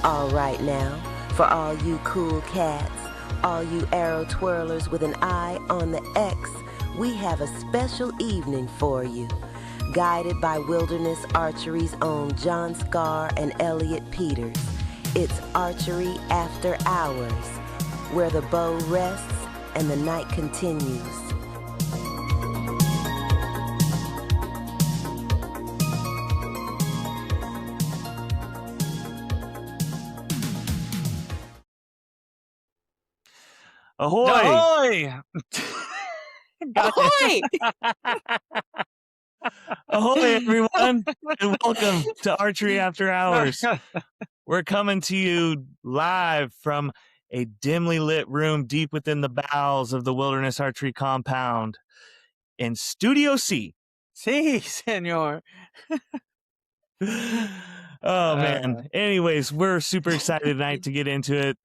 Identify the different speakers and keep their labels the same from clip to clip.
Speaker 1: All right now, for all you cool cats, all you arrow twirlers with an eye on the X, we have a special evening for you. Guided by Wilderness Archery's own John Scar and Elliot Peters, it's Archery After Hours, where the bow rests and the night continues.
Speaker 2: Ahoy!
Speaker 3: Ahoy!
Speaker 2: Ahoy! Ahoy, everyone, and welcome to Archery After Hours. We're coming to you live from a dimly lit room deep within the bowels of the Wilderness Archery compound in Studio C.
Speaker 3: Sí, señor.
Speaker 2: Oh, man. Anyways, we're super excited tonight to get into it.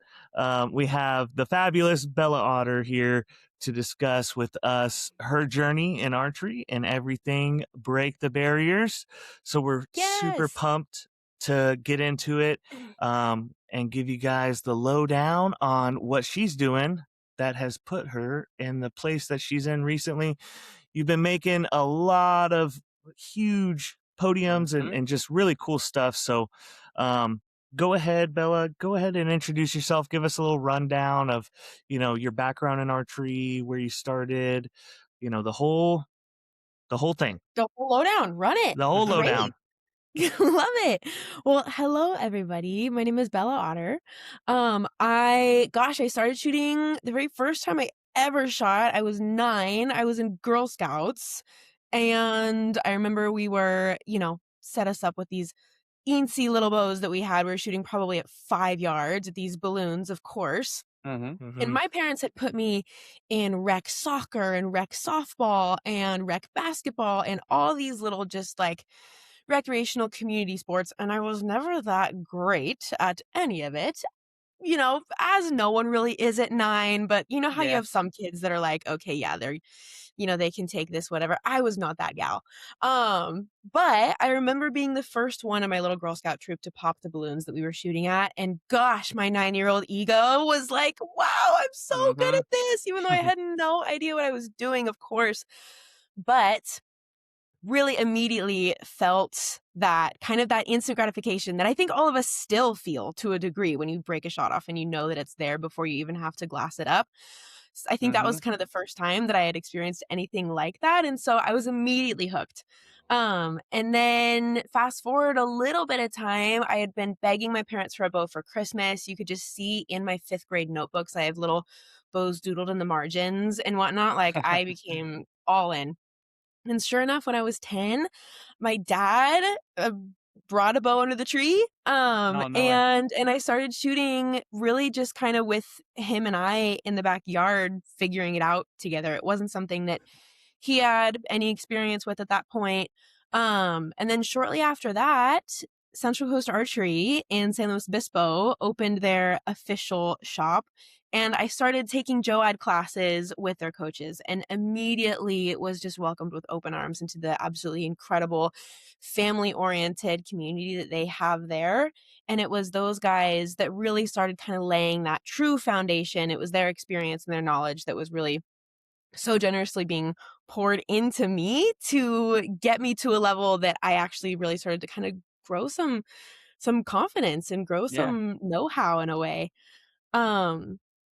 Speaker 2: We have the fabulous Bella Otter here to discuss with us her journey in archery and everything break the barriers. So we're super pumped to get into it and give you guys the lowdown on what she's doing that has put her in the place that she's in recently. You've been making a lot of huge podiums and just really cool stuff. So go ahead, Bella, go ahead and introduce yourself. Give us a little rundown of, your background in archery, where you started, the whole thing.
Speaker 4: The whole lowdown. Run it.
Speaker 2: The whole lowdown.
Speaker 4: Love it. Well, hello everybody. My name is Bella Otter. I started shooting the very first time I ever shot. I was 9. I was in Girl Scouts. And I remember we were, set us up with these eensy little bows that we had. We were shooting probably at 5 yards at these balloons, of course. And my parents had put me in rec soccer and rec softball and rec basketball and all these little just like recreational community sports. And I was never that great at any of it. As no one really is at 9, but you know how you have some kids that are like, okay, yeah, they're, they can take this, whatever. I was not that gal. But I remember being the first one in my little Girl Scout troop to pop the balloons that we were shooting at. And gosh, my 9-year-old ego was like, wow, I'm so good at this, even though I had no idea what I was doing, of course. But really immediately felt that kind of that instant gratification that I think all of us still feel to a degree when you break a shot off and you know that it's there before you even have to glass it up. I think that was kind of the first time that I had experienced anything like that. And so I was immediately hooked. And then fast forward a little bit of time, I had been begging my parents for a bow for Christmas. You could just see in my 5th grade notebooks, I have little bows doodled in the margins and whatnot. Like I became all in. And sure enough, when I was 10, my dad brought a bow under the tree. And I started shooting really just kind of with him and I in the backyard, figuring it out together. It wasn't something that he had any experience with at that point. And then shortly after that, Central Coast Archery in San Luis Obispo opened their official shop. And I started taking JOAD classes with their coaches and immediately was just welcomed with open arms into the absolutely incredible family-oriented community that they have there. And it was those guys that really started kind of laying that true foundation. It was their experience and their knowledge that was really so generously being poured into me to get me to a level that I actually really started to kind of grow some confidence and grow some know-how in a way.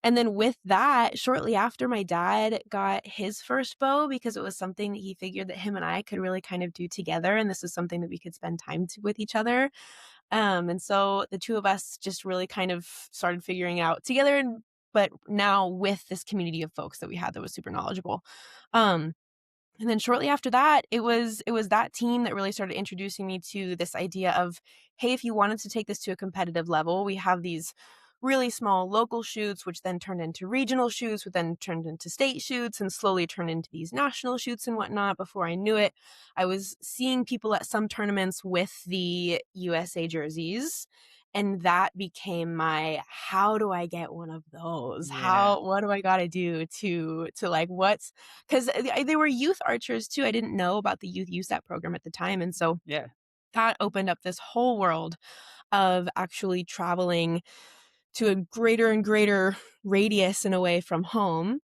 Speaker 4: And then with that, shortly after my dad got his first bow, because it was something that he figured that him and I could really kind of do together. And this was something that we could spend time with each other. And so the two of us just really kind of started figuring it out together. But now with this community of folks that we had that was super knowledgeable. And then shortly after that, it was that team that really started introducing me to this idea of, hey, if you wanted to take this to a competitive level, we have these really small local shoots, which then turned into regional shoots, which then turned into state shoots and slowly turned into these national shoots and whatnot. Before I knew it, I was seeing people at some tournaments with the USA jerseys. And that became my, how do I get one of those? What do I got to do to like, because they were youth archers too. I didn't know about the youth USAT program at the time. And so that opened up this whole world of actually traveling to a greater and greater radius in a way from home.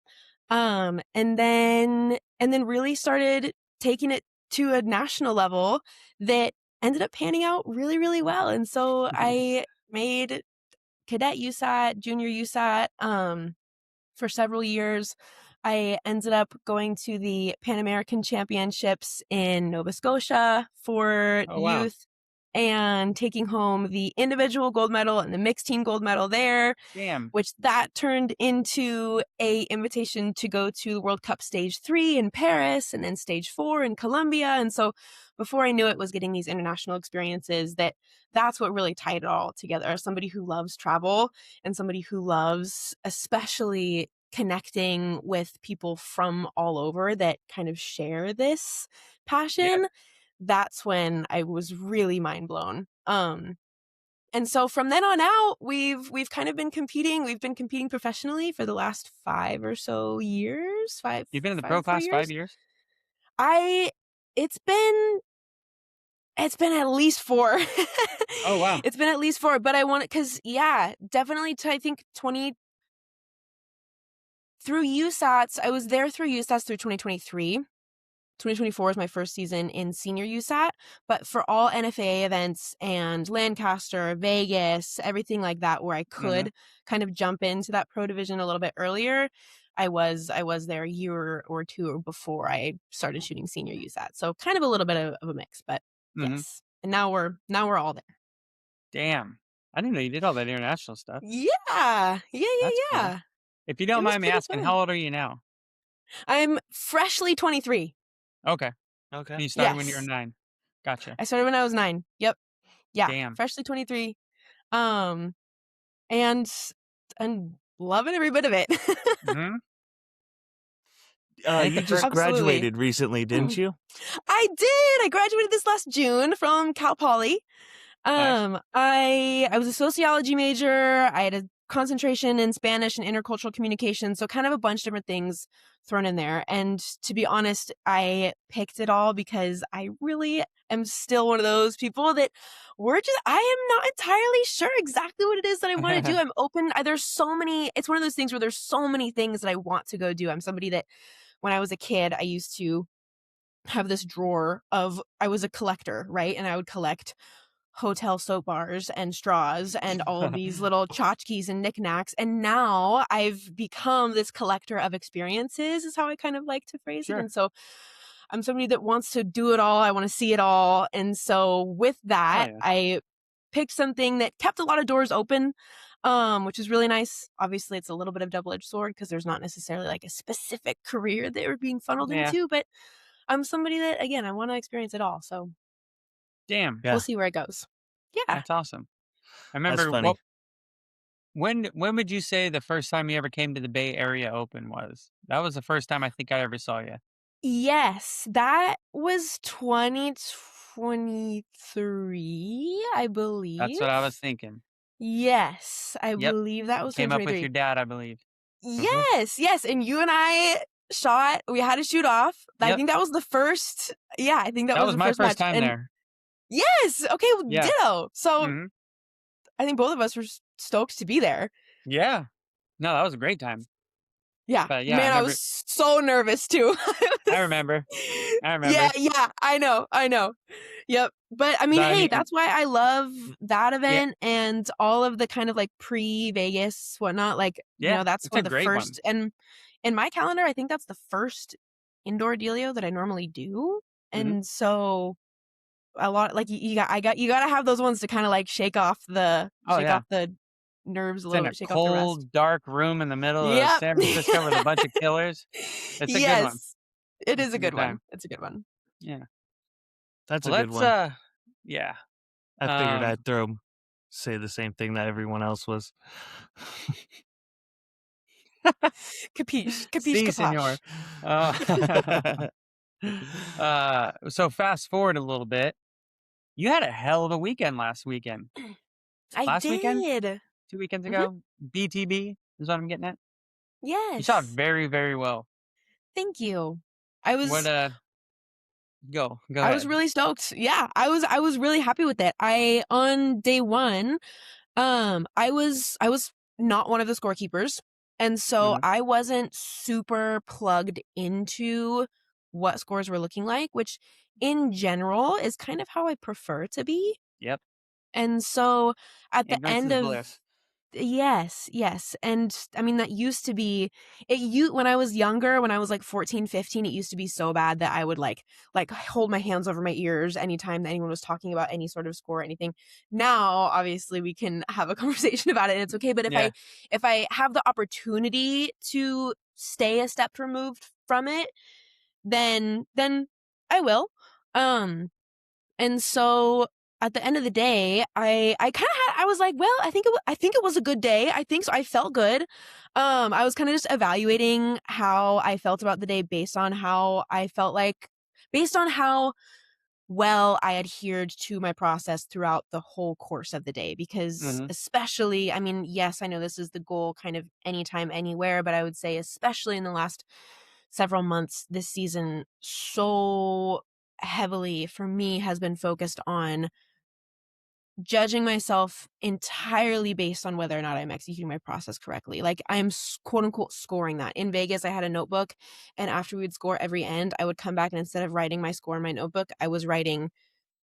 Speaker 4: And then really started taking it to a national level that ended up panning out really, really well. And so I made cadet USAT, junior USAT, for several years. I ended up going to the Pan American Championships in Nova Scotia for
Speaker 3: Oh, wow.
Speaker 4: youth and taking home the individual gold medal and the mixed team gold medal there,
Speaker 3: Damn.
Speaker 4: which that turned into a invitation to go to the World Cup Stage 3 in Paris and then Stage 4 in Colombia. And so before I knew it, was getting these international experiences that's what really tied it all together. As somebody who loves travel and somebody who loves especially connecting with people from all over that kind of share this passion, that's when I was really mind blown. And so from then on out, we've kind of been competing. We've been competing professionally for the last 5 or so years.
Speaker 3: You've been in the
Speaker 4: 5
Speaker 3: pro
Speaker 4: 4
Speaker 3: class
Speaker 4: years.
Speaker 3: 5 years?
Speaker 4: It's been at least 4.
Speaker 3: Oh, wow.
Speaker 4: It's been at least 4, but I want it because, definitely I think 20 through USATs. I was there through USATs through 2023. 2024 is my first season in senior USAT, but for all NFAA events and Lancaster, Vegas, everything like that, where I could kind of jump into that pro division a little bit earlier, I was there a year or two before I started shooting senior USAT. So kind of a little bit of a mix, but yes. And now we're all there.
Speaker 3: Damn. I didn't know you did all that international stuff.
Speaker 4: Yeah.
Speaker 3: That's cool. If you don't mind me asking, how old are you now?
Speaker 4: I'm freshly 23.
Speaker 3: Okay.
Speaker 2: Okay.
Speaker 3: You started when you were 9. Gotcha.
Speaker 4: I started when I was 9. Yep. Yeah.
Speaker 3: Damn.
Speaker 4: Freshly 23. And loving every bit of it.
Speaker 2: You just graduated recently, didn't you?
Speaker 4: I did. I graduated this last June from Cal Poly.
Speaker 3: Nice.
Speaker 4: I was a sociology major. I had a concentration in Spanish and intercultural communication, so kind of a bunch of different things thrown in there. And to be honest, I picked it all because I really am still one of those people that I am not entirely sure exactly what it is that I want to do. I'm open. There's so many, it's one of those things where there's so many things that I want to go do. I'm somebody that when I was a kid, I used to have this drawer I was a collector, right? And I would collect hotel soap bars and straws and all of these little tchotchkes and knickknacks. And now I've become this collector of experiences, is how I kind of like to phrase it. And so I'm somebody that wants to do it all. I want to see it all. And so with that, I picked something that kept a lot of doors open, which is really nice. Obviously, it's a little bit of double-edged sword because there's not necessarily like a specific career that we're being funneled into, but I'm somebody that, again, I want to experience it all. So
Speaker 3: damn.
Speaker 4: We'll see where it goes. Yeah.
Speaker 3: That's awesome. I remember when would you say the first time you ever came to the Bay Area Open was? That was the first time I think I ever saw you.
Speaker 4: Yes, that was 2023, I believe.
Speaker 3: That's what I was thinking.
Speaker 4: Yes, I believe that was 2023.
Speaker 3: Came up with your dad, I believe.
Speaker 4: Yes. And you and I shot. We had to shoot off. I think that was the first. Yeah, I think that was the
Speaker 3: my
Speaker 4: first
Speaker 3: first
Speaker 4: match.
Speaker 3: time there.
Speaker 4: Yes. Okay. Well, ditto. So I think both of us were stoked to be there.
Speaker 3: Yeah. No, that was a great time.
Speaker 4: Yeah.
Speaker 3: But
Speaker 4: Man, I was so nervous too.
Speaker 3: I remember.
Speaker 4: Yeah. I know. Yep. But I mean, that's why I love that event and all of the kind of like pre-Vegas whatnot. Like, that's one of the first. And in my calendar, I think that's the first indoor dealio that I normally do. And so a lot, like you got to have those ones to kind of like shake off the nerves a little bit, shake off the rest.
Speaker 3: Cold, dark room in the middle of San Francisco with a bunch of killers. It's a good one.
Speaker 4: It is a good one. It's a good one.
Speaker 3: Yeah.
Speaker 2: That's a good one.
Speaker 3: Yeah.
Speaker 2: I figured I'd say the same thing that everyone else was.
Speaker 4: Capiche,
Speaker 3: Si, senor. So fast forward a little bit. You had a hell of a weekend last weekend.
Speaker 4: I did.
Speaker 3: Weekend? 2 weekends ago? BTB is what I'm getting at?
Speaker 4: Yes.
Speaker 3: You shot very, very well.
Speaker 4: Thank you. I was...
Speaker 3: Go
Speaker 4: I was
Speaker 3: ahead.
Speaker 4: really stoked. Yeah, I was really happy with it. On day one, I was not one of the scorekeepers, and so I wasn't super plugged into what scores were looking like, which in general is kind of how I prefer to be.
Speaker 3: Yep.
Speaker 4: And so at the
Speaker 3: Ignorance
Speaker 4: end
Speaker 3: is
Speaker 4: of
Speaker 3: bliss.
Speaker 4: yes. And I mean, that used to be when I was younger, when I was like 14, 15, it used to be so bad that I would like hold my hands over my ears anytime that anyone was talking about any sort of score or anything. Now, obviously we can have a conversation about it and it's okay. But
Speaker 3: Yeah.
Speaker 4: if I have the opportunity to stay a step removed from it, then I will. And so at the end of the day, I kind of I was like, well, I think it was a good day. I think so. I felt good. I was kind of just evaluating how I felt about the day based on how I felt like, based on how well I adhered to my process throughout the whole course of the day. Because especially, I mean, yes, I know this is the goal kind of anytime, anywhere, but I would say especially in the last several months this season, so heavily for me has been focused on judging myself entirely based on whether or not I'm executing my process correctly. Like I'm quote unquote scoring that. In Vegas, I had a notebook, and after we would score every end, I would come back and instead of writing my score in my notebook, I was writing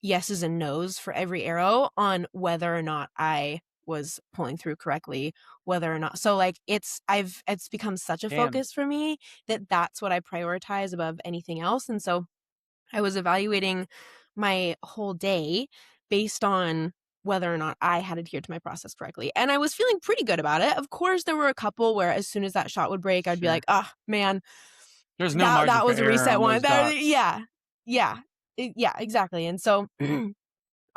Speaker 4: yeses and nos for every arrow on whether or not I was pulling through correctly, whether or not. So like it's become such a focus for me that that's what I prioritize above anything else. And so I was evaluating my whole day based on whether or not I had adhered to my process correctly. And I was feeling pretty good about it. Of course, there were a couple where as soon as that shot would break, I'd be like, oh, man,
Speaker 3: there's no margin
Speaker 4: that
Speaker 3: for
Speaker 4: was a
Speaker 3: error
Speaker 4: reset
Speaker 3: on
Speaker 4: one.
Speaker 3: those dots.
Speaker 4: Yeah, exactly. And so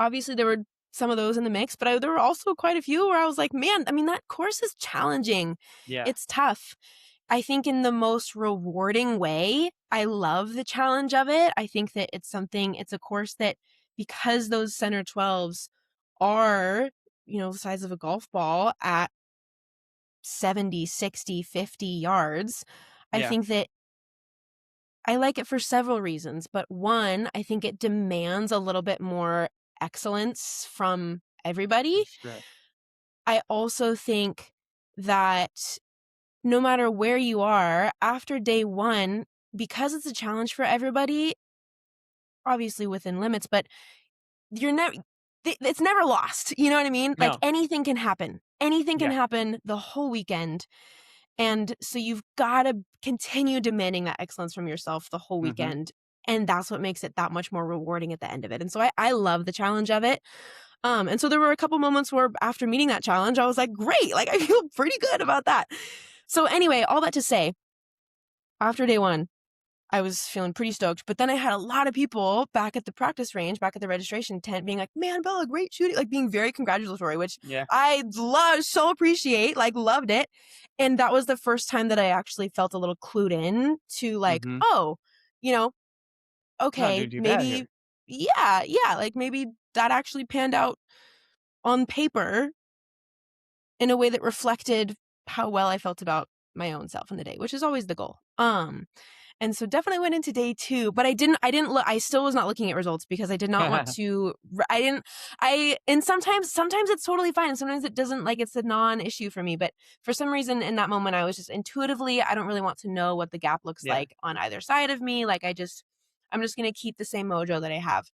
Speaker 4: obviously there were some of those in the mix, but there were also quite a few where I was like, man, I mean, that course is challenging.
Speaker 3: Yeah.
Speaker 4: It's tough. I think in the most rewarding way. I love the challenge of it. I think that it's a course that, because those center 12s are, the size of a golf ball at 70, 60, 50 yards, I think that I like it for several reasons. But one, I think it demands a little bit more excellence from everybody. I also think that no matter where you are, after day one, because it's a challenge for everybody, obviously within limits, but it's never lost. You know what I mean?
Speaker 3: No.
Speaker 4: Like anything can happen. Anything can happen the whole weekend. And so you've got to continue demanding that excellence from yourself the whole weekend. And that's what makes it that much more rewarding at the end of it. And so I love the challenge of it. And so there were a couple moments where after meeting that challenge, I was like, great, like I feel pretty good about that. So anyway, all that to say, after day one, I was feeling pretty stoked. But then I had a lot of people back at the practice range, back at the registration tent being like, man, Bella, great shooting. Like being very congratulatory, which I so appreciate, like loved it. And that was the first time that I actually felt a little clued in to like, oh, okay, maybe, like maybe that actually panned out on paper in a way that reflected how well I felt about my own self in the day, which is always the goal. And so definitely went into day two, but I still was not looking at results because I did not want to, and sometimes it's totally fine. And sometimes it doesn't, like it's a non-issue for me, but for some reason in that moment, I was just intuitively, I don't really want to know what the gap looks like on either side of me. Like I'm just going to keep the same mojo that I have.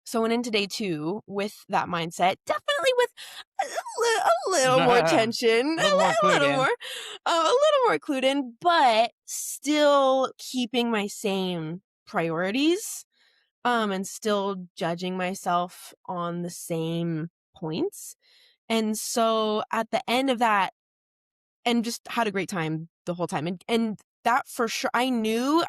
Speaker 4: So went into day two with that mindset, definitely with a little more tension, a little more clued in, but still keeping my same priorities, and still judging myself on the same points. And so at the end of that, and just had a great time the whole time. And that for sure, I knew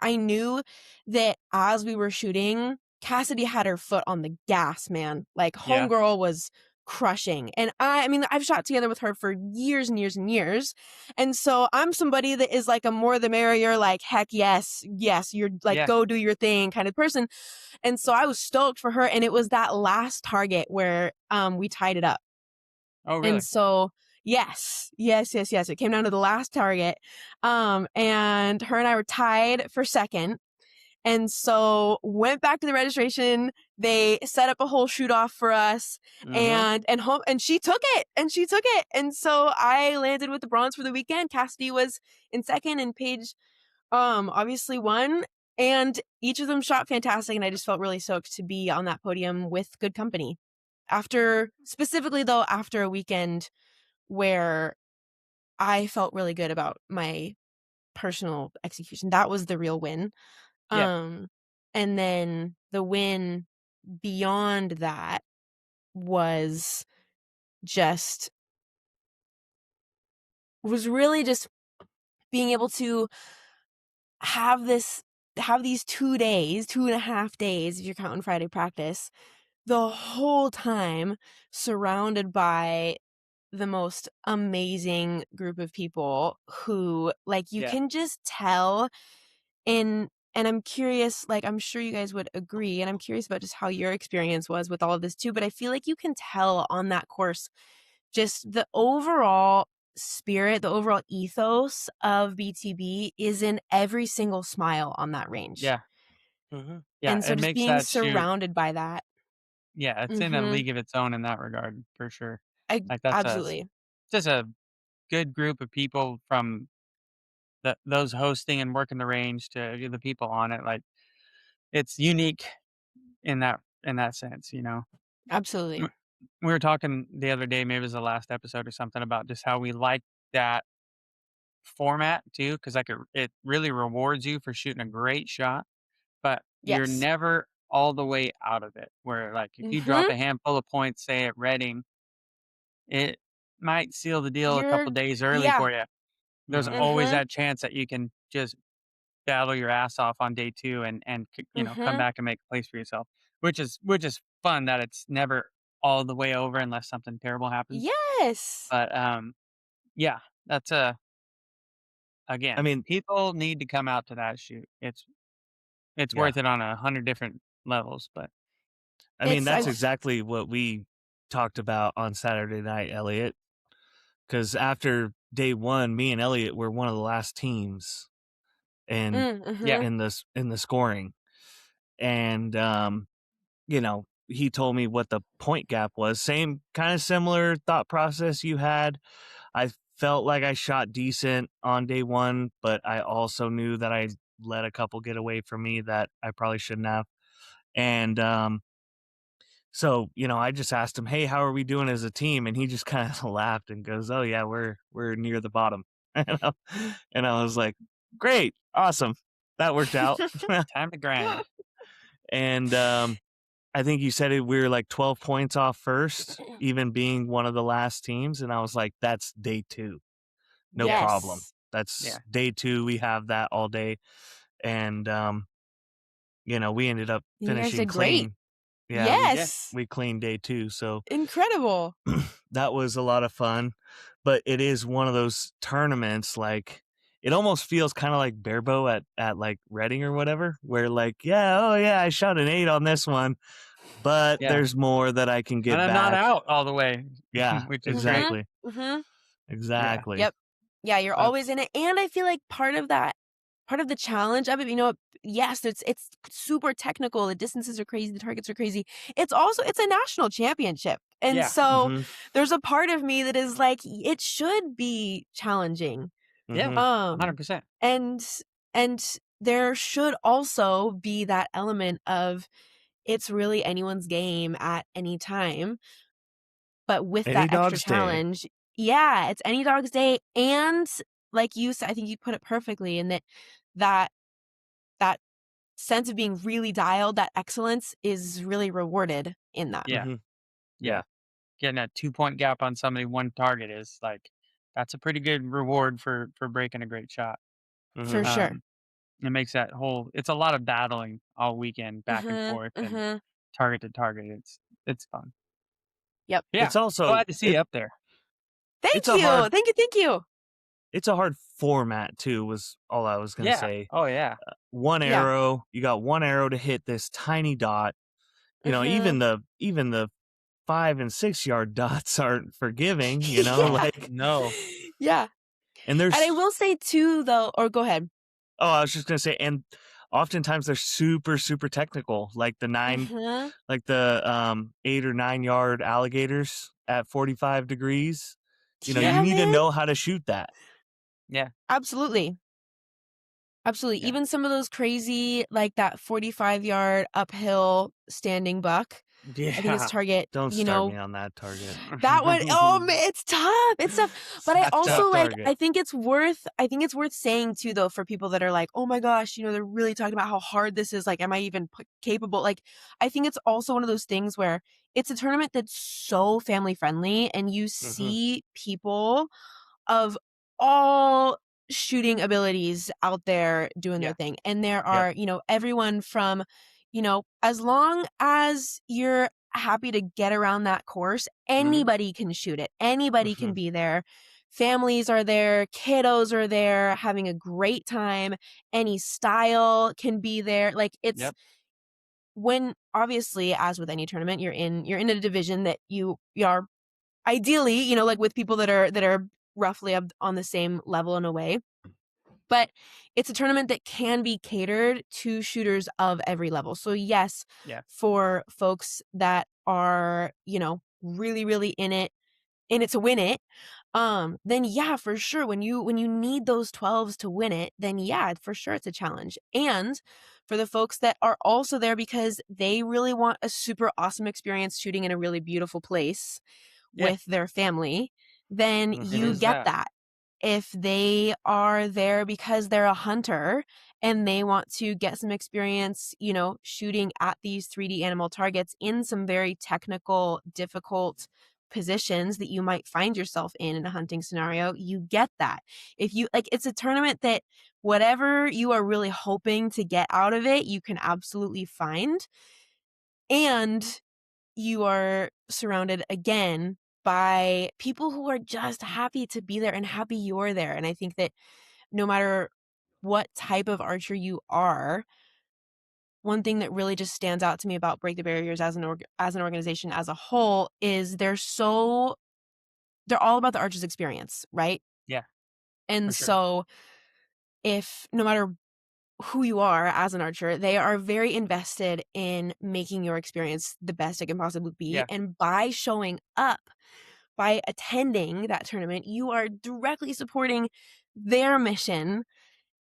Speaker 4: that as we were shooting, Cassidy had her foot on the gas, man. Like homegirl was crushing. And I mean, I've shot together with her for years and years and years. And so I'm somebody that is like a more the merrier, like, heck yes, you're like, go do your thing kind of person. And so I was stoked for her. And it was that last target where we tied it up.
Speaker 3: Oh, really?
Speaker 4: And so yes. It came down to the last target. And her and I were tied for second. And so went back to the registration. They set up a whole shoot off for us, and she took it, and so I landed with the bronze for the weekend. Cassidy was in second, and Paige obviously won, and each of them shot fantastic, and I just felt really stoked to be on that podium with good company. Specifically though, after a weekend where I felt really good about my personal execution. That was the real win. And then the win beyond that was really just being able to have these 2.5 days, if you're counting Friday practice, the whole time surrounded by the most amazing group of people who, like, you can just tell and I'm curious, like, I'm sure you guys would agree, and I'm curious about just how your experience was with all of this too, but I feel like you can tell on that course just the overall spirit, the overall ethos of BTB is in every single smile on that range.
Speaker 3: Yeah. Yeah,
Speaker 4: and so
Speaker 3: it
Speaker 4: just
Speaker 3: makes
Speaker 4: being
Speaker 3: that shoot.
Speaker 4: surrounded by that.
Speaker 3: Yeah, it's in a league of its own in that regard, for sure. Like, that's
Speaker 4: Absolutely.
Speaker 3: just a good group of people, from those hosting and working the range to the people on it. Like, it's unique in that sense, you know.
Speaker 4: Absolutely.
Speaker 3: We were talking the other day, maybe it was the last episode or something, about just how we like that format too, because like it really rewards you for shooting a great shot, but you're
Speaker 4: Yes.
Speaker 3: never all the way out of it. Where, like, if you drop a handful of points, say at Reading, it might seal the deal a couple days early for you. There's always that chance that you can just battle your ass off on day 2 and come back and make a place for yourself, which is fun, that it's never all the way over unless something terrible happens.
Speaker 4: Yes.
Speaker 3: But yeah, that's again,
Speaker 2: I mean,
Speaker 3: people need to come out to that shoot. It's worth it on 100 different levels. But
Speaker 2: I mean, that's exactly what we talked about on Saturday night, Elliot. Because after day 1, me and Elliot were one of the last teams, and in the scoring, and he told me what the point gap was. Same kind of similar thought process you had. I felt like I shot decent on day 1, but I also knew that I let a couple get away from me that I probably shouldn't have. And so, I just asked him, "Hey, how are we doing as a team?" And he just kind of laughed and goes, "Oh yeah, we're near the bottom." And I was like, "Great, awesome, that worked out."
Speaker 3: Time to grind.
Speaker 2: And I think you said we were like 12 points off first, even being one of the last teams. And I was like, "That's day 2, no problem. That's day 2. We have that all day." And we ended up finishing clean.
Speaker 4: Great.
Speaker 2: Yeah,
Speaker 4: yes.
Speaker 2: we cleaned day 2, so
Speaker 4: incredible.
Speaker 2: that was a lot of fun. But it is one of those tournaments, like, it almost feels kind of like barebow at like Reading or whatever, where like, I shot an 8 on this one, but there's more that I can get
Speaker 3: and I'm
Speaker 2: back.
Speaker 3: not out all the way.
Speaker 2: Yeah,
Speaker 3: which is
Speaker 2: exactly.
Speaker 4: Exactly.
Speaker 2: Yep.
Speaker 4: Yeah, you're always in it, and I feel like part of the challenge of it, yes, it's super technical. The distances are crazy. The targets are crazy. It's a national championship. And so there's a part of me that is like, it should be challenging.
Speaker 3: Yeah, 100%.
Speaker 4: And there should also be that element of it's really anyone's game at any time. But with
Speaker 2: Any
Speaker 4: that extra
Speaker 2: dog's
Speaker 4: challenge,
Speaker 2: day.
Speaker 4: Yeah, it's any dog's day. And like you said, I think you put it perfectly in that sense of being really dialed, that excellence is really rewarded in that.
Speaker 3: Yeah. Getting that 2-point gap on somebody, one target, is like, that's a pretty good reward for breaking a great shot.
Speaker 4: For sure.
Speaker 3: It makes that whole, it's a lot of battling all weekend, back and forth, and target to target. It's fun.
Speaker 4: Yep.
Speaker 3: Yeah.
Speaker 2: It's also
Speaker 3: glad to see you up there.
Speaker 4: Thank you.
Speaker 2: It's a hard format too, was all I was going to say.
Speaker 3: Oh yeah.
Speaker 2: One arrow, you got one arrow to hit this tiny dot. Even the 5 and 6 yard dots aren't forgiving, like
Speaker 3: no.
Speaker 4: Yeah.
Speaker 2: And
Speaker 4: I will say too, though, or go ahead.
Speaker 2: Oh, I was just going to say, and oftentimes they're super, super technical, like the like the 8 or 9 yard alligators at 45 degrees. You know, you
Speaker 4: Yeah,
Speaker 2: need to
Speaker 4: man.
Speaker 2: know how to shoot that.
Speaker 3: Yeah.
Speaker 4: Absolutely. Absolutely.
Speaker 3: Yeah.
Speaker 4: Even some of those crazy, like that 45-yard uphill standing buck. I think it's
Speaker 2: Yeah.
Speaker 4: target,
Speaker 2: Don't start me on that target.
Speaker 4: that one. Oh man, it's tough. It's tough. But I
Speaker 2: That's tough
Speaker 4: also like,
Speaker 2: target.
Speaker 4: I think it's worth saying too, though, for people that are like, oh my gosh, they're really talking about how hard this is. Like, am I even capable? Like, I think it's also one of those things where it's a tournament that's so family friendly, and you see people of all shooting abilities out there doing their
Speaker 3: Yeah.
Speaker 4: thing. And there
Speaker 2: Yep.
Speaker 4: are, everyone from, as long as you're happy to get around that course, anybody can shoot it. Anybody can be there. Families are there, kiddos are there having a great time. Any style can be there. Like, it's
Speaker 3: Yep.
Speaker 4: when, obviously, as with any tournament, you're in a division that you are ideally, like with people that are roughly on the same level in a way. But it's a tournament that can be catered to shooters of every level. So yes,
Speaker 3: Yeah.
Speaker 4: for folks that are, really, really in it to win it, then yeah, for sure. When you need those 12s to win it, then yeah, for sure it's a challenge. And for the folks that are also there because they really want a super awesome experience shooting in a really beautiful place
Speaker 3: Yeah.
Speaker 4: with their family, then
Speaker 3: It
Speaker 4: you
Speaker 3: is
Speaker 4: get
Speaker 3: that.
Speaker 4: that. If they are there because they're a hunter and they want to get some experience, shooting at these 3D animal targets in some very technical, difficult positions that you might find yourself in a hunting scenario, you get that. If you like, it's a tournament that whatever you are really hoping to get out of it, you can absolutely find. And you are surrounded again by people who are just happy to be there and happy you're there. And I think that no matter what type of archer you are, one thing that really just stands out to me about Break the Barriers as an organization as a whole is they're all about the archer's experience, right?
Speaker 3: Yeah.
Speaker 4: And
Speaker 3: For sure.
Speaker 4: so if no matter who you are as an archer, they are very invested in making your experience the best it can possibly be.
Speaker 3: Yeah.
Speaker 4: And by showing up, by attending that tournament, you are directly supporting their mission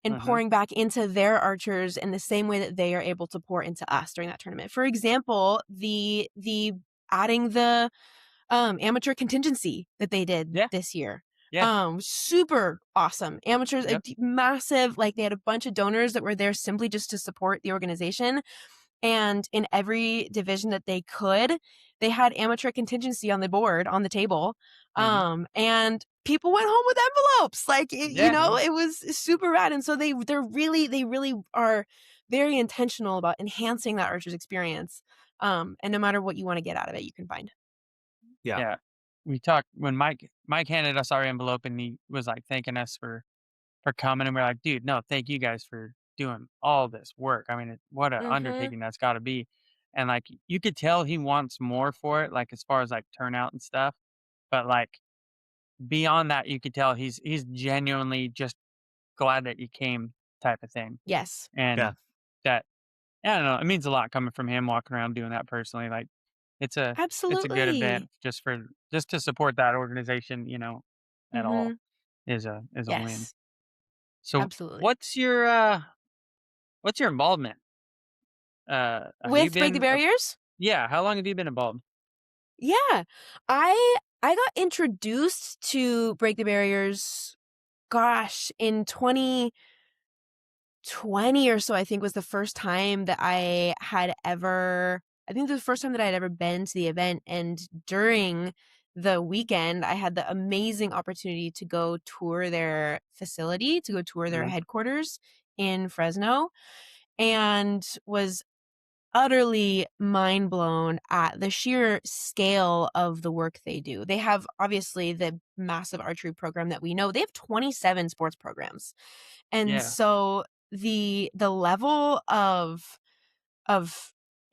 Speaker 4: and pouring back into their archers in the same way that they are able to pour into us during that tournament. For example, the adding the amateur contingency that they did
Speaker 3: Yeah.
Speaker 4: this year.
Speaker 3: Yeah.
Speaker 4: Super awesome. Amateurs,
Speaker 3: Yep.
Speaker 4: massive, like they had a bunch of donors that were there simply just to support the organization. And in every division that they could, they had amateur contingency on the board, on the table. And people went home with envelopes. Like, it was super rad. And so they really are very intentional about enhancing that archer's experience. And no matter what you want to get out of it, you can find.
Speaker 2: Yeah.
Speaker 3: We talked when Mike handed us our envelope and he was like thanking us for coming, and we're like, dude, no, thank you guys for doing all this work. I mean, what an undertaking that's got to be. And like, you could tell he wants more for it, like as far as like turnout and stuff. But like beyond that, you could tell he's genuinely just glad that you came, type of thing.
Speaker 4: Yes.
Speaker 3: And
Speaker 2: Yeah.
Speaker 3: that, I don't know, it means a lot coming from him walking around doing that personally. Like, it's a good event
Speaker 4: Absolutely.
Speaker 3: just to support that organization, at all is a win.
Speaker 4: Yes.
Speaker 3: So
Speaker 4: Absolutely.
Speaker 3: what's your involvement? Have you
Speaker 4: With Break the
Speaker 3: been
Speaker 4: Barriers?
Speaker 3: yeah, how long have you been involved?
Speaker 4: Yeah. I got introduced to Break the Barriers, gosh, in 2020 or so, I think was the first time that I had ever been to the event. And during the weekend, I had the amazing opportunity to go tour their facility, to go tour their headquarters in Fresno, and was utterly mind blown at the sheer scale of the work they do. They have obviously the massive archery program that we know. They have 27 sports programs. And
Speaker 3: Yeah.
Speaker 4: so the level of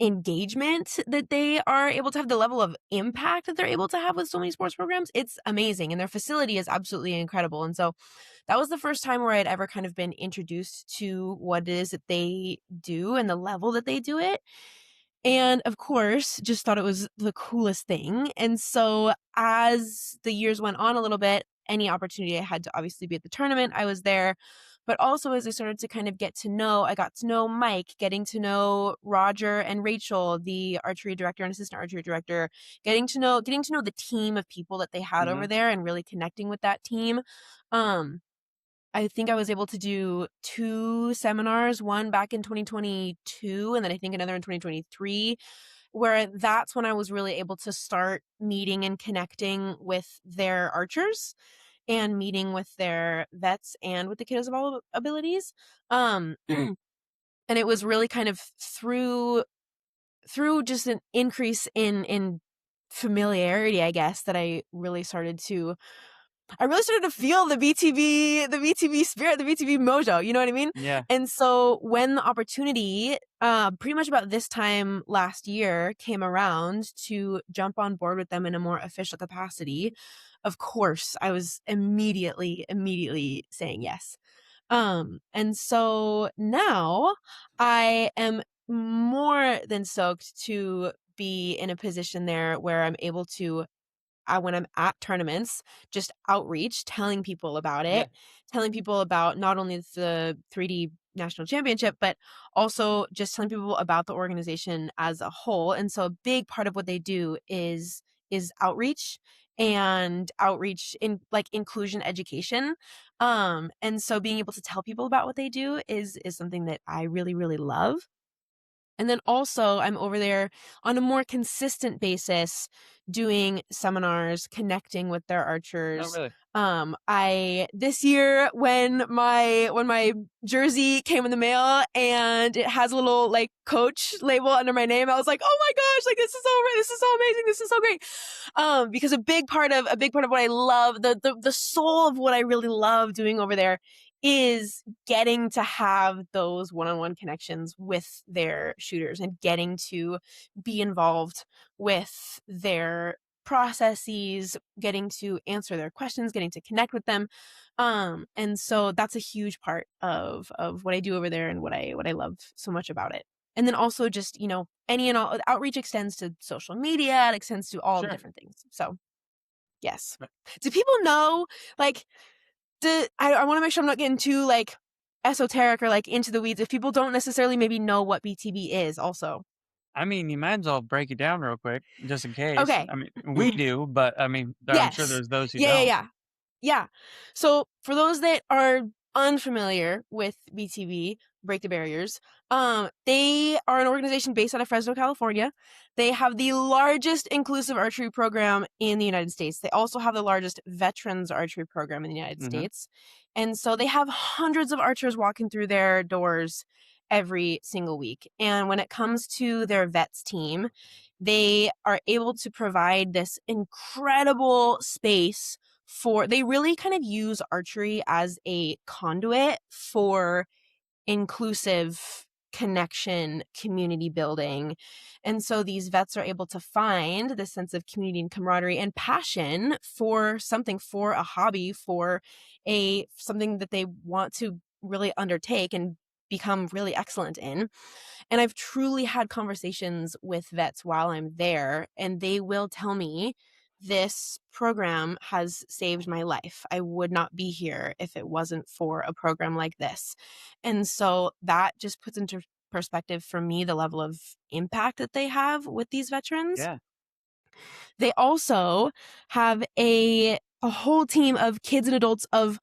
Speaker 4: engagement that they are able to have, the level of impact that they're able to have with so many sports programs, it's amazing. And their facility is absolutely incredible. And so that was the first time where I'd ever kind of been introduced to what it is that they do and the level that they do it. And of course, just thought it was the coolest thing. And so as the years went on a little bit, any opportunity I had to obviously be at the tournament, I was there. But also as I started to kind of I got to know Mike, getting to know Roger and Rachel, the archery director and assistant archery director, getting to know the team of people that they had over there and really connecting with that team. I think I was able to do 2 seminars, one back in 2022, and then I think another in 2023, where that's when I was really able to start meeting and connecting with their archers and meeting with their vets and with the kiddos of all abilities. And it was really kind of through just an increase in familiarity, I guess, that I really started to feel the BTB spirit, the BTB mojo, you know what I mean?
Speaker 3: Yeah.
Speaker 4: And so when the opportunity, pretty much about this time last year, came around to jump on board with them in a more official capacity, of course, I was immediately saying yes. And so now I am more than stoked to be in a position there where I'm able to, when I'm at tournaments, just outreach, telling people about it, telling people about not only the 3D national championship, but also just telling people about the organization as a whole. And so a big part of what they do is outreach, and outreach in like inclusion education. And so being able to tell people about what they do is something that I really, really love. And then also I'm over there on a more consistent basis doing seminars, connecting with their archers.
Speaker 3: Oh, really?
Speaker 4: This year when my jersey came in the mail and it has a little like coach label under my name, I was like, oh my gosh, like this is so amazing, this is so great. Because a big part of what I love, the soul of what I really love doing over there is getting to have those one-on-one connections with their shooters and getting to be involved with their processes, getting to answer their questions, getting to connect with them. And so that's a huge part of what I do over there and what I love so much about it. And then also just, any and all outreach extends to social media, it extends to all the different things. So yes. Do people know, like, I want to make sure I'm not getting too like esoteric or like into the weeds if people don't necessarily maybe know what BTB is also.
Speaker 3: I mean, you might as well break it down real quick, just in case.
Speaker 4: Okay.
Speaker 3: I mean, we do, but I mean, I'm sure there's those who don't.
Speaker 4: Yeah. So for those that are unfamiliar with BTB, Break the Barriers, they are an organization based out of Fresno, California. They have the largest inclusive archery program in the United States. They also have the largest veterans archery program in the United States. And so they have hundreds of archers walking through their doors every single week. And when it comes to their vets team, they are able to provide this incredible space they really kind of use archery as a conduit for inclusive connection, community building. And so these vets are able to find this sense of community and camaraderie and passion for something, for a hobby, for something that they want to really undertake and become really excellent in. And I've truly had conversations with vets while I'm there, and they will tell me, this program has saved my life. I would not be here if it wasn't for a program like this. And so that just puts into perspective for me the level of impact that they have with these veterans.
Speaker 3: Yeah.
Speaker 4: They also have a whole team of kids and adults of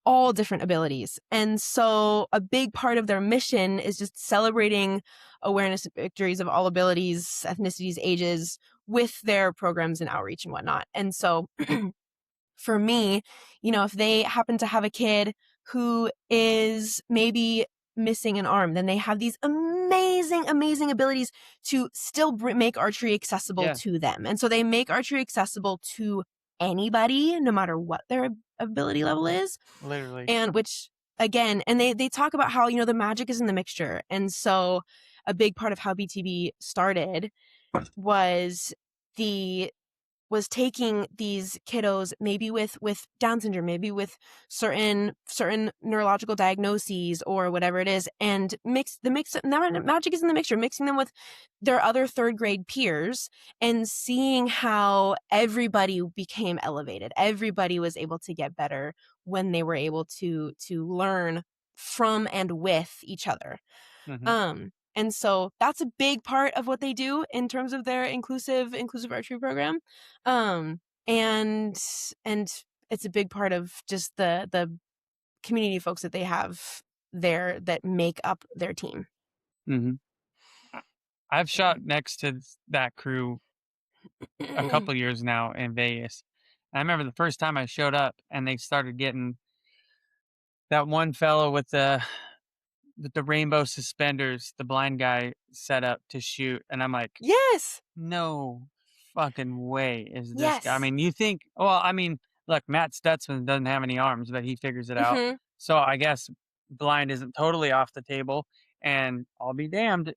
Speaker 4: all different abilities. And so a big part of their mission is just celebrating awareness and victories of all abilities, ethnicities, ages with their programs and outreach and whatnot. And so for me, if they happen to have a kid who is maybe missing an arm, then they have these amazing abilities to still make archery accessible to them. And so they make archery accessible to anybody, no matter what their ability level is.
Speaker 3: Literally.
Speaker 4: And which, again, and they talk about how, the magic is in the mixture. And so a big part of how BTB started was taking these kiddos maybe with Down syndrome, maybe with certain neurological diagnoses or whatever it is, and magic is in the mixture, mixing them with their other third grade peers and seeing how everybody became elevated. Everybody was able to get better when they were able to learn from and with each other.
Speaker 3: Mm-hmm.
Speaker 4: And so that's a big part of what they do in terms of their inclusive archery program. And it's a big part of just the community folks that they have there that make up their team.
Speaker 3: Mm-hmm. I've shot next to that crew a couple years now in Vegas. I remember the first time I showed up and they started getting that one fellow with the rainbow suspenders, the blind guy, set up to shoot, and I'm like,
Speaker 4: Yes.
Speaker 3: no fucking way is this guy. I
Speaker 4: Yes.
Speaker 3: mean, you think? Well, I mean, look, Matt Stutzman doesn't have any arms, but he figures it out.
Speaker 4: Mm-hmm.
Speaker 3: So I guess blind isn't totally off the table. And I'll be damned,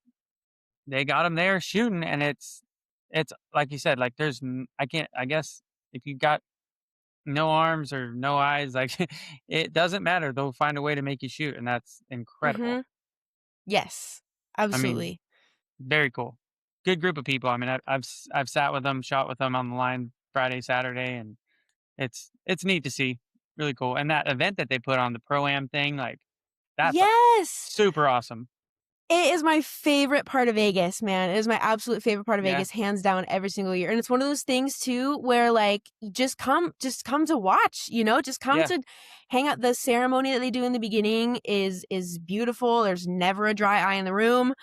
Speaker 3: they got him there shooting, and it's like you said, like I guess if you got no arms or no eyes, like it doesn't matter. They'll find a way to make you shoot, and that's incredible.
Speaker 4: Mm-hmm. Yes,
Speaker 3: I
Speaker 4: absolutely.
Speaker 3: mean, very cool. Good group of people. I mean, I've sat with them, shot with them on the line Friday, Saturday, and it's neat to see. Really cool. And that event that they put on, the Pro-Am thing, like that's
Speaker 4: yes,
Speaker 3: super awesome.
Speaker 4: it is my favorite part of Vegas, man. It is my absolute favorite part of
Speaker 3: Yeah.
Speaker 4: Vegas, hands down, every single year. And it's one of those things too, where like you just come to watch, just come to hang out. The ceremony that they do in the beginning is beautiful. There's never a dry eye in the room.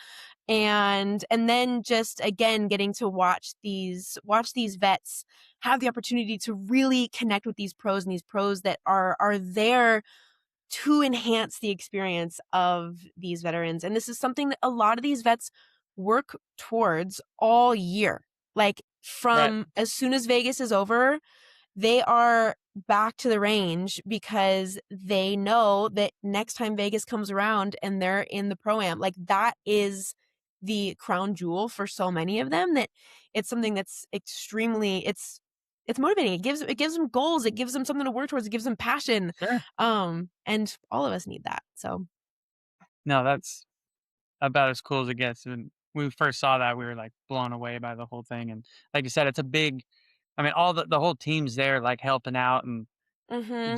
Speaker 4: And then just again getting to watch these vets have the opportunity to really connect with these pros, and these pros that are there to enhance the experience of these veterans. And this is something that a lot of these vets work towards all year. Like from as soon as Vegas is over, they are back to the range because they know that next time Vegas comes around and they're in the Pro-Am, like that is the crown jewel for so many of them, that it's something that's extremely, it's motivating. It gives them goals. It gives them something to work towards. It gives them passion.
Speaker 3: Sure.
Speaker 4: And all of us need that. So.
Speaker 3: No, that's about as cool as it gets. When we first saw that, we were like blown away by the whole thing. And like you said, it's a big, I mean, all the whole team's there, like helping out, and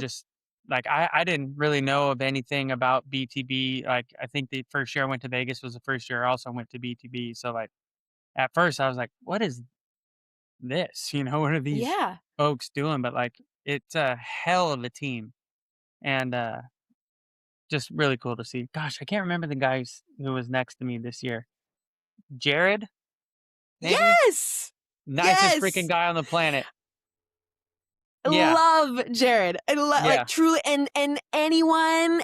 Speaker 3: just like, I didn't really know of anything about BTB. Like, I think the first year I went to Vegas was the first year I also went to BTB. So like, at first I was like, what is this? What are these folks doing? But like, it's a hell of a team, and just really cool to see. Gosh, I can't remember the guys who was next to me this year. Jared? Maybe?
Speaker 4: Yes!
Speaker 3: Nicest freaking guy on the planet.
Speaker 4: Yeah. Love Jared. I like truly, and anyone,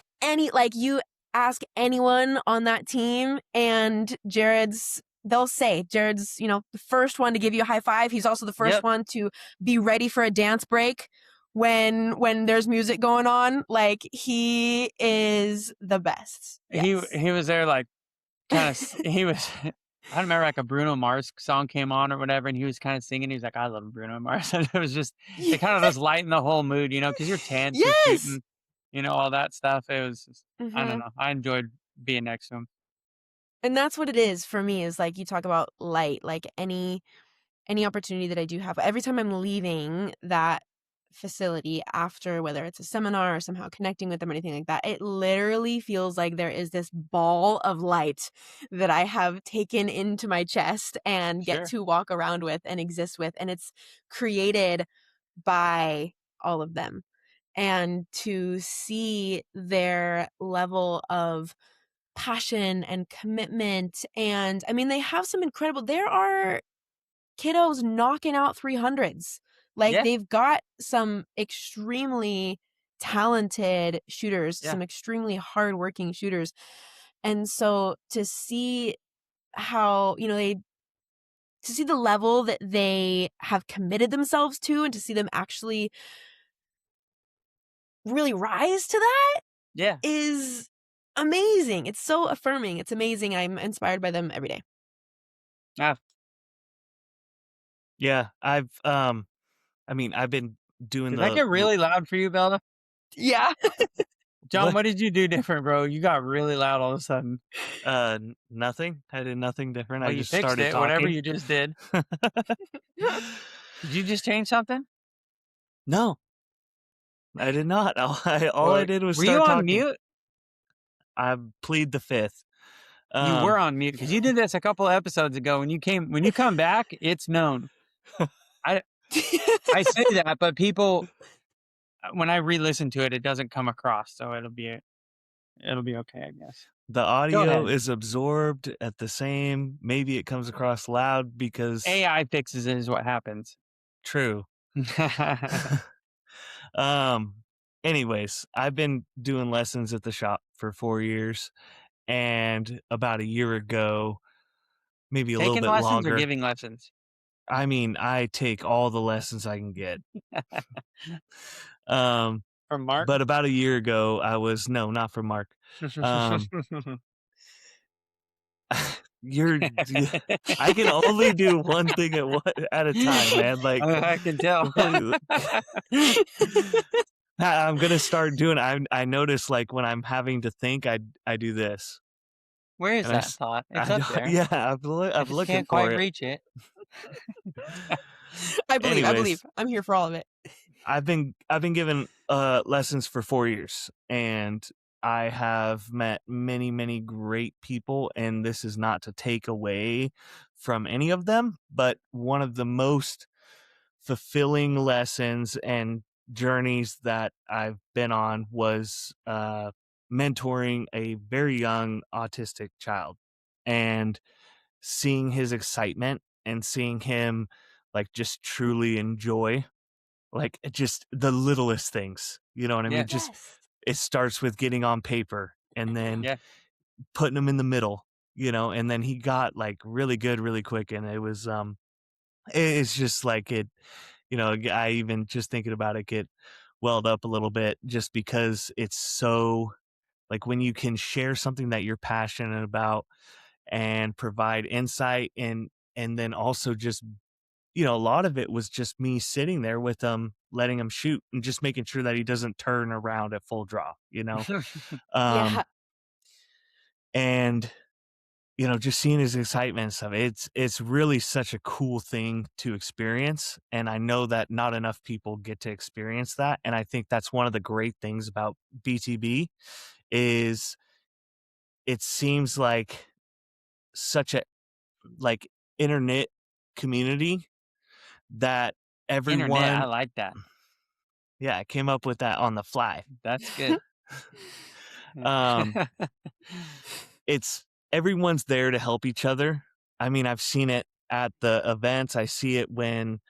Speaker 4: you ask anyone on that team, and they'll say Jared's, the first one to give you a high five. He's also the first one to be ready for a dance break when there's music going on. Like, he is the best. Yes.
Speaker 3: He was there, like, kind of, he was, I don't remember, like a Bruno Mars song came on or whatever, and he was kind of singing. He was like, I love Bruno Mars. And it was just, it kind of just lightened the whole mood, because you're tense, you're shooting, all that stuff. It was just, I don't know. I enjoyed being next to him.
Speaker 4: And that's what it is for me, is like, you talk about light, like any opportunity that I do have, every time I'm leaving that facility after, whether it's a seminar or somehow connecting with them or anything like that, it literally feels like there is this ball of light that I have taken into my chest and get to walk around with and exist with, and it's created by all of them. And to see their level of passion and commitment, and I mean, they have some incredible, there are kiddos knocking out 300s. Like, they've got some extremely talented shooters, some extremely hardworking shooters. And so to see how, to see the level that they have committed themselves to, and to see them actually really rise to that is amazing. It's so affirming. It's amazing. I'm inspired by them every day.
Speaker 2: Yeah, I've been doing
Speaker 3: Did that get really loud for you, Bella?
Speaker 4: Yeah.
Speaker 3: John, what did you do different, bro? You got really loud all of a sudden.
Speaker 2: Nothing. I did nothing different.
Speaker 3: Well,
Speaker 2: I
Speaker 3: you
Speaker 2: just
Speaker 3: fixed
Speaker 2: started
Speaker 3: it,
Speaker 2: talking.
Speaker 3: whatever you just did. Did you just change something?
Speaker 2: No, I did not. All I did was
Speaker 3: were
Speaker 2: start
Speaker 3: you on
Speaker 2: talking.
Speaker 3: mute?
Speaker 2: I plead the fifth.
Speaker 3: You were on mute because you did this a couple of episodes ago. When you come back, it's known. I say that, but people, when I re-listen to it, it doesn't come across, so it'll be okay, I guess.
Speaker 2: The audio is absorbed at the same. Maybe it comes across loud because
Speaker 3: AI fixes it is what happens.
Speaker 2: True. Anyways, I've been doing lessons at the shop for 4 years, and about a year ago, maybe a little
Speaker 3: Taking
Speaker 2: bit
Speaker 3: lessons
Speaker 2: longer.
Speaker 3: or giving lessons?
Speaker 2: I mean, I take all the lessons I can get.
Speaker 3: From Mark?
Speaker 2: But about a year ago, no, not from Mark. I can only do one thing at a time, man. Like
Speaker 3: I can tell.
Speaker 2: I'm gonna start doing. I notice like when I'm having to think, I do this.
Speaker 3: Where is that thought? It's up there.
Speaker 2: Yeah, I'm looking
Speaker 3: can't
Speaker 2: for
Speaker 3: quite
Speaker 2: it.
Speaker 3: reach it.
Speaker 4: I believe.
Speaker 2: Anyways,
Speaker 4: I'm here for all of it.
Speaker 2: I've been giving lessons for 4 years, and I have met many, many great people, and this is not to take away from any of them, but one of the most fulfilling lessons and journeys that I've been on was mentoring a very young autistic child and seeing his excitement and seeing him like just truly enjoy like just the littlest things, you know what I mean? Just it starts with getting on paper and then putting them in the middle, and then he got like really good really quick, and it was it's just like it, I even just thinking about it get welled up a little bit just because it's so like when you can share something that you're passionate about and provide insight and then also just a lot of it was just me sitting there with him, letting him shoot and just making sure that he doesn't turn around at full draw, and just seeing his excitement and stuff. It's really such a cool thing to experience, and I know that not enough people get to experience that, and I think that's one of the great things about BTB is it seems like such a like internet community that everyone
Speaker 3: Internet, I like that.
Speaker 2: Yeah, I came up with that on the fly.
Speaker 3: That's good.
Speaker 2: It's everyone's there to help each other. I mean, I've seen it at the events. I see it when,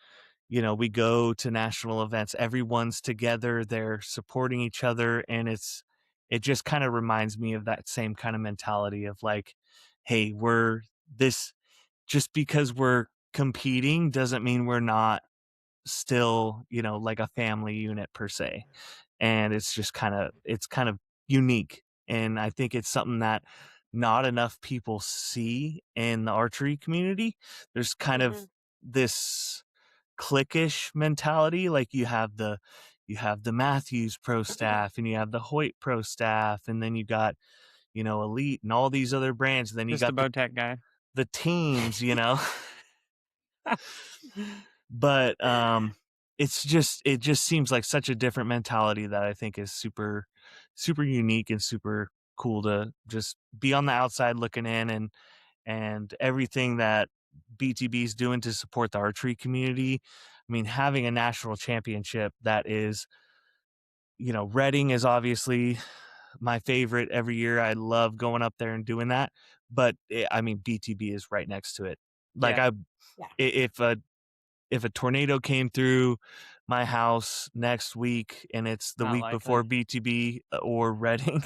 Speaker 2: we go to national events. Everyone's together, they're supporting each other, and it just kind of reminds me of that same kind of mentality of like, hey, just because we're competing doesn't mean we're not still, like a family unit per se. And it's just kind of unique. And I think it's something that not enough people see in the archery community. There's kind of this cliquish mentality. Like you have the Matthews pro staff and you have the Hoyt pro staff, and then you got, Elite and all these other brands. And then you got
Speaker 3: the Bowtech guy,
Speaker 2: the teams, but it just seems like such a different mentality that I think is super, super unique and super cool to just be on the outside looking in, and everything that BTB is doing to support the archery community. I mean, having a national championship that is, Reading is obviously my favorite every year. I love going up there and doing that, but BTB is right next to it. Like if a tornado came through my house next week and it's the week before BTB or Reading,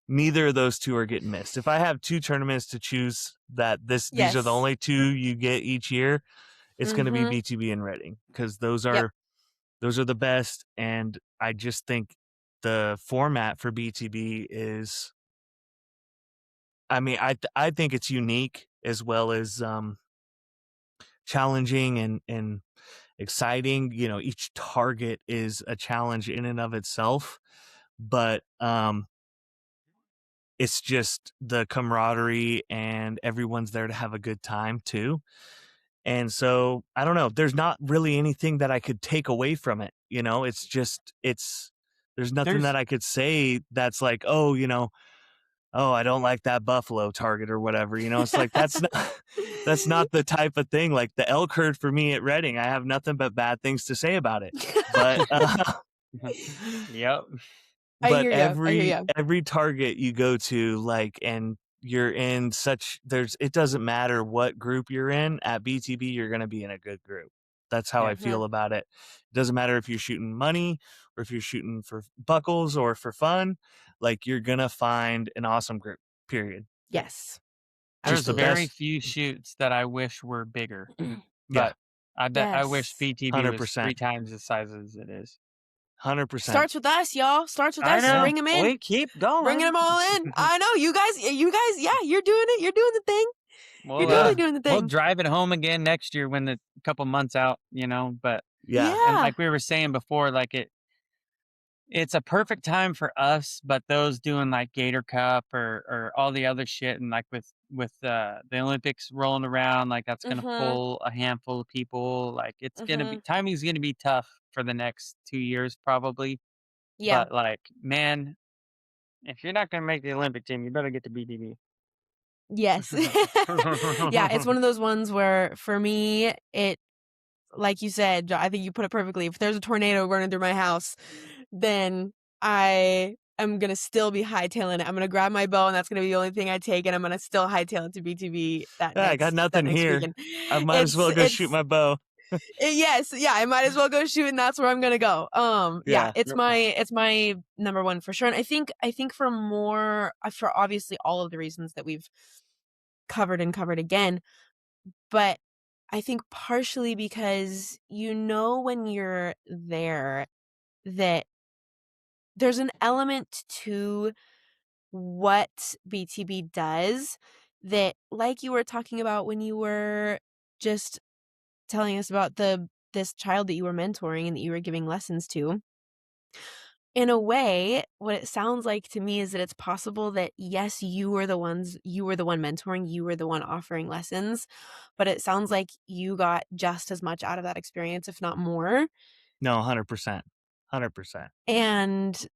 Speaker 2: neither of those two are getting missed. If I have two tournaments to choose these are the only two you get each year, it's going to be BTB and Reading, because those are the best. And I just think the format for BTB is I mean, I think it's unique as well as challenging and exciting. You know, each target is a challenge in and of itself, but it's just the camaraderie and everyone's there to have a good time too. And so I don't know, there's not really anything that I could take away from it. You know, it's just, there's nothing that I could say that's like, oh, you know, oh, I don't like that buffalo target or whatever. You know, it's like, that's not the type of thing. Like the elk herd for me at Reading, I have nothing but bad things to say about it. But
Speaker 3: Yep.
Speaker 4: I
Speaker 2: but
Speaker 4: hear ya.
Speaker 2: every target you go to, like, and you're in it doesn't matter what group you're in at BTB, you're going to be in a good group. That's how I feel about it. It doesn't matter if you're shooting money or if you're shooting for buckles or for fun, like you're going to find an awesome group, period.
Speaker 4: Yes.
Speaker 3: There's
Speaker 2: the
Speaker 3: very
Speaker 2: best.
Speaker 3: few shoots that I wish were bigger,
Speaker 2: Yeah.
Speaker 3: but I wish
Speaker 4: Yes.
Speaker 3: BTB was
Speaker 2: 100%.
Speaker 3: 3 times the size as it is.
Speaker 2: 100%.
Speaker 4: Starts with us, y'all. Starts with
Speaker 3: I
Speaker 4: us.
Speaker 3: know.
Speaker 4: Bring them in.
Speaker 3: We keep going.
Speaker 4: Bringing them all in. I know you guys. Yeah, you're doing it. You're doing the thing. You're totally doing the
Speaker 3: We'll
Speaker 4: thing.
Speaker 3: drive it home again next year when the couple months out, you know. But
Speaker 2: Yeah.
Speaker 3: and like we were saying before, like it's a perfect time for us, but those doing like Gator Cup or all the other shit, and like with the Olympics rolling around, like that's gonna pull a handful of people. Like it's gonna be timing's gonna be tough for the next 2 years probably.
Speaker 4: Yeah.
Speaker 3: But like, man, if you're not gonna make the Olympic team, you better get to BDB.
Speaker 4: Yes. Yeah, it's one of those ones where for me, it, like you said, I think you put it perfectly. If there's a tornado running through my house, then I am going to still be hightailing it. I'm going to grab my bow and that's going to be the only thing I take. And I'm going to still hightail it to BTB
Speaker 2: I got nothing here.
Speaker 4: weekend.
Speaker 2: I might as well go shoot my bow.
Speaker 4: Yes. Yeah. I might as well go shoot and that's where I'm going to go. Yeah, it's my number one for sure. And I think for obviously all of the reasons that we've covered again, but I think partially because when you're there that there's an element to what BTB does that, like you were talking about when you were just telling us about this child that you were mentoring and that you were giving lessons to. In a way, what it sounds like to me is that it's possible that, yes, you were the one mentoring, you were the one offering lessons, but it sounds like you got just as much out of that experience, if not more.
Speaker 2: No, 100%. 100%.
Speaker 4: And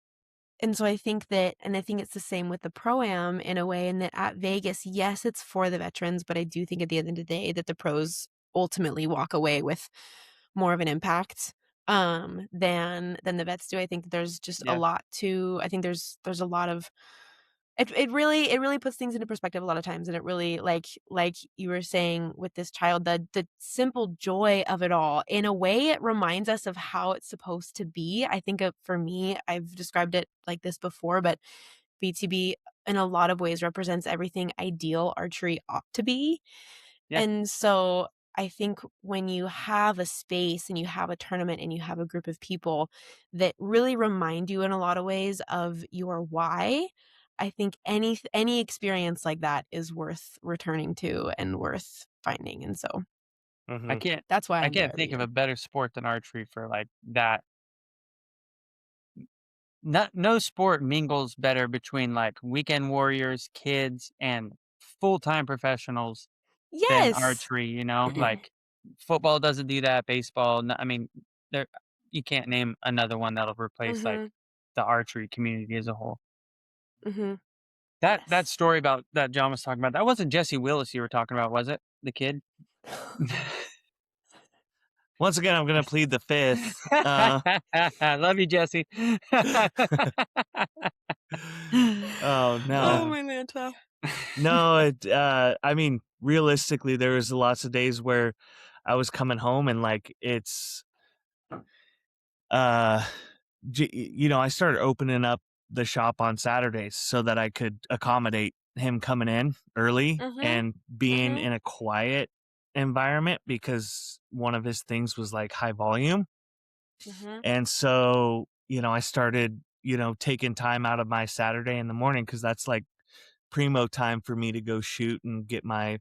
Speaker 4: so I think it's the same with the Pro-Am in a way, in that at Vegas, yes, it's for the veterans, but I do think at the end of the day that the pros ultimately walk away with more of an impact than the vets do. I think there's just a lot I think there's a lot of it really puts things into perspective a lot of times, and it really, like you were saying with this child, the simple joy of it all, in a way it reminds us of how it's supposed to be. I think for me, I've described it like this before, but BTB in a lot of ways represents everything ideal archery ought to be. And so I think when you have a space and you have a tournament and you have a group of people that really remind you in a lot of ways of your why, I think any experience like that is worth returning to and worth finding. And so that's why
Speaker 3: I can't think of a better sport than archery for like that. No sport mingles better between like weekend warriors, kids, and full-time professionals than archery, you know? Like football doesn't do that, baseball, I mean, you can't name another one that'll replace like the archery community as a whole. That story about that John was talking about, that wasn't Jesse Willis you were talking about, was it? The kid?
Speaker 2: Once again, I'm going to plead the fifth.
Speaker 3: Love you, Jesse.
Speaker 2: Oh, no.
Speaker 4: Oh, my Lanta.
Speaker 2: No, I mean, realistically, there was lots of days where I was coming home and like it's, I started opening up the shop on Saturdays so that I could accommodate him coming in early and being in a quiet environment, because one of his things was like high volume. And so, I started, taking time out of my Saturday in the morning, because that's like primo time for me to go shoot and get my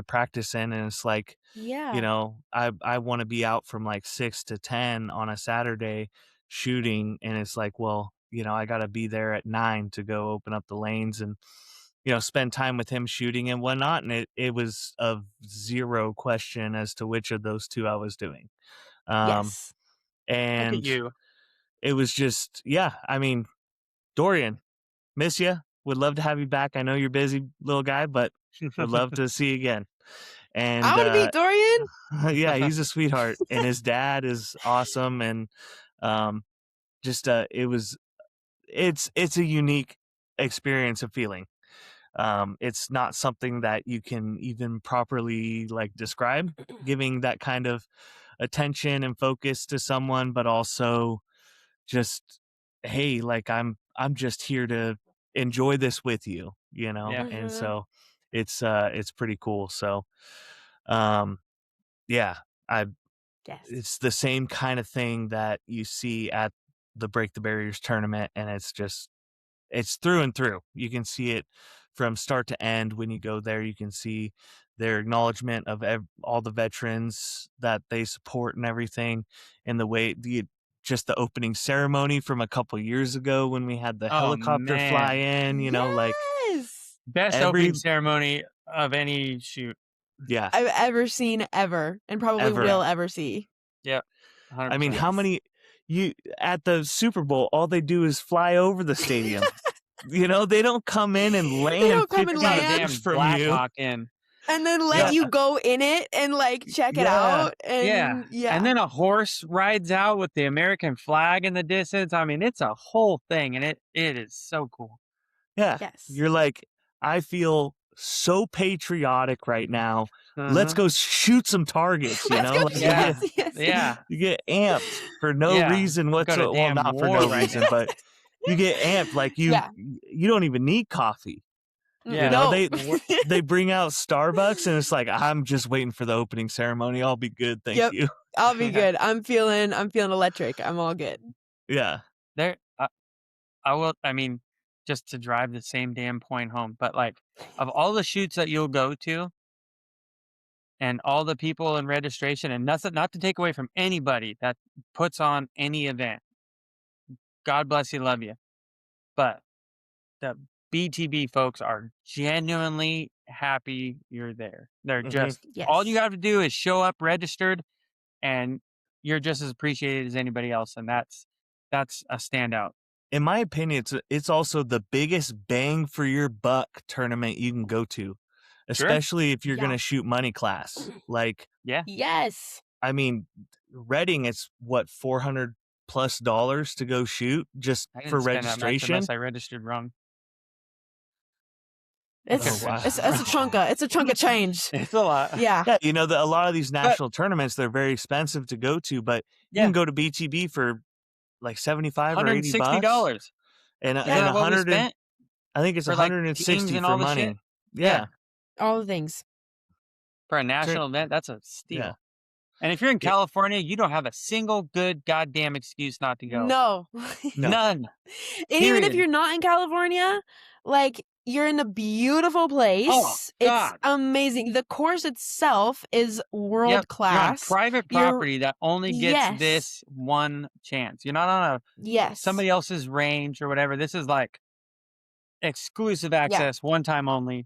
Speaker 2: practice in. And it's like,
Speaker 4: Yeah.
Speaker 2: I want to be out from like 6 to 10 on a Saturday shooting, and it's like, well, I got to be there at 9 to go open up the lanes and spend time with him shooting and whatnot. And it was of zero question as to which of those two I was doing.
Speaker 4: Yes.
Speaker 3: Look
Speaker 2: And
Speaker 3: at you.
Speaker 2: it was just, I mean, Dorian, miss you. Would love to have you back. I know you're busy, little guy, but would love to see you again. And
Speaker 4: I want to meet Dorian.
Speaker 2: yeah, he's a sweetheart, and his dad is awesome. And just it's a unique experience of feeling. It's not something that you can even properly like describe, giving that kind of attention and focus to someone, but also just, hey, like I'm just here to enjoy this with you,
Speaker 3: Yeah.
Speaker 2: and so it's pretty cool. So yeah,
Speaker 4: Yes.
Speaker 2: it's the same kind of thing that you see at the Break the Barriers tournament, and it's through and through. You can see it from start to end. When you go there, you can see their acknowledgement of all the veterans that they support and everything, and the way just the opening ceremony from a couple years ago when we had the helicopter fly in, like
Speaker 3: best opening ceremony of any shoot.
Speaker 2: Yeah.
Speaker 4: I've ever seen ever, and probably will ever see.
Speaker 3: Yep. 100%.
Speaker 2: I mean, how many at the Super Bowl, all they do is fly over the stadium. They don't come in and land 50 meters from you.
Speaker 3: In.
Speaker 4: And then let you go in it and like check it out. And
Speaker 3: And then a horse rides out with the American flag in the distance. I mean, it's a whole thing, and it is so cool.
Speaker 2: Yeah.
Speaker 4: Yes.
Speaker 2: You're like, I feel so patriotic right now. Let's go shoot some targets, You get amped for no reason whatsoever. Well, not for no reason, but you get amped like you don't even need coffee.
Speaker 4: Yeah.
Speaker 2: They bring out Starbucks, and it's like, I'm just waiting for the opening ceremony. I'll be good, thank you.
Speaker 4: I'll be good. I'm feeling electric. I'm all good.
Speaker 2: Yeah.
Speaker 3: I will. I mean, just to drive the same damn point home, but like, of all the shoots that you'll go to, and all the people in registration, and nothing, not to take away from anybody that puts on any event. God bless you, love you, but the BTB folks are genuinely happy you're there. They're just all you have to do is show up registered, and you're just as appreciated as anybody else, and that's a standout.
Speaker 2: In my opinion, it's also the biggest bang for your buck tournament you can go to, especially if you're going to shoot money class. Like,
Speaker 4: yes.
Speaker 2: I mean, Reading, it's what, $400+ to go shoot just for registration.
Speaker 3: Unless I registered wrong.
Speaker 4: It's a chunk of change.
Speaker 3: It's a lot.
Speaker 4: Yeah.
Speaker 2: A lot of these national tournaments, they're very expensive to go to, but you can go to BTB for like $75 or $80. And 100. I think it's 160 for money. Yeah.
Speaker 4: All the things.
Speaker 3: For a national event, that's a steal. Yeah. And if you're in California, you don't have a single good goddamn excuse not to go.
Speaker 4: No.
Speaker 3: None.
Speaker 4: And even if you're not in California, like, you're in a beautiful place.
Speaker 3: Oh,
Speaker 4: it's amazing. The course itself is world class.
Speaker 3: You're on private property that only gets this one chance. You're not on somebody else's range or whatever. This is like exclusive access, one time only.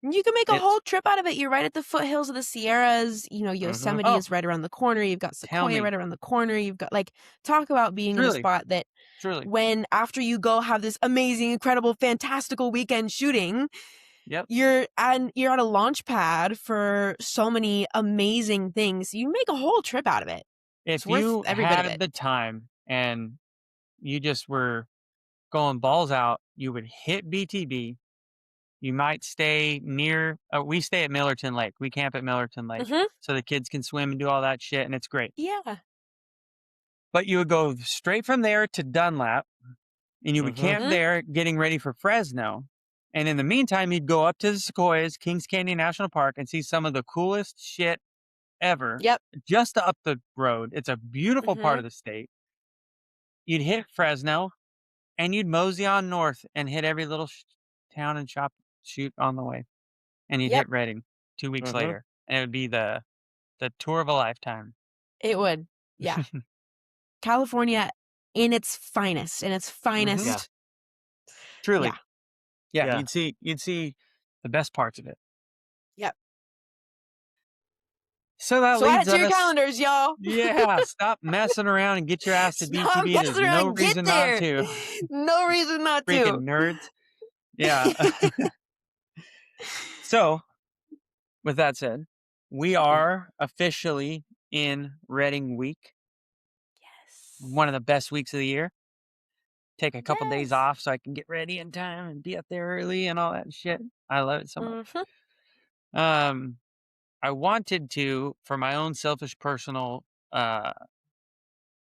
Speaker 4: You can make a whole trip out of it. You're right at the foothills of the Sierras. Yosemite is right around the corner. You've got Sequoia right around the corner. You've got, like, talk about being in a spot that when after you go have this amazing, incredible, fantastical weekend shooting, you're at a launch pad for so many amazing things. You make a whole trip out of it.
Speaker 3: If you had the time and you just were going balls out, you would hit BTB. You might stay near, we stay at Millerton Lake. We camp at Millerton Lake so the kids can swim and do all that shit, and it's great.
Speaker 4: Yeah.
Speaker 3: But you would go straight from there to Dunlap, and you would camp there getting ready for Fresno. And in the meantime, you'd go up to the Sequoias, Kings Canyon National Park, and see some of the coolest shit ever.
Speaker 4: Yep.
Speaker 3: Just up the road. It's a beautiful part of the state. You'd hit Fresno, and you'd mosey on north and hit every little town and shoot on the way, and you'd
Speaker 4: Yep.
Speaker 3: hit Reading 2 weeks later, and it would be the tour of a lifetime.
Speaker 4: It would. Yeah. California in its finest,
Speaker 2: Yeah.
Speaker 3: Truly.
Speaker 4: Yeah.
Speaker 3: Yeah, you'd see the best parts of it.
Speaker 4: Yep.
Speaker 3: So that
Speaker 4: So add
Speaker 3: leads
Speaker 4: it to your
Speaker 3: us.
Speaker 4: calendars, y'all.
Speaker 3: Yeah, stop messing around and get your ass to
Speaker 4: Stop
Speaker 3: BTB. There's
Speaker 4: messing around
Speaker 3: no
Speaker 4: and get
Speaker 3: reason
Speaker 4: there.
Speaker 3: not to.
Speaker 4: No reason not to.
Speaker 3: Freaking nerds. Yeah. So, with that said, we are officially in Reading week.
Speaker 4: Yes.
Speaker 3: One of the best weeks of the year. Take a couple days
Speaker 4: Yes.
Speaker 3: off so I can get ready in time and be up there early and all that shit. I love it so much. I wanted to, for my own selfish personal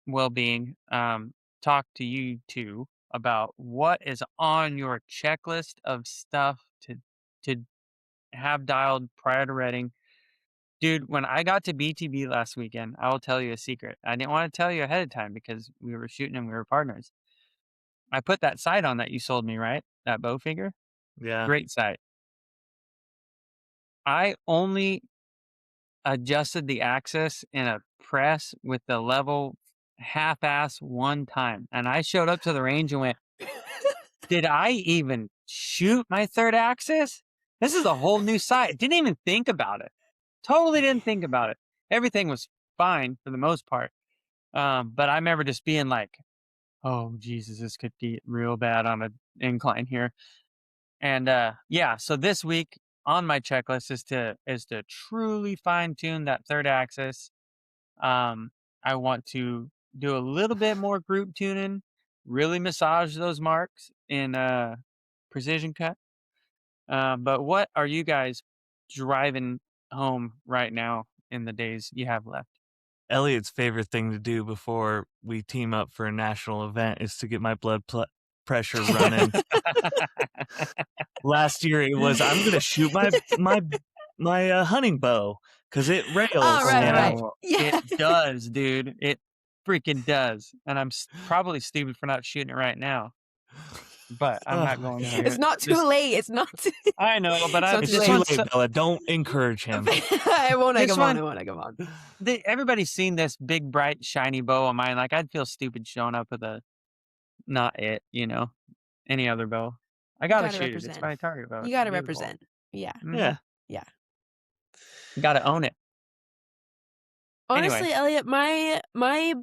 Speaker 3: well-being, talk to you two about what is on your checklist of stuff to have dialed prior to Reading. Dude, when I got to BTB last weekend, I will tell you a secret. I didn't want to tell you ahead of time because we were shooting and we were partners. I put that sight on that you sold me, right? That bow figure.
Speaker 2: Yeah.
Speaker 3: Great sight. I only adjusted the axis in a press with the level half-ass one time. And I showed up to the range and went, did I even shoot my third axis? This is a whole new sight. Didn't even think about it. Totally didn't think about it. Everything was fine for the most part. But I remember just being like, oh, Jesus, this could get real bad on an incline here. And yeah, so this week on my checklist is to truly fine tune that third axis. I want to do a little bit more group tuning, really massage those marks in precision cut. But what are you guys driving home right now in the days you have left?
Speaker 2: Elliot's favorite thing to do before we team up for a national event is to get my blood pressure running. Last year it was, I'm going to shoot my hunting bow because it rails.
Speaker 4: Oh, right.
Speaker 3: Yeah. It does, dude. It freaking does. And I'm probably stupid for not shooting it right now. But I'm not going to.
Speaker 4: It's not too late. It's not too
Speaker 3: I know, but
Speaker 2: it's too late, Bella. Don't encourage him.
Speaker 4: I won't egg him on.
Speaker 3: Everybody's seen this big, bright, shiny bow of mine. Like, I'd feel stupid showing up with any other bow. I gotta shoot it. It's my target bow.
Speaker 4: You gotta represent. Yeah.
Speaker 2: Yeah.
Speaker 3: You gotta own it.
Speaker 4: Honestly, Elliot, my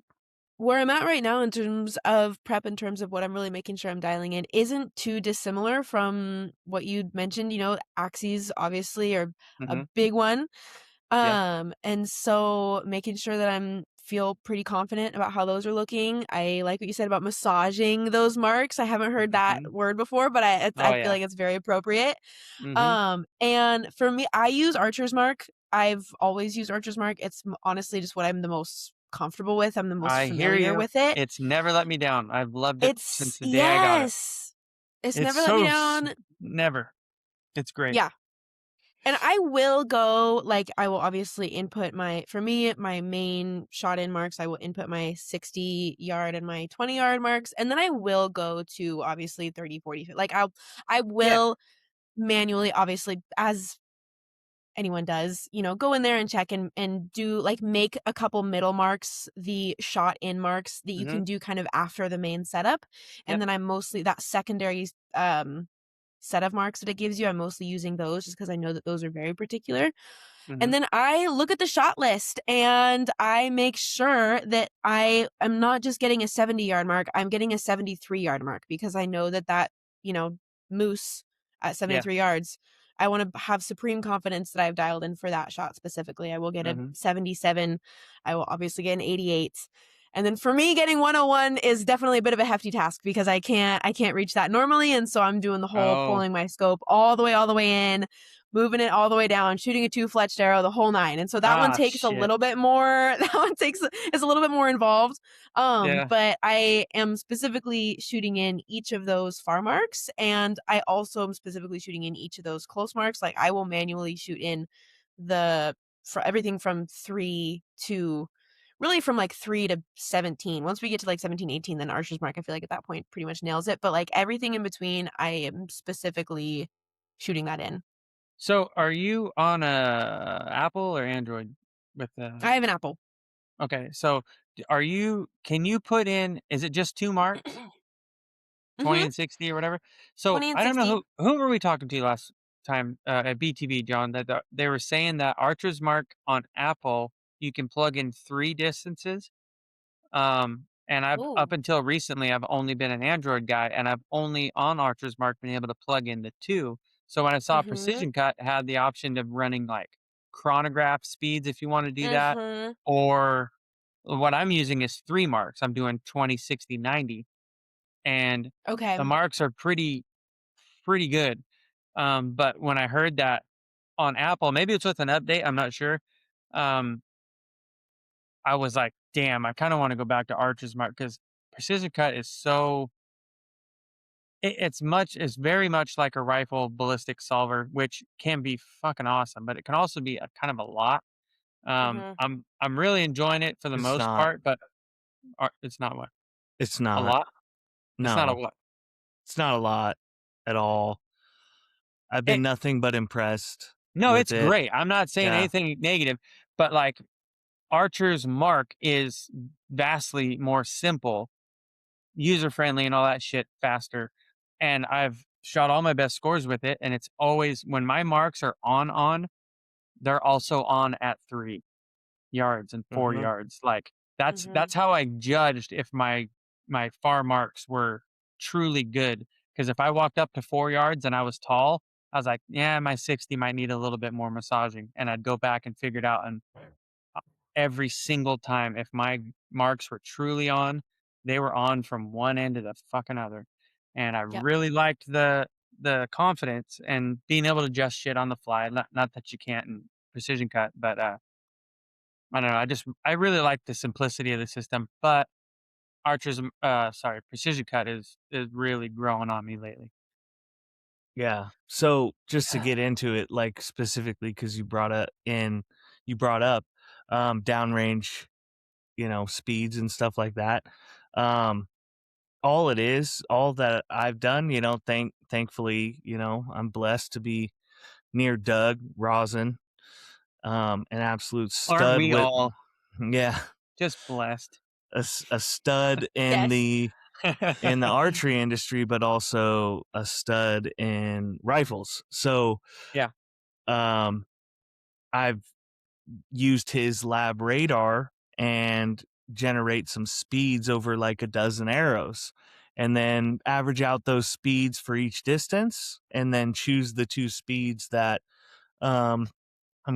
Speaker 4: where I'm at right now in terms of prep, in terms of what I'm really making sure I'm dialing in, isn't too dissimilar from what you mentioned. Axes obviously are a big one. And so making sure that I'm feel pretty confident about how those are looking. I like what you said about massaging those marks. I haven't heard that word before, but I feel like it's very appropriate. And for me, I use Archer's Mark. I've always used Archer's Mark. It's honestly just what I'm the most comfortable with. I'm the most familiar with it.
Speaker 3: It's never let me down. I've loved it since the day I got it.
Speaker 4: It's never let me down.
Speaker 3: Never. It's great.
Speaker 4: Yeah. And I will go, I will obviously input my main shot in marks. I will input my 60 yard and my 20 yard marks. And then I will go to obviously 30, 40. I will manually, obviously, as anyone does, go in there and check and do make a couple middle marks, the shot in marks that you can do kind of after the main setup. And then I'm mostly that secondary set of marks that it gives you. I'm mostly using those just because I know that those are very particular. And then I look at the shot list and I make sure that I am not just getting a 70 yard mark. I'm getting a 73 yard mark because I know that moose at 73 yards, I want to have supreme confidence that I've dialed in for that shot specifically. I will get a 77. I will obviously get an 88. And then for me, getting 101 is definitely a bit of a hefty task because I can't reach that normally. And so I'm doing the whole pulling my scope all the way in, moving it all the way down, shooting a 2-fletched arrow, the whole 9. And so that one takes a little bit more. Is a little bit more involved. But I am specifically shooting in each of those far marks. And I also am specifically shooting in each of those close marks. I will manually shoot in for everything from 3 to really from 3 to 17. Once we get to 17, 18, then Archer's Mark, I feel like at that point pretty much nails it. But everything in between, I am specifically shooting that in.
Speaker 3: So, are you on a Apple or Android with
Speaker 4: I have an Apple.
Speaker 3: Okay, so can you put in, is it just 2 marks? 20
Speaker 4: Mm-hmm.
Speaker 3: and 60 or whatever? So,
Speaker 4: 20 and
Speaker 3: I don't know
Speaker 4: 60.
Speaker 3: who were we talking to last time at BTB, John, that they were saying that Archer's Mark on Apple, you can plug in 3 distances. And I've up
Speaker 4: Ooh.
Speaker 3: until recently, I've only been an Android guy, and I've only on Archer's Mark been able to plug in the 2. So when I saw
Speaker 4: Mm-hmm.
Speaker 3: Precision Cut had the option of running like chronograph speeds if you want to do that,
Speaker 4: Mm-hmm.
Speaker 3: or what I'm using is 3 marks. I'm doing 20, 60, 90, and
Speaker 4: Okay.
Speaker 3: the marks are pretty good. But when I heard that on Apple, maybe it's with an update, I'm not sure. Um, I was like, damn, I kind of want to go back to Archer's Mark because Precision Cut is so it's very much like a rifle ballistic solver, which can be fucking awesome, but it can also be a kind of a lot.
Speaker 4: Mm-hmm.
Speaker 3: I'm really enjoying it for the
Speaker 2: It's
Speaker 3: most
Speaker 2: not.
Speaker 3: part, but it's not what
Speaker 2: It's
Speaker 3: a
Speaker 2: not.
Speaker 3: lot. It's not a
Speaker 2: No,
Speaker 3: what.
Speaker 2: it's not a lot at all. I've
Speaker 3: It,
Speaker 2: been nothing but impressed
Speaker 3: no,
Speaker 2: with
Speaker 3: it's
Speaker 2: it.
Speaker 3: great. I'm not saying
Speaker 2: Yeah.
Speaker 3: anything negative, but like Archer's Mark is vastly more simple, user friendly, and all that shit faster. And I've shot all my best scores with it, and it's always when my marks are on, they're also on at 3 yards and 4
Speaker 2: Mm-hmm.
Speaker 3: yards. Like
Speaker 4: Mm-hmm.
Speaker 3: that's how I judged if my far marks were truly good. Because if I walked up to 4 yards and I was tall, I was like, yeah, my 60 might need a little bit more massaging, and I'd go back and figure it out. And every single time, if my marks were truly on, they were on from one end to the fucking other. And I
Speaker 4: Yep.
Speaker 3: really liked the confidence and being able to adjust shit on the fly. Not that you can't in Precision Cut, but I don't know. I really like the simplicity of the system. But Precision Cut is really growing on me lately.
Speaker 2: Yeah. So just to get into it, like specifically because you brought up downrange, speeds and stuff like that. All that I've done, thankfully, I'm blessed to be near Doug Rosin, an absolute
Speaker 3: Aren't
Speaker 2: stud
Speaker 3: we
Speaker 2: with,
Speaker 3: all
Speaker 2: yeah,
Speaker 3: just blessed?
Speaker 2: a stud in
Speaker 4: Yes.
Speaker 2: the archery industry, but also a stud in rifles. So,
Speaker 3: Yeah.
Speaker 2: I've used his lab radar and generate some speeds over like a dozen arrows, and then average out those speeds for each distance, and then choose the 2 speeds that I'm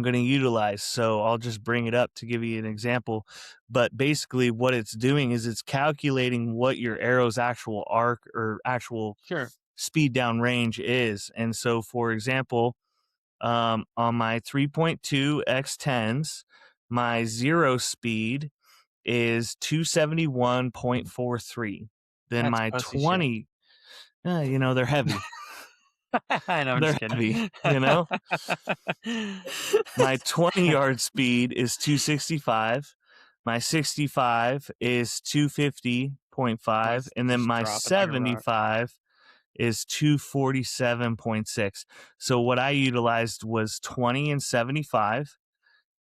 Speaker 2: going to utilize. So I'll just bring it up to give you an example. But basically, what it's doing is it's calculating what your arrow's actual arc or actual
Speaker 3: Sure.
Speaker 2: speed down range is. And so, for example, on my 3.2 X10s, my 0 speed is 271.43. Then
Speaker 3: That's
Speaker 2: my
Speaker 3: pussy shit.
Speaker 2: 20, they're heavy.
Speaker 3: I know, I'm
Speaker 2: They're
Speaker 3: just
Speaker 2: heavy,
Speaker 3: kidding.
Speaker 2: My 20-yard speed is 265. My 65 is 250.5. And then
Speaker 3: Just
Speaker 2: my
Speaker 3: drop it like a rock.
Speaker 2: 75 is 247.6. So what I utilized was 20 and 75.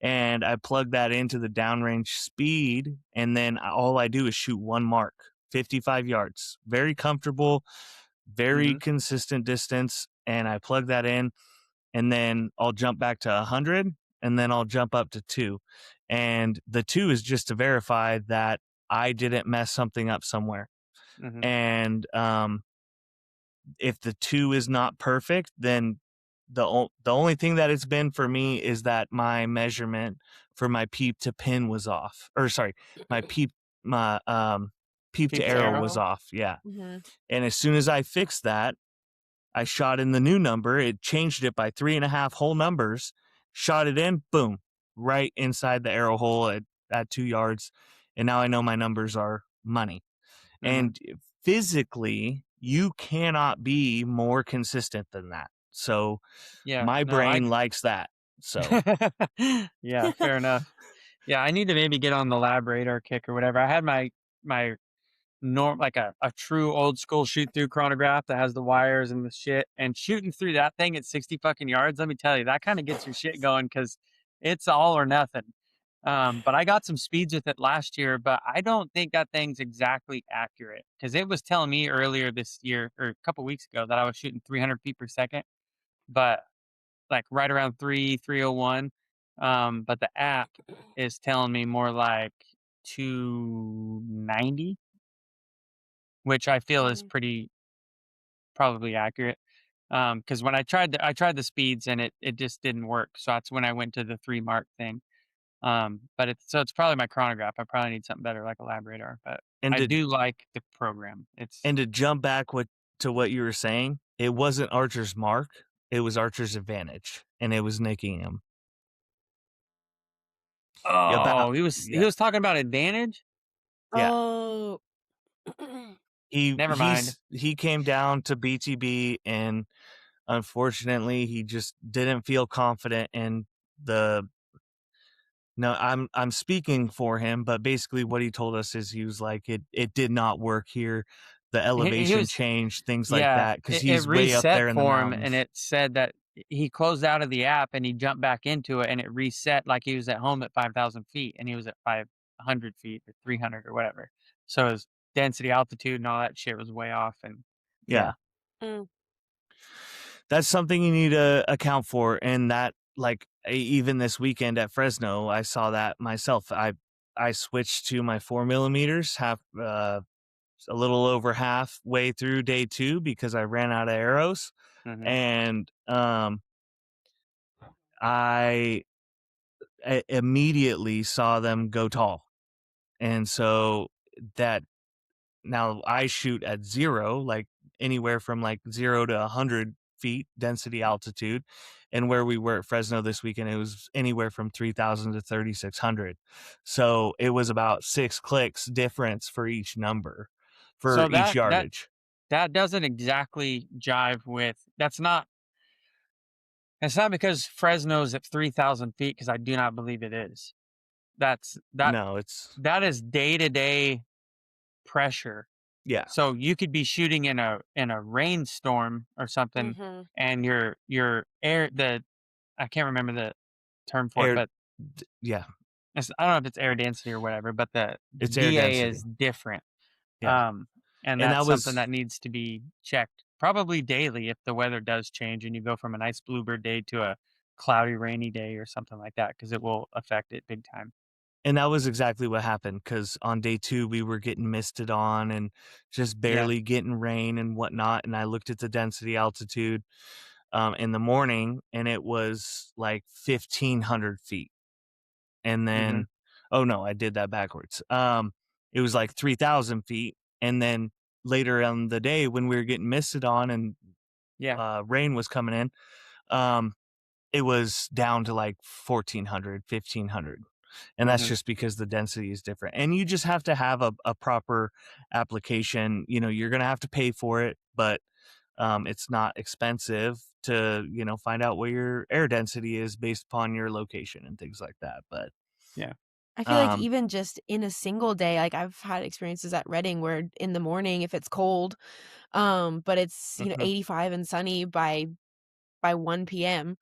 Speaker 2: And I plug that into the downrange speed. And then all I do is shoot one mark, 55 yards. Very comfortable, very
Speaker 3: Mhm.
Speaker 2: consistent distance. And I plug that in, and then I'll jump back to 100, and then I'll jump up to 2. And the 2 is just to verify that I didn't mess something up somewhere.
Speaker 3: Mhm.
Speaker 2: And if the 2 is not perfect, then the only thing that it's been for me is that my measurement for my peep to pin was off. Or sorry, my peep
Speaker 3: Peep
Speaker 2: to
Speaker 3: to
Speaker 2: arrow
Speaker 3: arrow.
Speaker 2: was off. Yeah.
Speaker 4: Mm-hmm.
Speaker 2: And as soon as I fixed that, I shot in the new number. It changed it by 3.5 whole numbers, shot it in, boom, right inside the arrow hole at 2 yards. And now I know my numbers are money.
Speaker 3: Mhm.
Speaker 2: And physically, you cannot be more consistent than that. So
Speaker 3: Yeah.
Speaker 2: my
Speaker 3: No,
Speaker 2: brain likes that. So
Speaker 3: yeah, fair enough. Yeah, I need to maybe get on the lab radar kick or whatever. I had my like a true old school shoot through chronograph that has the wires and the shit, and shooting through that thing at 60 fucking yards, let me tell you, that kind of gets your shit going because it's all or nothing. But I got some speeds with it last year, but I don't think that thing's exactly accurate because it was telling me earlier this year or a couple weeks ago that I was shooting 300 feet per second, but like right around 301. But the app is telling me more like 290, which I feel is pretty probably accurate. Because when I tried the speeds and it just didn't work. So that's when I went to the 3 mark thing. But it's probably my chronograph. I probably need something better like a lab radar, but
Speaker 2: And
Speaker 3: I
Speaker 2: to
Speaker 3: do like the program.
Speaker 2: and to jump back to what you were saying, it wasn't Archer's mark, it was Archer's advantage, and it was nicking him.
Speaker 3: Oh, he
Speaker 2: Yeah.
Speaker 3: was talking about advantage?
Speaker 2: Yeah.
Speaker 4: Oh.
Speaker 3: Never mind.
Speaker 2: He came down to BTB, and unfortunately he just didn't feel confident in the no, I'm speaking for him, but basically what he told us is he was like it did not work here. The
Speaker 3: He
Speaker 2: elevation
Speaker 3: was
Speaker 2: changed, things like
Speaker 3: Yeah,
Speaker 2: that, because
Speaker 3: it
Speaker 2: he's way up
Speaker 3: reset
Speaker 2: there in the
Speaker 3: for him, and
Speaker 2: mountains.
Speaker 3: it said that he closed out of the app and he jumped back into it, and it reset like he was at home at 5,000 feet, and he was at 500 feet or 300 or whatever. So his density, altitude, and all that shit was way off, and
Speaker 2: Yeah.
Speaker 4: Mm.
Speaker 2: That's something you need to account for, and that like even this weekend at Fresno, I saw that myself. I switched to my 4 millimeters a little over halfway through day 2 because I ran out of arrows,
Speaker 3: Mhm.
Speaker 2: and I immediately saw them go tall, and so that now I shoot at 0, like anywhere from like 0 to 100 feet density altitude, and where we were at Fresno this weekend, it was anywhere from 3,000 to 3,600. So it was about 6 clicks difference for each number, for
Speaker 3: So
Speaker 2: each
Speaker 3: that
Speaker 2: yardage.
Speaker 3: that doesn't exactly jive with that's not it's not because Fresno's at 3,000 feet because I do not believe it is. That's
Speaker 2: No, it's
Speaker 3: that is day-to-day pressure.
Speaker 2: yeah,
Speaker 3: So you could be shooting in a rainstorm or something,
Speaker 4: Mhm.
Speaker 3: and your air I can't remember the term for it,
Speaker 2: air
Speaker 3: but
Speaker 2: yeah,
Speaker 3: I don't know if it's air density or whatever, but the
Speaker 2: it's air
Speaker 3: DA
Speaker 2: density.
Speaker 3: is different.
Speaker 2: Yeah.
Speaker 3: And
Speaker 2: And
Speaker 3: that's
Speaker 2: that
Speaker 3: something
Speaker 2: was
Speaker 3: that needs to be checked probably daily if the weather does change and you go from a nice bluebird day to a cloudy, rainy day or something like that, because it will affect it big time.
Speaker 2: and that was exactly what happened, because on day 2 we were getting misted on and just
Speaker 3: Yeah.
Speaker 2: barely getting rain and whatnot, and I looked at the density altitude in the morning, and it was like 1,500 feet. And
Speaker 3: Hmm.
Speaker 2: then, oh no, I did that backwards. It was like 3,000 feet. And then later on the day when we were getting misted on and
Speaker 3: Yeah.
Speaker 2: rain was coming in, um, it was down to like 1,400, 1,500. And that's
Speaker 3: Hmm.
Speaker 2: just because the density is different. And you just have to have a proper application. You know, you're going to have to pay for it, but it's not expensive to, find out where your air density is based upon your location and things like that. But
Speaker 3: Yeah.
Speaker 4: I feel like
Speaker 2: um,
Speaker 4: even just in a single day, like I've had experiences at Reading where in the morning, if it's cold, but it's,
Speaker 3: Hmm.
Speaker 4: 85 and sunny by 1 p.m.,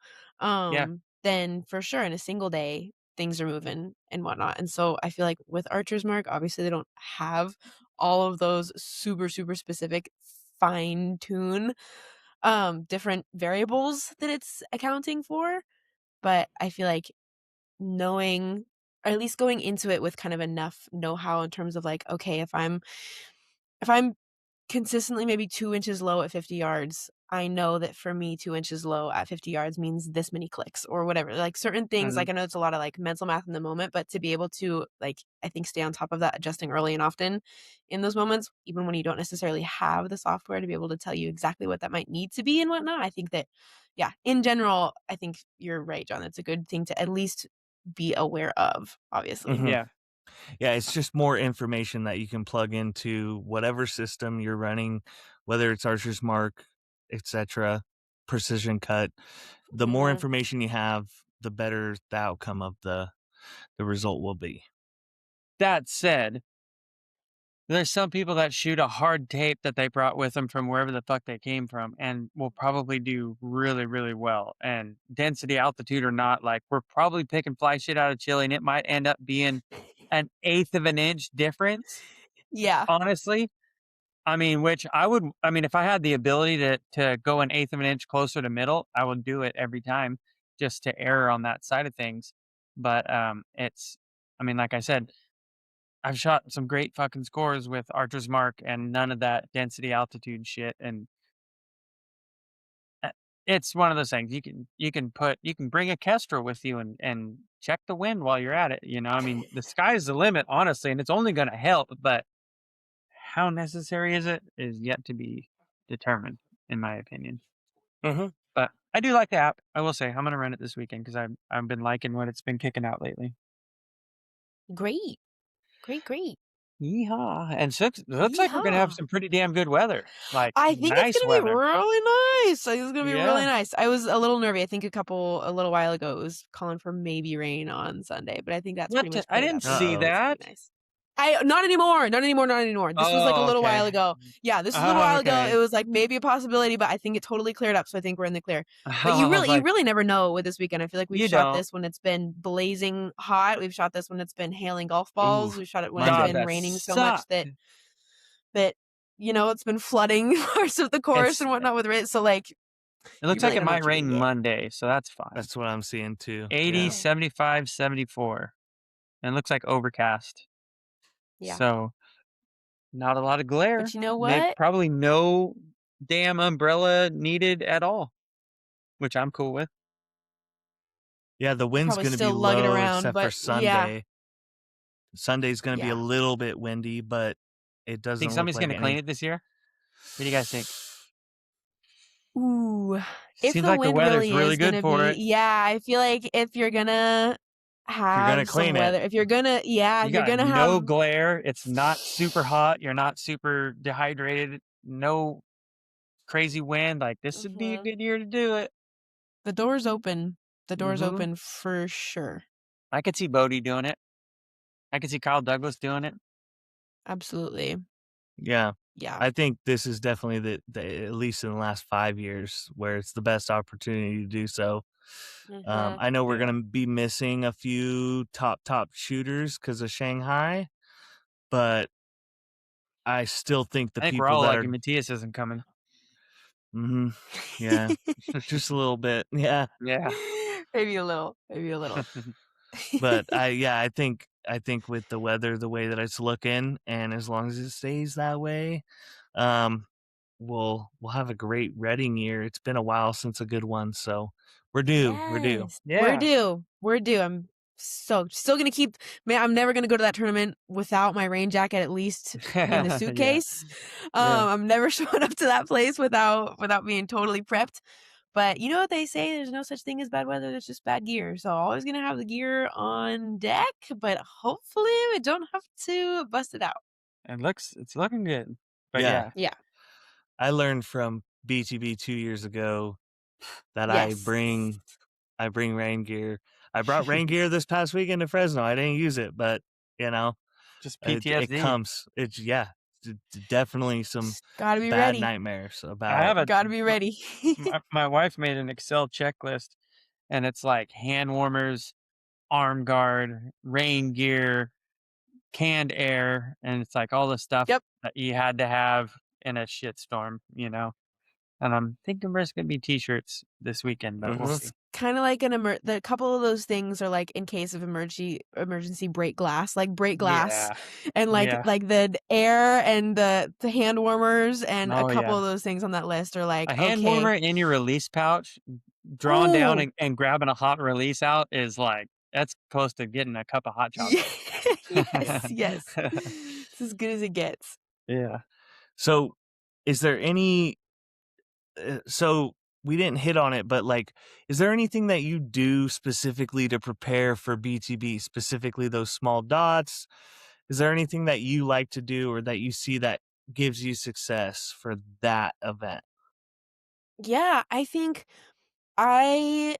Speaker 3: Yeah.
Speaker 4: then for sure in a single day, things are moving and whatnot. And so I feel like with Archer's Mark, obviously they don't have all of those super, super specific fine tune different variables that it's accounting for. But I feel like knowing or at least going into it with kind of enough know-how in terms of like, okay, if I'm consistently maybe 2 inches low at 50 yards, I know that for me 2 inches low at 50 yards means this many clicks or whatever. Like certain things,
Speaker 3: Hmm.
Speaker 4: like I know it's a lot of like mental math in the moment, but to be able to like I think stay on top of that, adjusting early and often in those moments, even when you don't necessarily have the software to be able to tell you exactly what that might need to be and whatnot. I think that yeah, in general, I think you're right, John. It's a good thing to at least be aware of, obviously.
Speaker 2: mhm.
Speaker 3: Yeah.
Speaker 2: Yeah, it's just more information that you can plug into whatever system you're running, whether it's Archer's Mark, etc., Precision Cut. The more
Speaker 4: Mhm.
Speaker 2: information you have, the better the outcome of the result will be.
Speaker 3: That said, There's some people that shoot a hard tape that they brought with them from wherever the fuck they came from and will probably do really, really well. And density, altitude or not, like we're probably picking fly shit out of chili and it might end up being an eighth of an inch difference.
Speaker 4: Yeah.
Speaker 3: Honestly. I mean, if I had the ability to go an eighth of an inch closer to middle, I would do it every time just to err on that side of things. But like I said, I've shot some great fucking scores with Archer's Mark and none of that density altitude shit. And it's one of those things you can bring a Kestrel with you and check the wind while you're at it. I mean, the sky's the limit, honestly, and it's only going to help. But how necessary is it is yet to be determined, in my opinion.
Speaker 2: Mm-hmm.
Speaker 3: But I do like the app. I will say I'm going to run it this weekend because I've been liking what it's been kicking out lately.
Speaker 4: Great.
Speaker 3: Yeehaw! And so it looks like we're gonna have some pretty damn good weather. Like
Speaker 4: I think
Speaker 3: nice
Speaker 4: it's gonna
Speaker 3: weather.
Speaker 4: be really nice. I think it's gonna be really
Speaker 3: Yeah.
Speaker 4: nice. I was a little nervy. I think a little while ago it was calling for maybe rain on Sunday, but I think that's pretty much
Speaker 3: I
Speaker 4: cleared
Speaker 3: didn't
Speaker 4: up.
Speaker 3: see
Speaker 2: Uh-oh.
Speaker 3: that.
Speaker 4: Nice. Not anymore. This was like a little while
Speaker 3: okay.
Speaker 4: ago. Yeah, this was a little while ago.
Speaker 3: Okay.
Speaker 4: It was like maybe a possibility, but I think it totally cleared up. So I think we're in the clear. But
Speaker 3: I
Speaker 4: you
Speaker 3: was like,
Speaker 4: really never know with this weekend. I feel like we've
Speaker 3: You
Speaker 4: shot
Speaker 3: don't.
Speaker 4: this when it's been blazing hot. We've shot this when it's been hailing golf balls.
Speaker 2: Ooh,
Speaker 4: We've shot it when
Speaker 2: Monday.
Speaker 4: it's been
Speaker 3: that
Speaker 4: raining so much
Speaker 3: sucked.
Speaker 4: that it's been flooding parts of the course and whatnot with rain. So like,
Speaker 3: It looks
Speaker 4: you
Speaker 3: like
Speaker 4: really
Speaker 3: it
Speaker 4: don't know
Speaker 3: might
Speaker 4: what you're
Speaker 3: rain
Speaker 4: gonna get.
Speaker 3: Monday, so that's fine.
Speaker 2: That's what I'm seeing too.
Speaker 3: 80,
Speaker 2: Yeah.
Speaker 3: 75, 74. And it looks like overcast.
Speaker 4: Yeah.
Speaker 3: So not a lot of glare.
Speaker 4: But you know what?
Speaker 3: Probably no damn umbrella needed at all, which I'm cool with.
Speaker 2: Yeah, the wind's
Speaker 4: Probably
Speaker 2: going to be
Speaker 4: still lugging
Speaker 2: low
Speaker 4: around,
Speaker 2: except for
Speaker 4: but
Speaker 2: Sunday.
Speaker 4: yeah.
Speaker 2: Sunday's going to be a
Speaker 4: Yeah.
Speaker 2: little bit windy, but it doesn't
Speaker 3: Think
Speaker 2: look
Speaker 3: somebody's
Speaker 2: like
Speaker 3: gonna clean it this year? What do you guys think?
Speaker 4: Ooh, if
Speaker 3: Seems
Speaker 4: the
Speaker 3: like the
Speaker 4: wind
Speaker 3: weather's
Speaker 4: really
Speaker 3: really
Speaker 4: is
Speaker 3: good
Speaker 4: gonna
Speaker 3: for
Speaker 4: be,
Speaker 3: it.
Speaker 4: yeah, I feel like if you're gonna have some
Speaker 2: clean it.
Speaker 4: weather, if you're gonna, yeah,
Speaker 3: You
Speaker 4: if you're
Speaker 3: got
Speaker 4: gonna
Speaker 3: no
Speaker 4: have,
Speaker 3: glare. It's not super hot. You're not super dehydrated. No crazy wind. Like this would be a good year to do it.
Speaker 4: the door's open. The door's
Speaker 3: Mhm.
Speaker 4: open for sure.
Speaker 3: I could see Bodie doing it. I could see Kyle Douglas doing it.
Speaker 4: Absolutely.
Speaker 2: Yeah.
Speaker 4: Yeah.
Speaker 2: I think this is definitely the at least in the last 5 years where it's the best opportunity to do so. I know we're going to be missing a few top shooters because of Shanghai, but I still think the
Speaker 3: I think
Speaker 2: people
Speaker 3: we're all
Speaker 2: that
Speaker 3: lucky
Speaker 2: are
Speaker 3: Matthias isn't coming.
Speaker 2: yeah, just a little bit, yeah.
Speaker 3: Yeah.
Speaker 4: Maybe a little.
Speaker 2: But I think with the weather the way that it's looking, and as long as it stays that way, we'll have a great Reading year. It's been a while since a good one, so we're due. We're due.
Speaker 4: Yes.
Speaker 3: Yeah.
Speaker 4: We're due. I'm still gonna keep. Man, I'm never gonna go to that tournament without my rain jacket at least in a
Speaker 3: Yeah.
Speaker 4: suitcase.
Speaker 3: Yeah.
Speaker 4: I'm never showing up to that place without being totally prepped. But you know what they say? There's no such thing as bad weather. There's just bad gear. So always gonna have the gear on deck, but hopefully we don't have to bust it out.
Speaker 3: It's looking good. But yeah.
Speaker 4: Yeah.
Speaker 2: I learned from BTB 2 years ago that
Speaker 4: Yes.
Speaker 2: I bring rain gear. I brought rain gear this past weekend to Fresno. I didn't use it, but
Speaker 3: Just
Speaker 2: it
Speaker 3: PTSD.
Speaker 2: comes. It's definitely some
Speaker 4: Gotta be
Speaker 2: bad
Speaker 4: ready.
Speaker 2: nightmares
Speaker 3: I
Speaker 2: about.
Speaker 3: have
Speaker 4: Gotta be ready.
Speaker 3: my wife made an Excel checklist, and it's like hand warmers, arm guard, rain gear, canned air, and it's like all the stuff
Speaker 4: Yep.
Speaker 3: that you had to have in a shitstorm, And I'm thinking there's gonna be T-shirts this weekend, but we'll see.
Speaker 4: Kind of like the couple of those things are like in case of emergency break glass, and like
Speaker 3: Yeah.
Speaker 4: like the air and the hand warmers and a
Speaker 3: Oh,
Speaker 4: couple
Speaker 3: yeah.
Speaker 4: of those things on that list are like
Speaker 3: A hand
Speaker 4: okay.
Speaker 3: warmer in your release pouch, drawing down
Speaker 4: Ooh.
Speaker 3: and grabbing a hot release out is like that's close to getting a cup of hot chocolate.
Speaker 4: Yes. It's as good as it gets.
Speaker 3: Yeah.
Speaker 2: So, is there any? So we didn't hit on it, but like, is there anything that you do specifically to prepare for BTB? Specifically, those small dots. Is there anything that you like to do or that you see that gives you success for that event?
Speaker 4: Yeah, I think I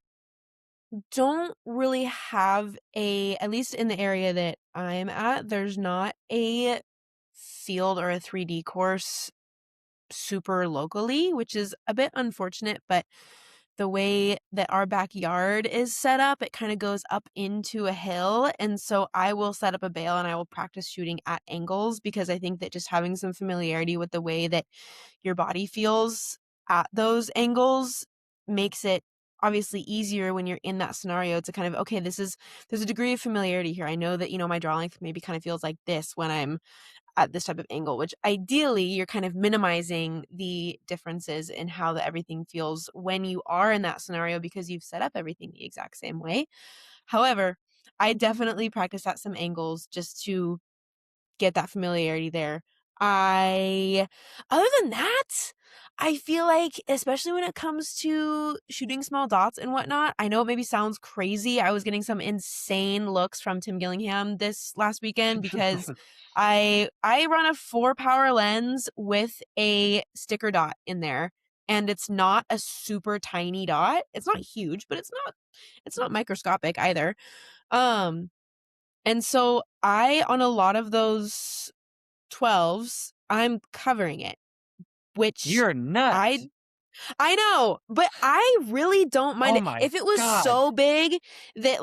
Speaker 4: don't really have at least in the area that I'm at, there's not a field or a 3D course super locally, which is a bit unfortunate, but the way that our backyard is set up, it kind of goes up into a hill. And so I will set up a bail and I will practice shooting at angles, because I think that just having some familiarity with the way that your body feels at those angles makes it obviously easier when you're in that scenario to kind of, okay, there's a degree of familiarity here. I know that, my draw length maybe kind of feels like this when I'm at this type of angle, which ideally you're kind of minimizing the differences in how everything feels when you are in that scenario, because you've set up everything the exact same way. However, I definitely practice at some angles just to get that familiarity there. Other than that, I feel like, especially when it comes to shooting small dots and whatnot, I know it maybe sounds crazy. I was getting some insane looks from Tim Gillingham this last weekend because I run a 4-power lens with a sticker dot in there, and it's not a super tiny dot. It's not huge, but it's not microscopic either. And so on a lot of those 12s, I'm covering it, which
Speaker 3: You're nuts.
Speaker 4: I know, but I really don't mind
Speaker 3: Oh
Speaker 4: it.
Speaker 3: my
Speaker 4: If it was
Speaker 3: God.
Speaker 4: so big that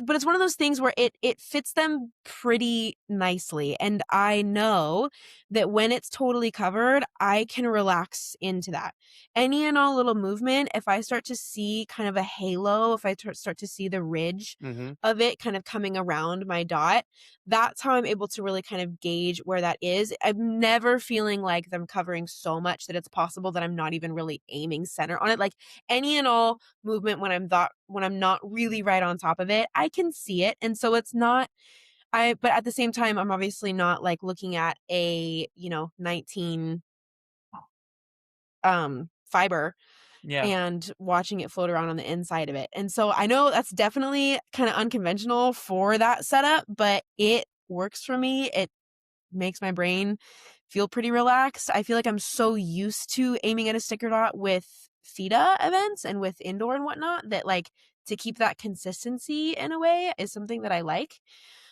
Speaker 4: but it's one of those things where it fits them pretty nicely. And I know that when it's totally covered, I can relax into that. Any and all little movement, if I start to see kind of a halo, if I start to see the ridge of it kind of coming around my dot, that's how I'm able to really kind of gauge where that is. I'm never feeling like I'm covering so much that it's possible that I'm not even really aiming center on it. Like any and all movement when I'm not really right on top of it, I can see it. And so it's not but at the same time, I'm obviously not like looking at a, 19 fiber
Speaker 3: Yeah.
Speaker 4: and watching it float around on the inside of it. And so I know that's definitely kind of unconventional for that setup, but it works for me. It makes my brain feel pretty relaxed. I feel like I'm so used to aiming at a sticker dot with FIDA events and with indoor and whatnot that, like, to keep that consistency in a way is something that I like.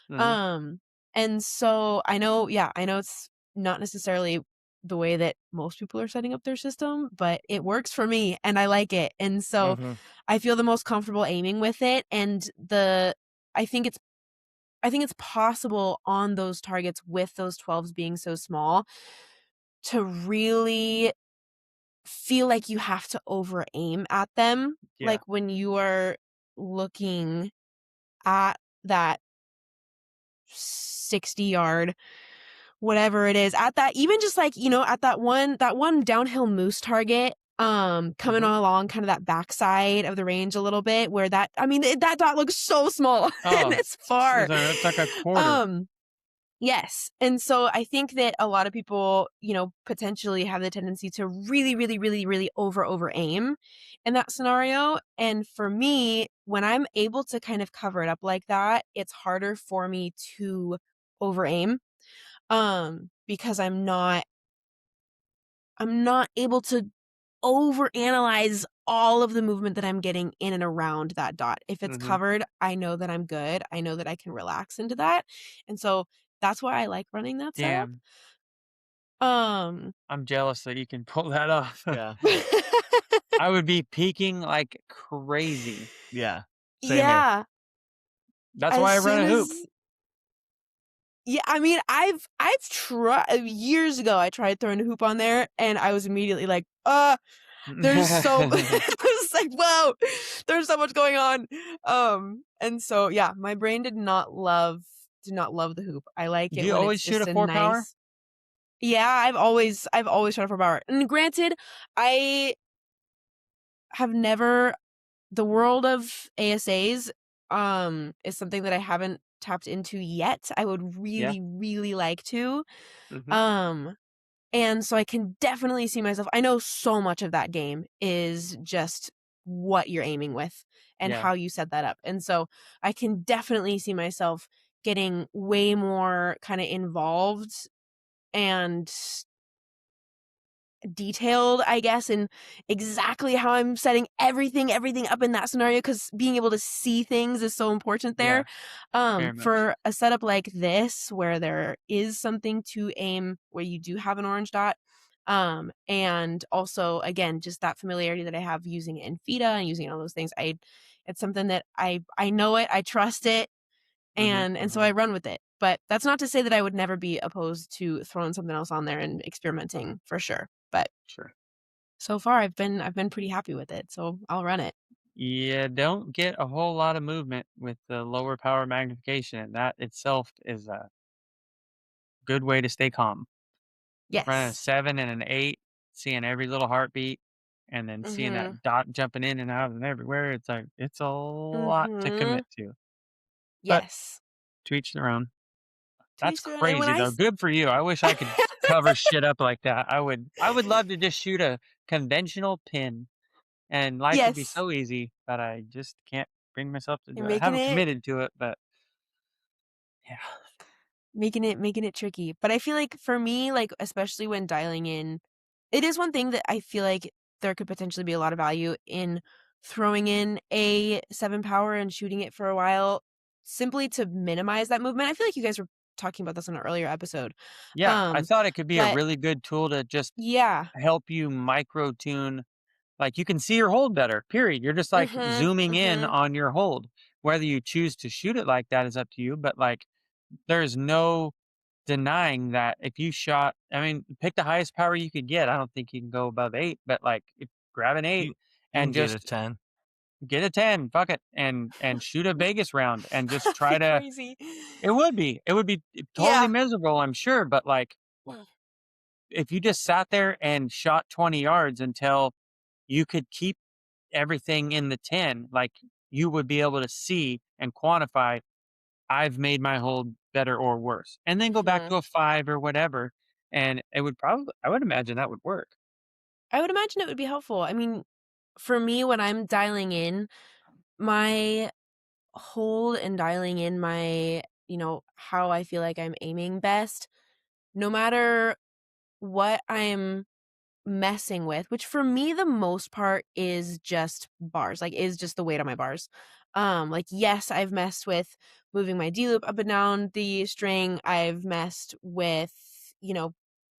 Speaker 4: And so I know it's not necessarily the way that most people are setting up their system, but it works for me and I like it. And so I feel the most comfortable aiming with it. And I think it's possible on those targets with those 12s being so small to really feel like you have to over aim at them.
Speaker 3: Yeah.
Speaker 4: Like when you are looking at that 60-yard, whatever it is, at that, even just like, at that one downhill moose target, coming along kind of that backside of the range a little bit, where that dot looks so small and it's far.
Speaker 3: It's like a quarter.
Speaker 4: Yes. And so I think that a lot of people, potentially have the tendency to really, really, really, really over aim in that scenario. And for me, when I'm able to kind of cover it up like that, it's harder for me to over aim. Because I'm not able to overanalyze all of the movement that I'm getting in and around that dot. If it's covered, I know that I'm good. I know that I can relax into that. And so that's why I like running that setup.
Speaker 3: I'm jealous that you can pull that off.
Speaker 2: Yeah.
Speaker 3: I would be peaking like crazy.
Speaker 2: Yeah. Same
Speaker 4: yeah.
Speaker 2: here.
Speaker 3: That's why I run a hoop.
Speaker 4: Yeah, I mean, I've tried years ago. I tried throwing a hoop on there, and I was immediately like, there's so. I was like, whoa, there's so much going on. And so yeah, my brain did not love the hoop. I like it.
Speaker 3: Do you
Speaker 4: when
Speaker 3: always
Speaker 4: it's
Speaker 3: shoot
Speaker 4: just
Speaker 3: a 4-power?
Speaker 4: nice. Yeah, I've always shot a 4-power. And granted, I have never. The world of ASAs is something that I haven't tapped into yet. I would really, really like to. And so I can definitely see myself. I know so much of that game is just what you're aiming with and how you set that up. And so I can definitely see myself getting way more kind of involved and detailed, I guess, in exactly how I'm setting everything up in that scenario, because being able to see things is so important there.
Speaker 3: Yeah, very much.
Speaker 4: For a setup like this, where there is something to aim, where you do have an orange dot, and also, again, just that familiarity that I have using it in FIDA and using all those things, it's something that I know it, I trust it, and so I run with it. But that's not to say that I would never be opposed to throwing something else on there and experimenting, for sure. But
Speaker 3: Sure.
Speaker 4: so far I've been pretty happy with it, so I'll run it.
Speaker 3: Yeah, don't get a whole lot of movement with the lower power magnification. That itself is a good way to stay calm. Running a
Speaker 4: Yes.
Speaker 3: 7 and an 8, seeing every little heartbeat, and then seeing
Speaker 4: Mhm.
Speaker 3: that dot jumping in and out and everywhere. It's like, it's a lot to
Speaker 4: Mhm.
Speaker 3: commit to. But
Speaker 4: Yes.
Speaker 3: to each their own.
Speaker 4: To
Speaker 3: That's
Speaker 4: each their own. And when
Speaker 3: crazy though. Good for you. I wish I could cover shit up like that. I would love to just shoot a conventional pin and life would be
Speaker 4: Yes.
Speaker 3: so easy, but I just can't bring myself to
Speaker 4: You're
Speaker 3: do it. I
Speaker 4: making
Speaker 3: haven't
Speaker 4: it
Speaker 3: committed to it, but yeah.
Speaker 4: making it tricky. But I feel like for me, like, especially when dialing in, it is one thing that I feel like there could potentially be a lot of value in throwing in a 7 power and shooting it for a while, simply to minimize that movement. I feel like you guys were talking about this in an earlier episode.
Speaker 3: Yeah, I
Speaker 4: Um,
Speaker 3: thought it could be a
Speaker 4: but
Speaker 3: really good tool to just
Speaker 4: yeah.
Speaker 3: help you micro tune. Like you can see your hold better, period. You're just like
Speaker 4: Mhm.
Speaker 3: zooming in
Speaker 4: Mhm.
Speaker 3: on your hold. Whether you choose to shoot it like that is up to you, but like there's no denying that if you shot, I mean, pick the highest power you could get. I don't think you can go above 8, but like if, grab an 8
Speaker 2: You can
Speaker 3: and
Speaker 2: get a
Speaker 3: just
Speaker 2: 10.
Speaker 3: get a 10, fuck it, and shoot a Vegas round and just
Speaker 4: That'd
Speaker 3: try
Speaker 4: be
Speaker 3: to.
Speaker 4: crazy.
Speaker 3: It would be totally
Speaker 4: Yeah.
Speaker 3: miserable, I'm sure, but like if you just sat there and shot 20 yards until you could keep everything in the 10, like you would be able to see and quantify, I've made my hold better or worse, and then go back
Speaker 4: Mhm.
Speaker 3: to a 5 or whatever. And it would probably, I would imagine that would work.
Speaker 4: I would imagine it would be helpful. I mean, for me, when I'm dialing in my hold and dialing in my, how I feel like I'm aiming best, no matter what I'm messing with, which for me the most part is just bars, like is just the weight on my bars. Like, yes, I've messed with moving my D loop up and down the string. I've messed with,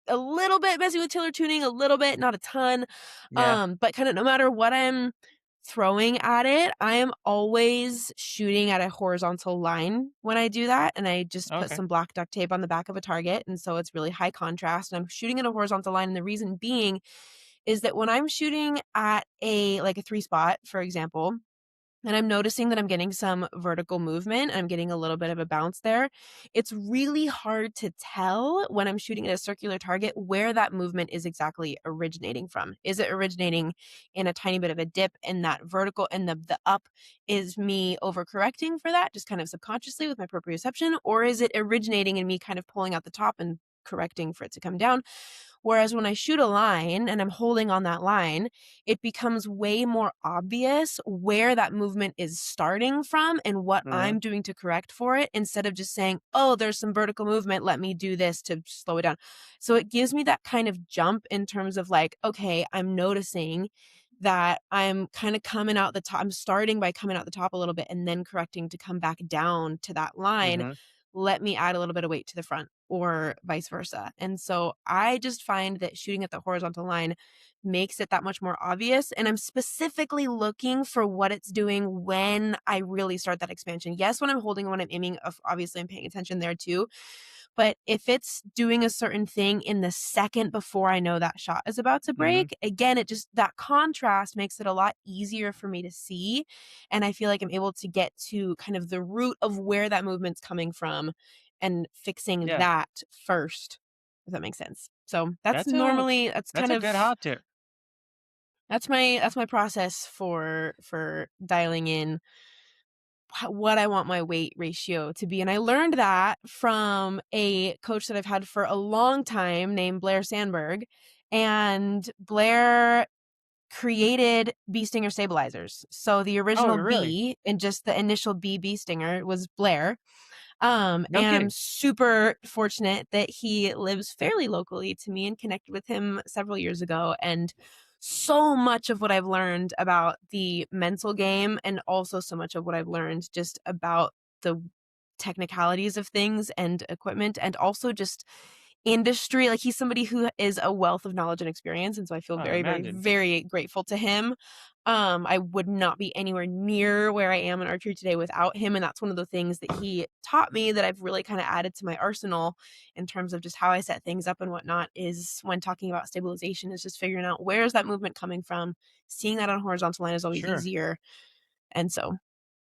Speaker 4: a little bit messing with tiller tuning, a little bit, not a ton.
Speaker 3: Yeah.
Speaker 4: But kind of no matter what I'm throwing at it, I am always shooting at a horizontal line when I do that. And I just put
Speaker 3: Okay.
Speaker 4: some black duct tape on the back of a target. And so it's really high contrast. And I'm shooting at a horizontal line. And the reason being is that when I'm shooting at a 3 spot, for example, and I'm noticing that I'm getting some vertical movement and I'm getting a little bit of a bounce there, it's really hard to tell when I'm shooting at a circular target where that movement is exactly originating from. Is it originating in a tiny bit of a dip in that vertical, and the up is me overcorrecting for that, just kind of subconsciously with my proprioception, or is it originating in me kind of pulling out the top and correcting for it to come down? Whereas when I shoot a line and I'm holding on that line, it becomes way more obvious where that movement is starting from and what
Speaker 3: Hmm.
Speaker 4: I'm doing to correct for it, instead of just saying, oh, there's some vertical movement, let me do this to slow it down. So it gives me that kind of jump in terms of like, okay, I'm noticing that I'm kind of coming out the top. I'm starting by coming out the top a little bit and then correcting to come back down to that line.
Speaker 3: Hmm.
Speaker 4: Let me add a little bit of weight to the front, or vice versa. And so I just find that shooting at the horizontal line makes it that much more obvious. And I'm specifically looking for what it's doing when I really start that expansion. Yes, when I'm holding, when I'm aiming, obviously I'm paying attention there too. But if it's doing a certain thing in the second before I know that shot is about to
Speaker 3: Hmm.
Speaker 4: break, again, it just, that contrast makes it a lot easier for me to see. And I feel like I'm able to get to kind of the root of where that movement's coming from and fixing
Speaker 3: Yeah.
Speaker 4: that first, if that makes sense. So that's
Speaker 3: That's a
Speaker 4: normally,
Speaker 3: that's a good hot tip.
Speaker 4: that's my process for dialing in what I want my weight ratio to be. And I learned that from a coach that I've had for a long time named Blair Sandberg. And Blair created bee stinger stabilizers. So the
Speaker 3: Oh,
Speaker 4: original
Speaker 3: really?
Speaker 4: bee and just the initial bee stinger was Blair.
Speaker 3: No
Speaker 4: And I'm
Speaker 3: kidding.
Speaker 4: super fortunate that he lives fairly locally to me and connected with him several years ago. And so much of what I've learned about the mental game, and also so much of what I've learned just about the technicalities of things and equipment, and also just industry. Like, he's somebody who is a wealth of knowledge and experience, and so I feel
Speaker 3: I
Speaker 4: very, very,
Speaker 3: imagine.
Speaker 4: very grateful to him. I would not be anywhere near where I am in archery today without him, and that's one of the things that he taught me that I've really kind of added to my arsenal in terms of just how I set things up and whatnot, is when talking about stabilization, is just figuring out where is that movement coming from. Seeing that on horizontal line is always
Speaker 3: Sure.
Speaker 4: easier, and so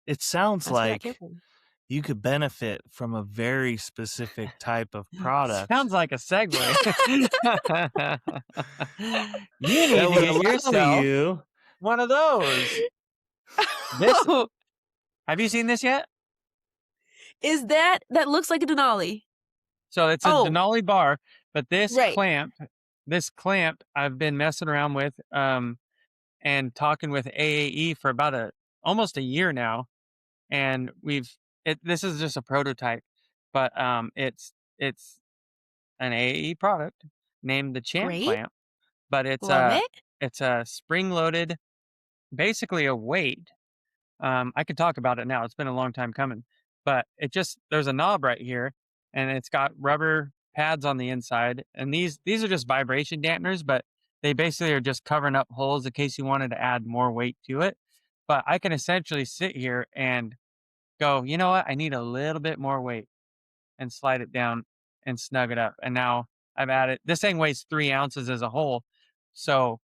Speaker 2: It sounds
Speaker 4: that's where that came
Speaker 2: like
Speaker 4: from.
Speaker 2: you could benefit from a very specific type of product
Speaker 3: Sounds like a segue. You need
Speaker 2: that
Speaker 3: to
Speaker 2: would
Speaker 3: get
Speaker 2: allow
Speaker 3: yourself
Speaker 2: you.
Speaker 3: one of those. This have you seen this yet?
Speaker 4: Is that looks like a Denali?
Speaker 3: So it's a
Speaker 4: Oh,
Speaker 3: Denali bar, but
Speaker 4: right.
Speaker 3: this clamp I've been messing around with and talking with AAE for about almost a year now, and this is just a prototype, but it's an AAE product named the Champ
Speaker 4: Great.
Speaker 3: clamp, but
Speaker 4: Love it.
Speaker 3: it's a spring loaded, basically a weight. I could talk about it now. It's been a long time coming, but there's a knob right here, and it's got rubber pads on the inside, and these are just vibration dampeners, but they basically are just covering up holes in case you wanted to add more weight to it. But I can essentially sit here and go, you know what? I need a little bit more weight, and slide it down and snug it up. And now I've added, this thing weighs 3 ounces as a whole, so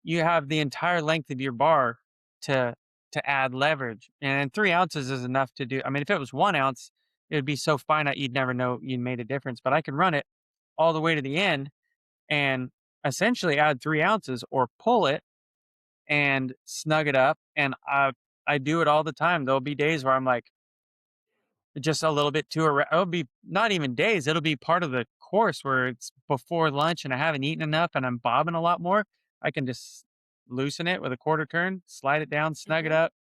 Speaker 3: you have the entire length of your bar to add leverage, and 3 ounces is enough to do. I mean, if it was 1 ounce, it would be so finite you'd never know you made a difference. But I can run it all the way to the end and essentially add 3 ounces or pull it and snug it up. And I do it all the time. There'll be days where I'm like just a little bit too. It'll be not even days. It'll be part of the course where it's before lunch and I haven't eaten enough and I'm bobbing a lot more. I can just loosen it with a quarter turn, slide it down, snug it
Speaker 4: Mhm.
Speaker 3: up,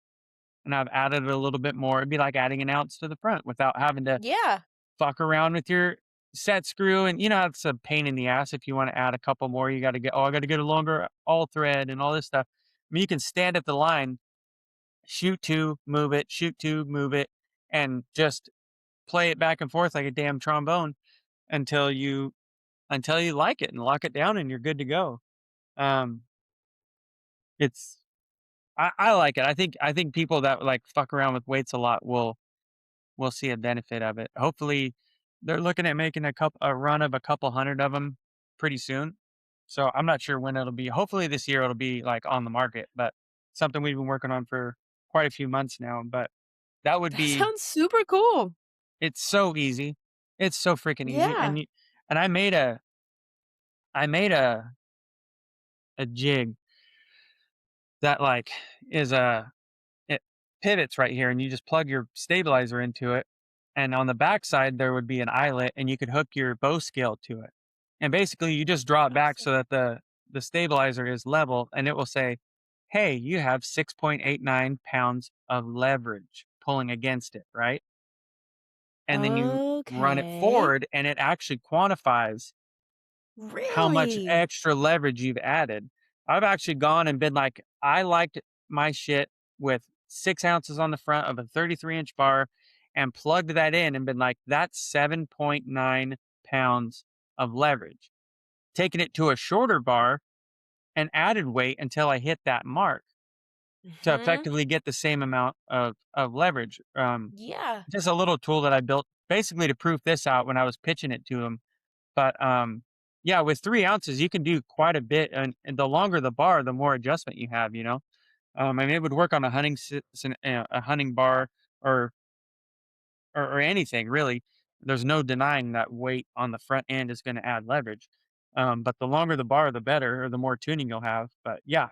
Speaker 3: and I've added a little bit more. It'd be like adding an ounce to the front without having to
Speaker 4: Yeah.
Speaker 3: fuck around with your set screw. And it's a pain in the ass if you want to add a couple more. You got to I got to get a longer all thread and all this stuff. I mean, you can stand at the line, shoot two, move it, shoot two, move it, and just play it back and forth like a damn trombone until you like it and lock it down and you're good to go. Um, it's I like it. I think people that like fuck around with weights a lot will see a benefit of it. Hopefully, they're looking at making a run of a couple hundred of them pretty soon. So I'm not sure when it'll be. Hopefully this year it'll be like on the market, but something we've been working on for quite a few months now. But that would
Speaker 4: That
Speaker 3: be.
Speaker 4: sounds super cool.
Speaker 3: It's so easy. It's so freaking easy.
Speaker 4: Yeah.
Speaker 3: And I made a jig that like is it pivots right here, and you just plug your stabilizer into it, and on the back side there would be an eyelet, and you could hook your bow scale to it, and basically you just draw it back so
Speaker 4: Awesome.
Speaker 3: that the stabilizer is level, and it will say, hey, you have 6.89 pounds of leverage pulling against it, right? And then you run it
Speaker 4: Okay.
Speaker 3: forward and it actually quantifies how much
Speaker 4: Really?
Speaker 3: extra leverage you've added. I've actually gone and been like, I liked my shit with 6 ounces on the front of a 33-inch bar and plugged that in and been like, that's 7.9 pounds of leverage. Taking it to a shorter bar and added weight until I hit that mark to
Speaker 4: Mhm.
Speaker 3: effectively get the same amount of leverage.
Speaker 4: Yeah.
Speaker 3: Just a little tool that I built basically to prove this out when I was pitching it to him. But yeah, with 3 ounces, you can do quite a bit, and the longer the bar, the more adjustment you have. I mean, it would work on a a hunting bar or, or anything really. There's no denying that weight on the front end is going to add leverage. But the longer the bar, the better, or the more tuning you'll have. But yeah,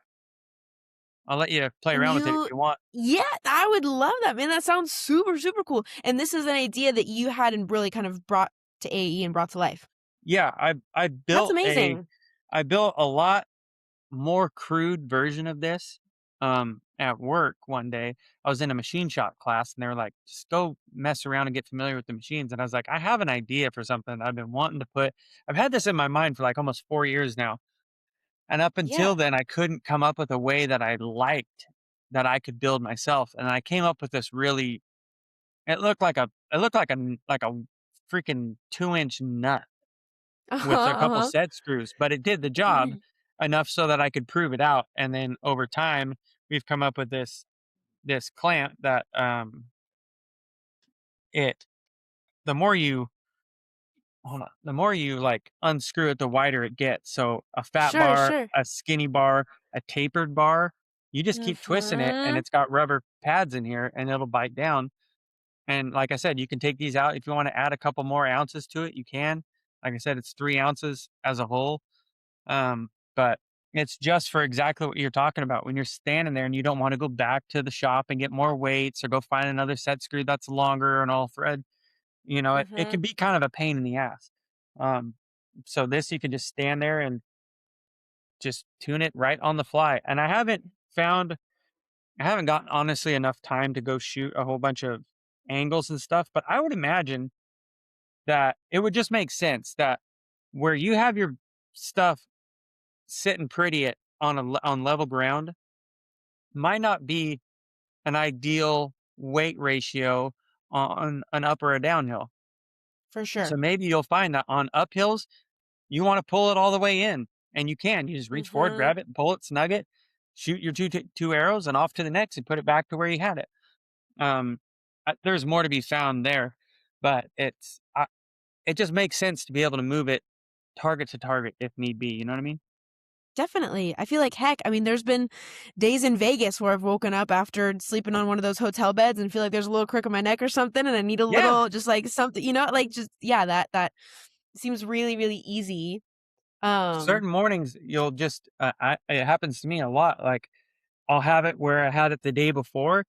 Speaker 3: I'll let you play
Speaker 4: And
Speaker 3: around with it if you want.
Speaker 4: yeah, I would love that, man. That sounds super, super cool. And this is an idea that you had and really kind of brought to AE and brought to life.
Speaker 3: Yeah,
Speaker 4: That's amazing.
Speaker 3: I built a lot more crude version of this at work one day. I was in a machine shop class and they were like, just go mess around and get familiar with the machines. And I was like, I have an idea for something I've been wanting to put. I've had this in my mind for like almost 4 years now. And up until
Speaker 4: Yeah.
Speaker 3: then, I couldn't come up with a way that I liked that I could build myself. And I came up with this really, it looked like a freaking 2-inch nut
Speaker 4: Uh-huh,
Speaker 3: with a couple
Speaker 4: uh-huh.
Speaker 3: set screws, but it did the job enough so that I could prove it out. And then over time, we've come up with this clamp that it the more you hold on, the more you like unscrew it, the wider it gets. So a fat
Speaker 4: Sure,
Speaker 3: bar,
Speaker 4: sure.
Speaker 3: a skinny bar, a tapered bar, you just keep twisting it, and
Speaker 4: Mhm.
Speaker 3: it's got rubber pads in here, and it'll bite down. And like I said, you can take these out if you want to add a couple more ounces to it. You can. Like I said, it's 3 ounces as a whole. But it's just for exactly what you're talking about. When you're standing there and you don't want to go back to the shop and get more weights or go find another set screw that's longer and all thread, it
Speaker 4: Mhm.
Speaker 3: can be kind of a pain in the ass. Um, so this you can just stand there and just tune it right on the fly. And I haven't gotten honestly enough time to go shoot a whole bunch of angles and stuff, but I would imagine that it would just make sense that where you have your stuff sitting pretty on level ground might not be an ideal weight ratio on an up or a downhill.
Speaker 4: For
Speaker 3: So
Speaker 4: sure.
Speaker 3: maybe you'll find that on uphills, you want to pull it all the way in, and you can. You just reach forward,
Speaker 4: Mhm.
Speaker 3: grab it, pull it, snug it, shoot your two arrows, and off to the next, and put it back to where you had it. Um, there's more to be found there, but it just makes sense to be able to move it target to target if need be. You know what I mean?
Speaker 4: Definitely. I feel like heck, I mean, there's been days in Vegas where I've woken up after sleeping on one of those hotel beds and feel like there's a little crick in my neck or something, and I need a
Speaker 3: Yeah.
Speaker 4: little just like something, like just yeah, that seems really, really easy. Um,
Speaker 3: Certain mornings you'll just it happens to me a lot. Like I'll have it where I had it the day before,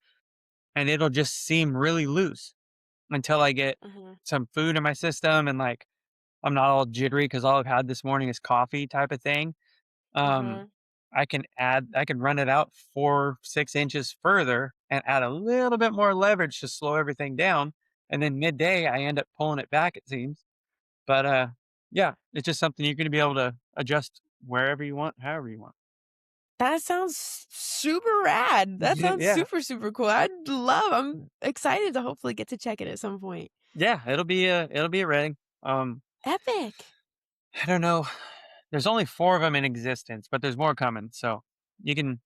Speaker 3: and it'll just seem really loose until I get
Speaker 4: mhm,
Speaker 3: some food in my system and like I'm not all jittery because all I've had this morning is coffee type of thing. Um,
Speaker 4: mhm.
Speaker 3: I can run it out 4, 6 inches further and add a little bit more leverage to slow everything down. And then midday, I end up pulling it back, it seems. But yeah, it's just something you're going to be able to adjust wherever you want, however you want.
Speaker 4: That sounds super rad. That sounds
Speaker 3: Yeah,
Speaker 4: super, super cool. I'm excited to hopefully get to check it at some point.
Speaker 3: yeah, it'll be a rating. Um,
Speaker 4: Epic.
Speaker 3: I don't know. There's only 4 of them in existence, but there's more coming. So you can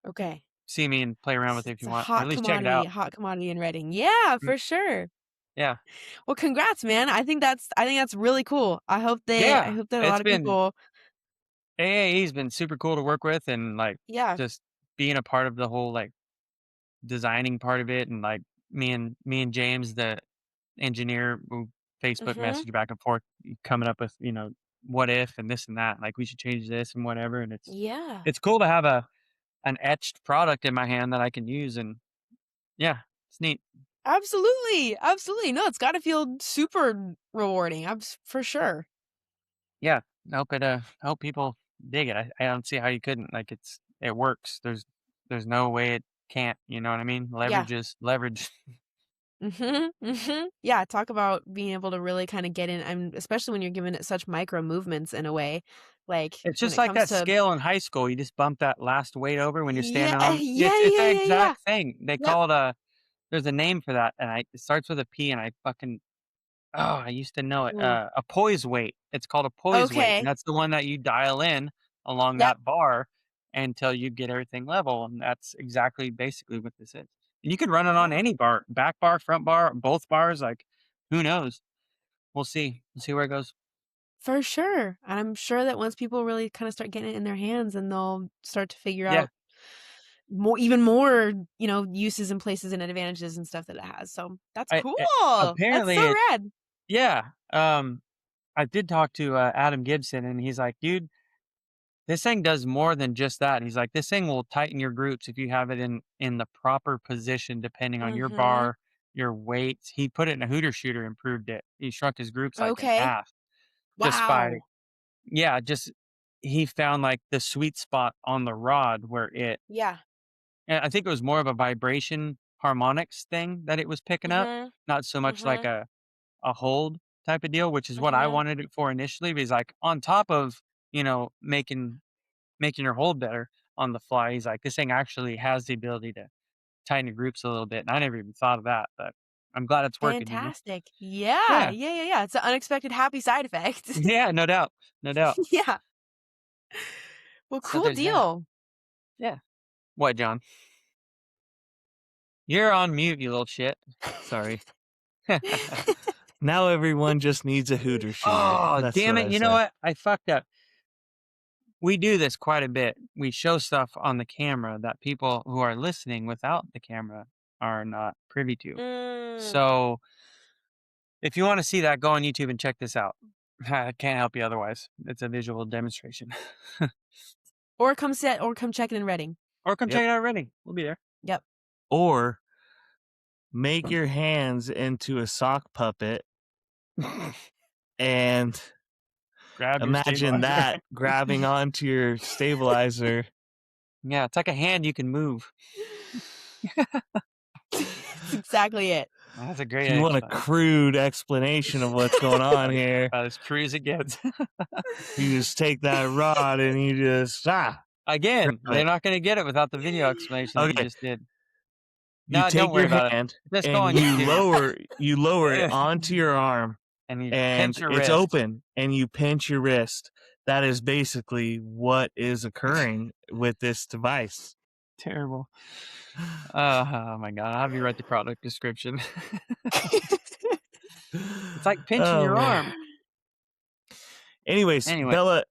Speaker 4: Okay.
Speaker 3: see me and play around with it if
Speaker 4: It's
Speaker 3: you
Speaker 4: a
Speaker 3: want, or at
Speaker 4: hot
Speaker 3: least check it
Speaker 4: commodity,
Speaker 3: out.
Speaker 4: hot commodity in Reading. Yeah,
Speaker 3: Mm,
Speaker 4: for sure.
Speaker 3: Yeah,
Speaker 4: Well, congrats, man. I think that's really cool. I
Speaker 3: yeah.
Speaker 4: hope that a
Speaker 3: It's
Speaker 4: lot of
Speaker 3: been
Speaker 4: people
Speaker 3: AAE's been super cool to work with, and like
Speaker 4: yeah.
Speaker 3: just being a part of the whole like designing part of it, and like me and James, the engineer, who Facebook
Speaker 4: Mhm.
Speaker 3: message back and forth, coming up with what if and this and that, like we should change this and whatever, and it's
Speaker 4: Yeah.
Speaker 3: it's cool to have an etched product in my hand that I can use, and yeah, it's neat.
Speaker 4: Absolutely. Absolutely. No, it's got to feel super rewarding. For sure.
Speaker 3: Yeah, help people dig it. I don't see how you couldn't. Like it works. There's no way it can't. You know what I mean?
Speaker 4: Yeah.
Speaker 3: Leverage is leverage.
Speaker 4: Mhm. Mhm. Yeah, talk about being able to really kind of get in and especially when you're giving it such micro movements in a way. Like
Speaker 3: It's
Speaker 4: when
Speaker 3: just
Speaker 4: it
Speaker 3: like
Speaker 4: comes
Speaker 3: that
Speaker 4: to
Speaker 3: scale in high school. You just bump that last weight over when you're
Speaker 4: yeah,
Speaker 3: standing on.
Speaker 4: yeah,
Speaker 3: It's
Speaker 4: yeah,
Speaker 3: the
Speaker 4: yeah, yeah.
Speaker 3: exact thing. They
Speaker 4: Yep.
Speaker 3: call it a. There's a name for that, and it starts with a P, and I fucking I used to know it.
Speaker 4: Mm.
Speaker 3: A poise weight. It's called a poise weight, and
Speaker 4: Okay.
Speaker 3: that's the one that you dial in along
Speaker 4: Yep.
Speaker 3: that bar until you get everything level, and that's exactly basically what this is. And you can run it on
Speaker 4: Yeah.
Speaker 3: any bar, back bar, front bar, both bars. Like, who knows? We'll see. We'll see where it goes.
Speaker 4: For sure. And I'm sure that once people really kind of start getting it in their hands and they'll start to figure
Speaker 3: Yeah.
Speaker 4: out even more, uses and places and advantages and stuff that it has. So that's
Speaker 3: I
Speaker 4: cool. That's
Speaker 3: apparently
Speaker 4: so
Speaker 3: it.
Speaker 4: rad.
Speaker 3: Yeah. I did talk to Adam Gibson, and he's like, dude, this thing does more than just that. He's like, this thing will tighten your glutes if you have it in the proper position, depending on your
Speaker 4: Mhm.
Speaker 3: bar, your weights. He put it in a hooter shooter, improved it. He shrunk his glutes like in
Speaker 4: Okay.
Speaker 3: half just by,
Speaker 4: Wow.
Speaker 3: yeah, just he found like the sweet spot on the rod where it
Speaker 4: Yeah.
Speaker 3: And I think it was more of a vibration harmonics thing that it was picking up,
Speaker 4: Mhm.
Speaker 3: not so much like
Speaker 4: Mhm.
Speaker 3: a hold type of deal, which is what I
Speaker 4: Mhm.
Speaker 3: wanted it for initially. Because like on top of making your hold better on the fly, he's like, this thing actually has the ability to tighten your groups a little bit, and I never even thought of that, but I'm glad it's working.
Speaker 4: Fantastic. Yeah.
Speaker 3: Yeah.
Speaker 4: Yeah. Yeah. Yeah. It's an unexpected happy side effect.
Speaker 3: Yeah, no doubt. No doubt.
Speaker 4: Yeah. Well,
Speaker 3: So
Speaker 4: cool
Speaker 3: there's that.
Speaker 4: deal.
Speaker 3: Yeah. What, John? You're on mute, you little shit.
Speaker 2: Sorry. Now everyone just needs a Hooter shooter.
Speaker 3: Oh,
Speaker 2: That's
Speaker 3: damn
Speaker 2: what
Speaker 3: it.
Speaker 2: I
Speaker 3: You know
Speaker 2: say.
Speaker 3: what? I fucked up. We do this quite a bit. We show stuff on the camera that people who are listening without the camera are not privy to.
Speaker 4: Mm.
Speaker 3: So if you want to see that, go on YouTube and check this out. I can't help you otherwise. It's a visual demonstration.
Speaker 4: Or come check it in Reading.
Speaker 3: Or come
Speaker 2: Yep.
Speaker 3: check it out already. We'll be there.
Speaker 4: Yep.
Speaker 2: Or make your hands into a sock puppet and
Speaker 3: Grab your
Speaker 2: imagine
Speaker 3: stabilizer.
Speaker 2: that grabbing onto your stabilizer.
Speaker 3: Yeah, it's like a hand you can move.
Speaker 4: That's exactly it.
Speaker 3: That's a
Speaker 2: If
Speaker 3: great
Speaker 2: you want a
Speaker 3: explanation.
Speaker 2: crude explanation of what's going on here,
Speaker 3: About as crude as it gets.
Speaker 2: you just take that rod and you just
Speaker 3: Again,
Speaker 2: grab
Speaker 3: they're
Speaker 2: it.
Speaker 3: not going to get it without the video explanation that you
Speaker 2: Okay,
Speaker 3: just did.
Speaker 2: you
Speaker 3: No, don't
Speaker 2: take
Speaker 3: worry
Speaker 2: your
Speaker 3: about it.
Speaker 2: hand
Speaker 3: Just go
Speaker 2: and
Speaker 3: on
Speaker 2: you
Speaker 3: YouTube.
Speaker 2: lower it onto your arm,
Speaker 3: And you
Speaker 2: and
Speaker 3: pinch your
Speaker 2: it's
Speaker 3: wrist.
Speaker 2: open, and you pinch your wrist. That is basically what is occurring with this device.
Speaker 3: Terrible. Oh my God. I'll have you write the product description. It's like pinching
Speaker 2: Oh,
Speaker 3: your
Speaker 2: man.
Speaker 3: arm.
Speaker 2: Anyways,
Speaker 3: Anyway.
Speaker 2: Bella,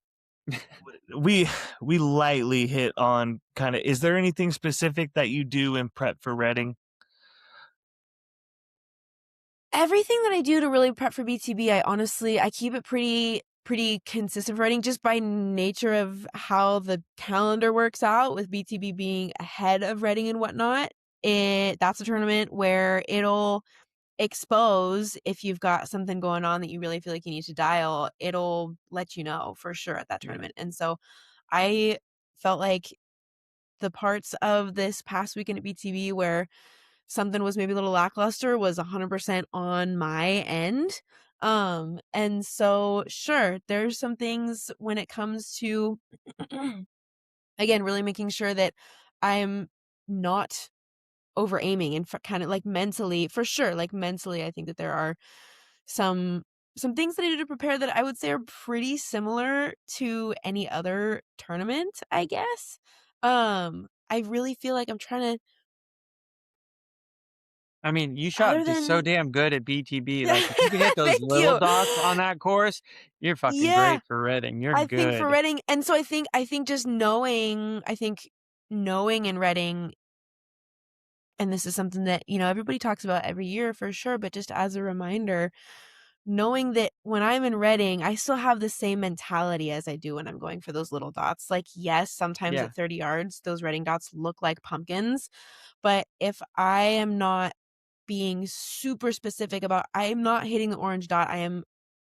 Speaker 2: we lightly hit on kind of. Is there anything specific that you do in prep for Reading?
Speaker 4: Everything that I do to really prep for BTB, I keep it pretty consistent for Reading, just by nature of how the calendar works out, with BTB being ahead of Reading and whatnot. That's a tournament where it'll expose if you've got something going on that you really feel like you need to dial. It'll let you know for sure at that tournament. And so I felt like the parts of this past weekend at BTB where something was maybe a little lackluster was 100% on my end. And so sure, there's some things when it comes to again, really making sure that I'm not over aiming and kind of like mentally, for sure, like mentally, I think that there are some things that I do to prepare that I would say are pretty similar to any other tournament, I guess. I really feel like I'm trying to,
Speaker 3: I mean, you shot
Speaker 4: other
Speaker 3: just so
Speaker 4: than
Speaker 3: damn good at BTB. Like, if you can hit those
Speaker 4: thank
Speaker 3: little
Speaker 4: you.
Speaker 3: dots on that course, you're fucking
Speaker 4: Yeah,
Speaker 3: great for Reading. You're
Speaker 4: I think for
Speaker 3: good.
Speaker 4: Reading, and so I think just knowing, in Reading, and this is something that, everybody talks about every year for sure, but just as a reminder, knowing that when I'm in Reading, I still have the same mentality as I do when I'm going for those little dots. Like, yes, sometimes
Speaker 3: Yeah.
Speaker 4: at 30 yards, those Reading dots look like pumpkins, but if I am not being super specific about, I am not hitting the orange dot, I am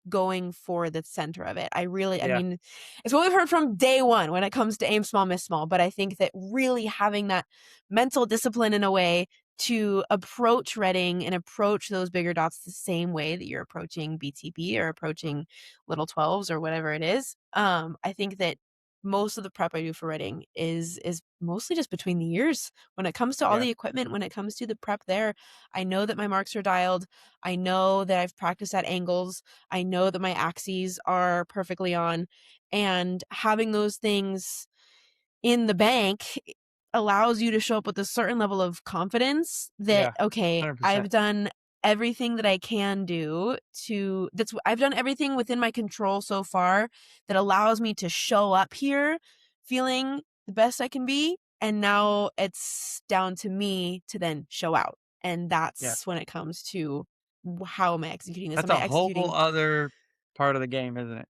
Speaker 4: going for the center of it. I
Speaker 3: Yeah.
Speaker 4: mean, it's what we've heard from day one when it comes to aim small, miss small. But I think that really having that mental discipline in a way to approach Reading and approach those bigger dots the same way that you're approaching BTB or approaching little 12s or whatever it is. I think that most of the prep I do for Reading is mostly just between the years. When it comes to all
Speaker 3: Yeah.
Speaker 4: the equipment, when it comes to the prep there, I know that my marks are dialed. I know that I've practiced at angles. I know that my axes are perfectly on, and having those things in the bank allows you to show up with a certain level of confidence that,
Speaker 3: Yeah.
Speaker 4: okay,
Speaker 3: 100%.
Speaker 4: I've done everything that I can do I've done everything within my control so far that allows me to show up here feeling the best I can be. And now it's down to me to then show out. And that's when it comes to how am I executing this?
Speaker 3: That's
Speaker 4: Am
Speaker 3: a
Speaker 4: I
Speaker 3: whole
Speaker 4: executing?
Speaker 3: other part of the game, isn't it?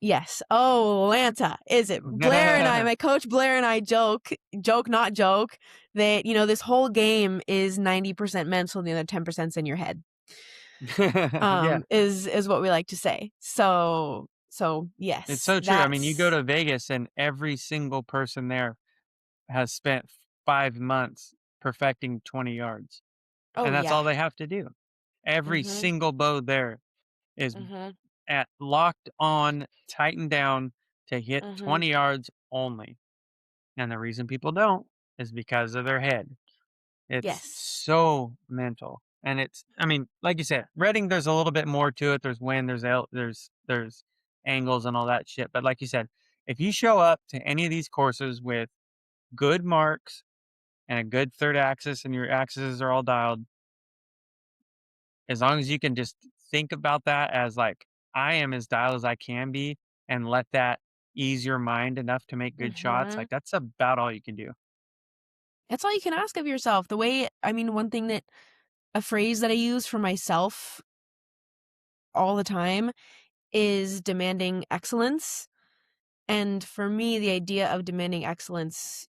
Speaker 4: Yes. Oh, Lanta, is it? Blair and I, my coach Blair and I joke, not joke, that, this whole game is 90% mental and the other 10%'s in your head.
Speaker 3: Yeah.
Speaker 4: Is what we like to say. So yes.
Speaker 3: It's so true. I mean, you go to Vegas and every single person there has spent 5 months perfecting 20 yards.
Speaker 4: Oh,
Speaker 3: And that's all
Speaker 4: yeah.
Speaker 3: they have to do. Every
Speaker 4: Mhm.
Speaker 3: single bow there is
Speaker 4: Mhm.
Speaker 3: at locked on, tightened down to hit
Speaker 4: Mhm.
Speaker 3: 20 yards only. And the reason people don't is because of their head. It's
Speaker 4: Yes.
Speaker 3: so mental. And I mean, like you said, Reading, there's a little bit more to it. There's wind, there's angles and all that shit. But like you said, if you show up to any of these courses with good marks and a good third axis and your axes are all dialed, as long as you can just think about that as like, I am as dialed as I can be and let that ease your mind enough to make good shots,
Speaker 4: Mhm.
Speaker 3: like that's about all you can do.
Speaker 4: That's all you can ask of yourself. One thing that a phrase that I use for myself all the time is demanding excellence. And for me, the idea of demanding excellence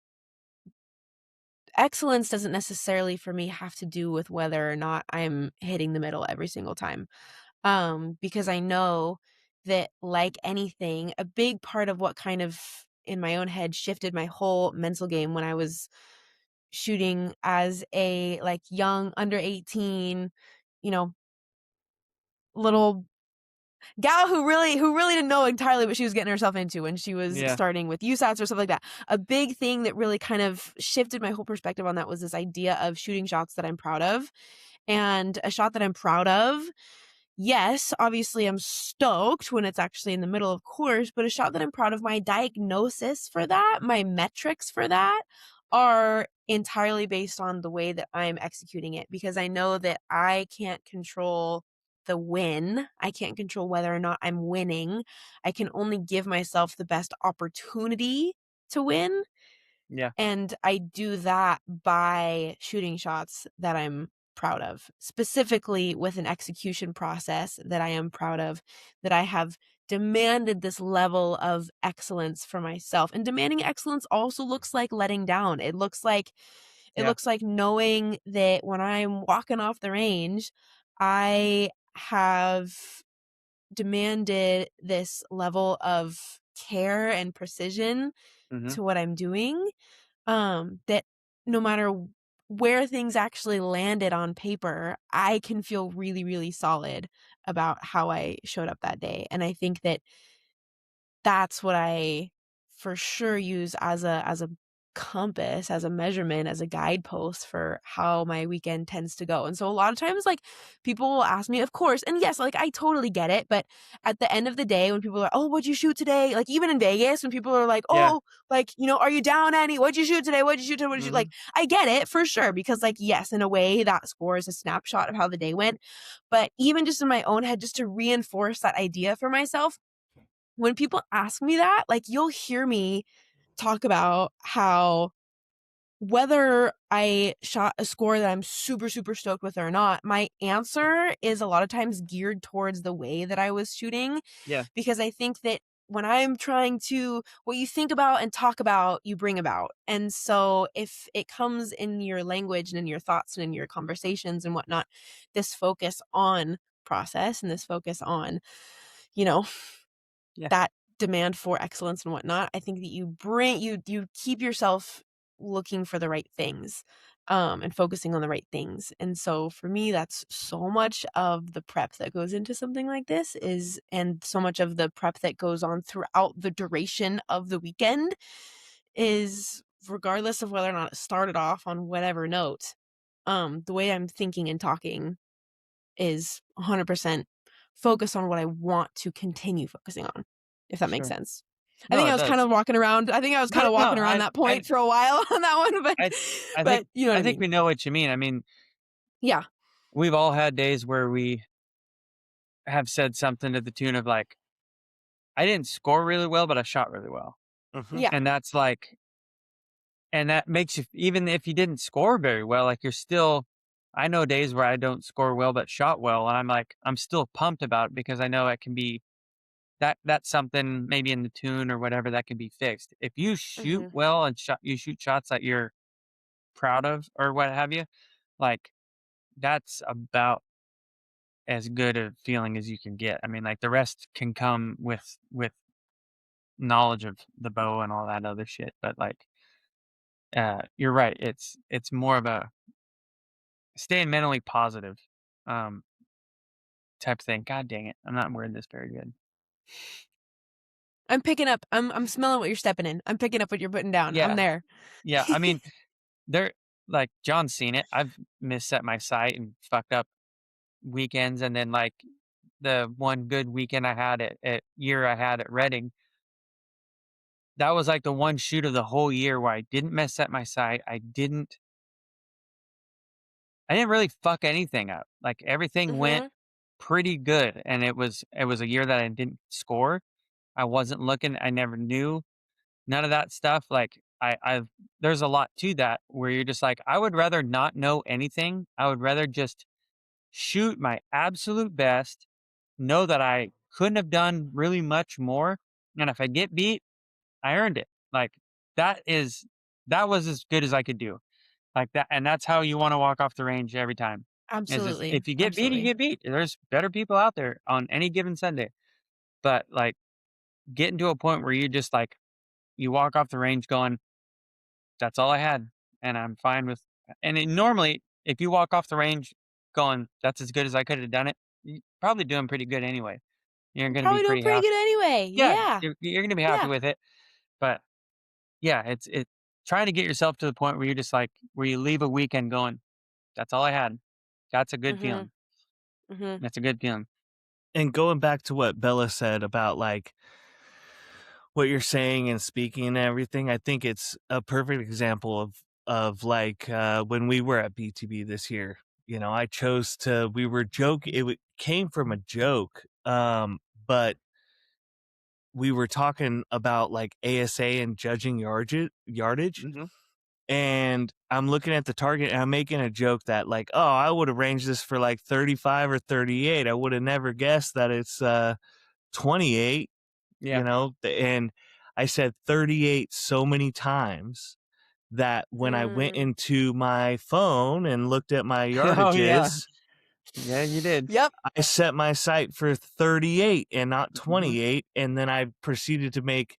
Speaker 4: doesn't necessarily for me have to do with whether or not I'm hitting the middle every single time. Because I know that, like anything, a big part of what kind of in my own head shifted my whole mental game when I was shooting as a like young under 18, you know, little gal who really didn't know entirely what she was getting herself into when she was
Speaker 3: Yeah.
Speaker 4: starting with USATs or stuff like that. A big thing that really kind of shifted my whole perspective on that was this idea of shooting shots that I'm proud of. And a shot that I'm proud of, yes, obviously I'm stoked when it's actually in the middle, of course, but a shot that I'm proud of, my diagnosis for that, my metrics for that are entirely based on the way that I'm executing it, because I know that I can't control the win. I can't control whether or not I'm winning. I can only give myself the best opportunity to win.
Speaker 3: Yeah.
Speaker 4: And I do that by shooting shots that I'm proud of, specifically with an execution process that I am proud of, that I have demanded this level of excellence for myself. And demanding excellence also looks like letting down. It
Speaker 3: Yeah.
Speaker 4: looks like knowing that when I'm walking off the range, I have demanded this level of care and precision
Speaker 3: Hmm.
Speaker 4: to what I'm doing, that no matter where things actually landed on paper, I can feel really, really solid about how I showed up that day. And I think that that's what I for sure use as a compass, as a measurement, as a guidepost for how my weekend tends to go. And so a lot of times, like, people will ask me, of course, and yes, like, I totally get it, but at the end of the day, when people are, "Oh, what'd you shoot today?" Like, even in Vegas, when people are like,
Speaker 3: Yeah.
Speaker 4: "Oh, like, are you down any? What'd you shoot today? What'd you shoot today? What'd you shoot?"
Speaker 3: Hmm.
Speaker 4: Like, I get it for sure, because, like, yes, in a way that score is a snapshot of how the day went. But even just in my own head, just to reinforce that idea for myself, when people ask me that, like, you'll hear me talk about how whether I shot a score that I'm super, super stoked with or not, my answer is a lot of times geared towards the way that I was shooting,
Speaker 3: Yeah.
Speaker 4: because I think that when I'm trying to, what you think about and talk about, you bring about. And so if it comes in your language and in your thoughts and in your conversations and whatnot, this focus on process and this focus on, you know,
Speaker 3: Yeah.
Speaker 4: that demand for excellence and whatnot, I think that you keep yourself looking for the right things, and focusing on the right things. And so for me, that's so much of the prep that goes into something like this and so much of the prep that goes on throughout the duration of the weekend is, regardless of whether or not it started off on whatever note, the way I'm thinking and talking is 100% focus on what I want to continue focusing on, if that makes
Speaker 3: Sure.
Speaker 4: sense.
Speaker 3: No, it does.
Speaker 4: I think I was kind
Speaker 3: But
Speaker 4: of
Speaker 3: no,
Speaker 4: walking around that point for a while on that one,
Speaker 3: I, I think,
Speaker 4: but you know what
Speaker 3: I
Speaker 4: I
Speaker 3: think
Speaker 4: mean.
Speaker 3: we know what you mean. I mean,
Speaker 4: Yeah.
Speaker 3: we've all had days where we have said something to the tune of like, I didn't score really well, but I shot really well.
Speaker 2: Hmm.
Speaker 4: Yeah.
Speaker 3: And that's like, and that makes you, even if you didn't score very well, like you're still, I know days where I don't score well, but shot well. And I'm like, I'm still pumped about it because I know it can be that's something maybe in the tune or whatever that can be fixed. If you shoot
Speaker 4: Mhm.
Speaker 3: well and you shoot shots that you're proud of or what have you, like that's about as good a feeling as you can get. I mean, like the rest can come with knowledge of the bow and all that other shit, but like you're right. It's more of a staying mentally positive um, type thing. God dang it, I'm not wording this very good.
Speaker 4: I'm picking up. I'm smelling what you're stepping in. I'm picking up what you're putting down. I'm
Speaker 3: Yeah,
Speaker 4: there.
Speaker 3: yeah. I mean, there, like John's seen it. I've misset my sight and fucked up weekends, and then like the one good weekend I had at Reading, that was like the one shoot of the whole year where I didn't mess up my sight. I didn't really fuck anything up. Like everything went
Speaker 4: Mhm.
Speaker 3: pretty good, and it was a year that I didn't score. I wasn't looking. I never knew none of that stuff. Like I've there's a lot to that where you're just like, I would rather not know anything. I would rather just shoot my absolute best, know that I couldn't have done really much more, and if I get beat, I earned it. Like that was as good as I could do. Like that, and that's how you want to walk off the range every time. Is just,
Speaker 4: Absolutely.
Speaker 3: if you get beat, you
Speaker 4: Absolutely.
Speaker 3: get beat. There's better people out there on any given Sunday. But like getting to a point where you just like you walk off the range going, that's all I had, and I'm fine with. And normally, if you walk off the range going, that's as good as I could have done it, you're probably doing pretty good anyway. You're
Speaker 4: I'm
Speaker 3: going to be
Speaker 4: probably doing
Speaker 3: pretty
Speaker 4: pretty
Speaker 3: happy.
Speaker 4: good anyway.
Speaker 3: Yeah,
Speaker 4: Yeah.
Speaker 3: you're going to be happy
Speaker 4: Yeah.
Speaker 3: with it. But yeah, it's trying to get yourself to the point where you're just like where you leave a weekend going, that's all I had. That's a good
Speaker 4: Mhm.
Speaker 3: feeling.
Speaker 4: Mhm.
Speaker 3: That's a good feeling.
Speaker 2: And going back to what Bella said about like what you're saying and speaking and everything, I think it's a perfect example of like when we were at BTB this year. You know, I chose to. We were joking. Came from a joke, but we were talking about like ASA and judging yardage.
Speaker 3: Mhm.
Speaker 2: And I'm looking at the target and I'm making a joke that like, oh, I would have ranged this for like 35 or 38. I would have never guessed that it's 28,
Speaker 3: Yeah.
Speaker 2: you know, and I said 38 so many times that when I went into my phone and looked at my
Speaker 3: Oh yeah.
Speaker 2: yardages,
Speaker 3: Yeah, you did.
Speaker 4: Yep.
Speaker 2: I set my sight for 38 and not
Speaker 3: Mhm.
Speaker 2: 28. And then I proceeded to make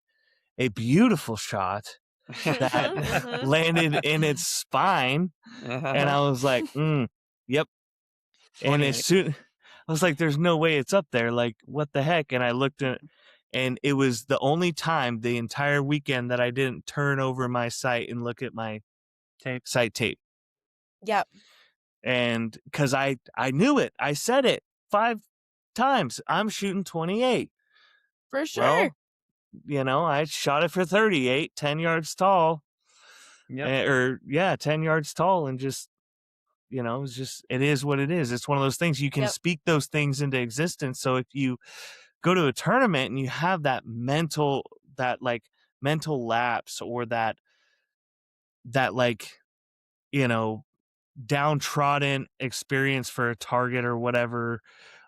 Speaker 2: a beautiful shot that
Speaker 4: Mhm.
Speaker 2: landed in its spine. And I was like, yep. And as
Speaker 3: 28.
Speaker 2: soon, I was like, there's no way it's up there. Like, what the heck? And I looked at, and it was the only time the entire weekend that I didn't turn over my sight and look at my
Speaker 3: Tape.
Speaker 2: sight tape.
Speaker 4: Yep.
Speaker 2: And because I knew it, I said it 5 times. I'm shooting 28.
Speaker 4: For sure.
Speaker 2: Well, you know, I shot it for 38, 10 yards tall.
Speaker 3: Yep.
Speaker 2: 10 yards tall, and just, you know, it's just, it is what it is. It's one of those things you can
Speaker 4: Yep.
Speaker 2: speak those things into existence. So if you go to a tournament and you have that mental lapse, or that like, you know, downtrodden experience for a target or whatever,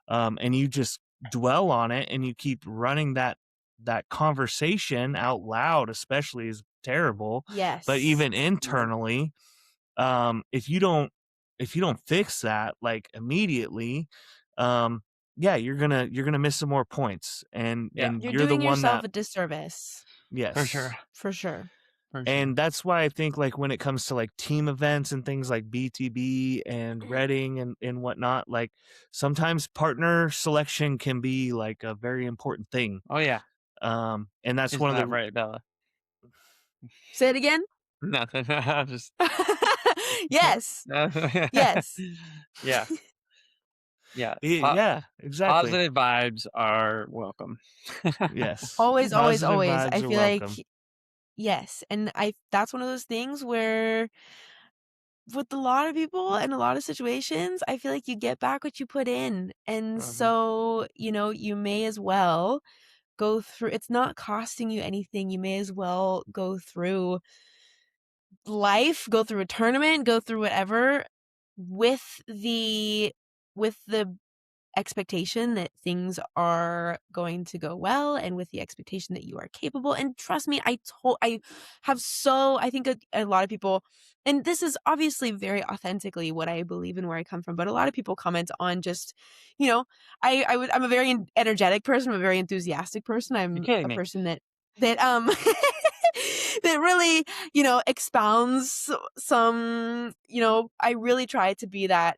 Speaker 2: and you just dwell on it and you keep running that conversation out loud, especially, is terrible.
Speaker 4: Yes.
Speaker 2: But even internally, if you don't fix that like immediately, you're gonna miss some more points, and
Speaker 3: Yeah.
Speaker 4: You're
Speaker 2: you're the
Speaker 4: doing
Speaker 2: one
Speaker 4: yourself
Speaker 2: that,
Speaker 4: a disservice.
Speaker 2: yes,
Speaker 3: For sure.
Speaker 4: For sure.
Speaker 3: For sure.
Speaker 2: and that's why I think like when it comes to like team events and things like BTB and Reading and whatnot, like sometimes partner selection can be like a very important thing.
Speaker 3: Oh yeah.
Speaker 2: And that's
Speaker 3: Isn't
Speaker 2: one of
Speaker 3: that
Speaker 2: the
Speaker 3: right, Bella?
Speaker 4: Say it again.
Speaker 3: Nothing. I'm just.
Speaker 4: Yes. Yes.
Speaker 3: Yeah. Yeah.
Speaker 2: yeah, exactly.
Speaker 3: Positive vibes are welcome.
Speaker 2: Yes.
Speaker 4: Always, always,
Speaker 2: Positive
Speaker 4: always.
Speaker 2: vibes
Speaker 4: I
Speaker 2: are
Speaker 4: feel
Speaker 2: welcome.
Speaker 4: like yes, and that's one of those things where with a lot of people and a lot of situations, I feel like you get back what you put in. And so, you know, you may as well go through, it's not costing you anything. You may as well go through life, go through a tournament, go through whatever with the expectation that things are going to go well, and with the expectation that you are capable. And trust me, I think a lot of people, and this is obviously very authentically what I believe and where I come from, but a lot of people comment on just, you know, I'm a very energetic person. I'm a very enthusiastic person. I'm
Speaker 3: You're kidding
Speaker 4: a
Speaker 3: me.
Speaker 4: person that that that really, expounds some, I really try to be that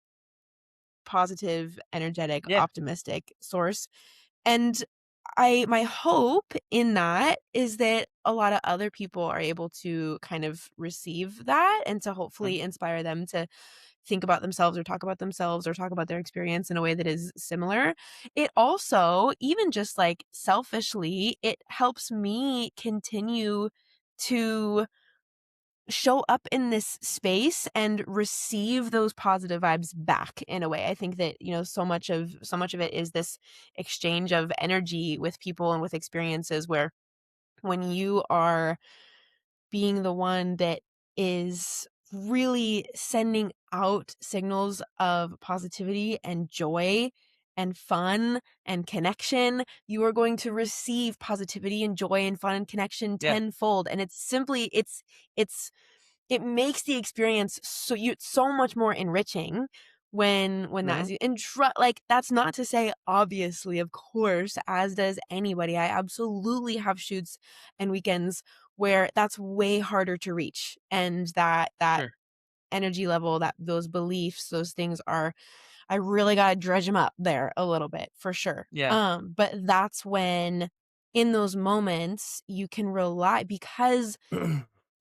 Speaker 4: positive, energetic,
Speaker 3: Yeah.
Speaker 4: optimistic source. And my hope in that is that a lot of other people are able to kind of receive that and to hopefully inspire them to think about themselves or talk about their experience in a way that is similar. It also, even just like selfishly, it helps me continue to show up in this space and receive those positive vibes back in a way. I think that, so much of it is this exchange of energy with people and with experiences where when you are being the one that is really sending out signals of positivity and joy and fun and connection, you are going to receive positivity and joy and fun and connection
Speaker 3: Yeah.
Speaker 4: tenfold. And it's simply, it makes the experience so much more enriching when that is, and like, that's not to say, obviously, of course, as does anybody, I absolutely have shoots and weekends where that's way harder to reach, and that
Speaker 3: Sure.
Speaker 4: energy level, that those beliefs, those things are, I really got to dredge them up there a little bit for sure.
Speaker 3: Yeah.
Speaker 4: But that's when, in those moments, you can rely, because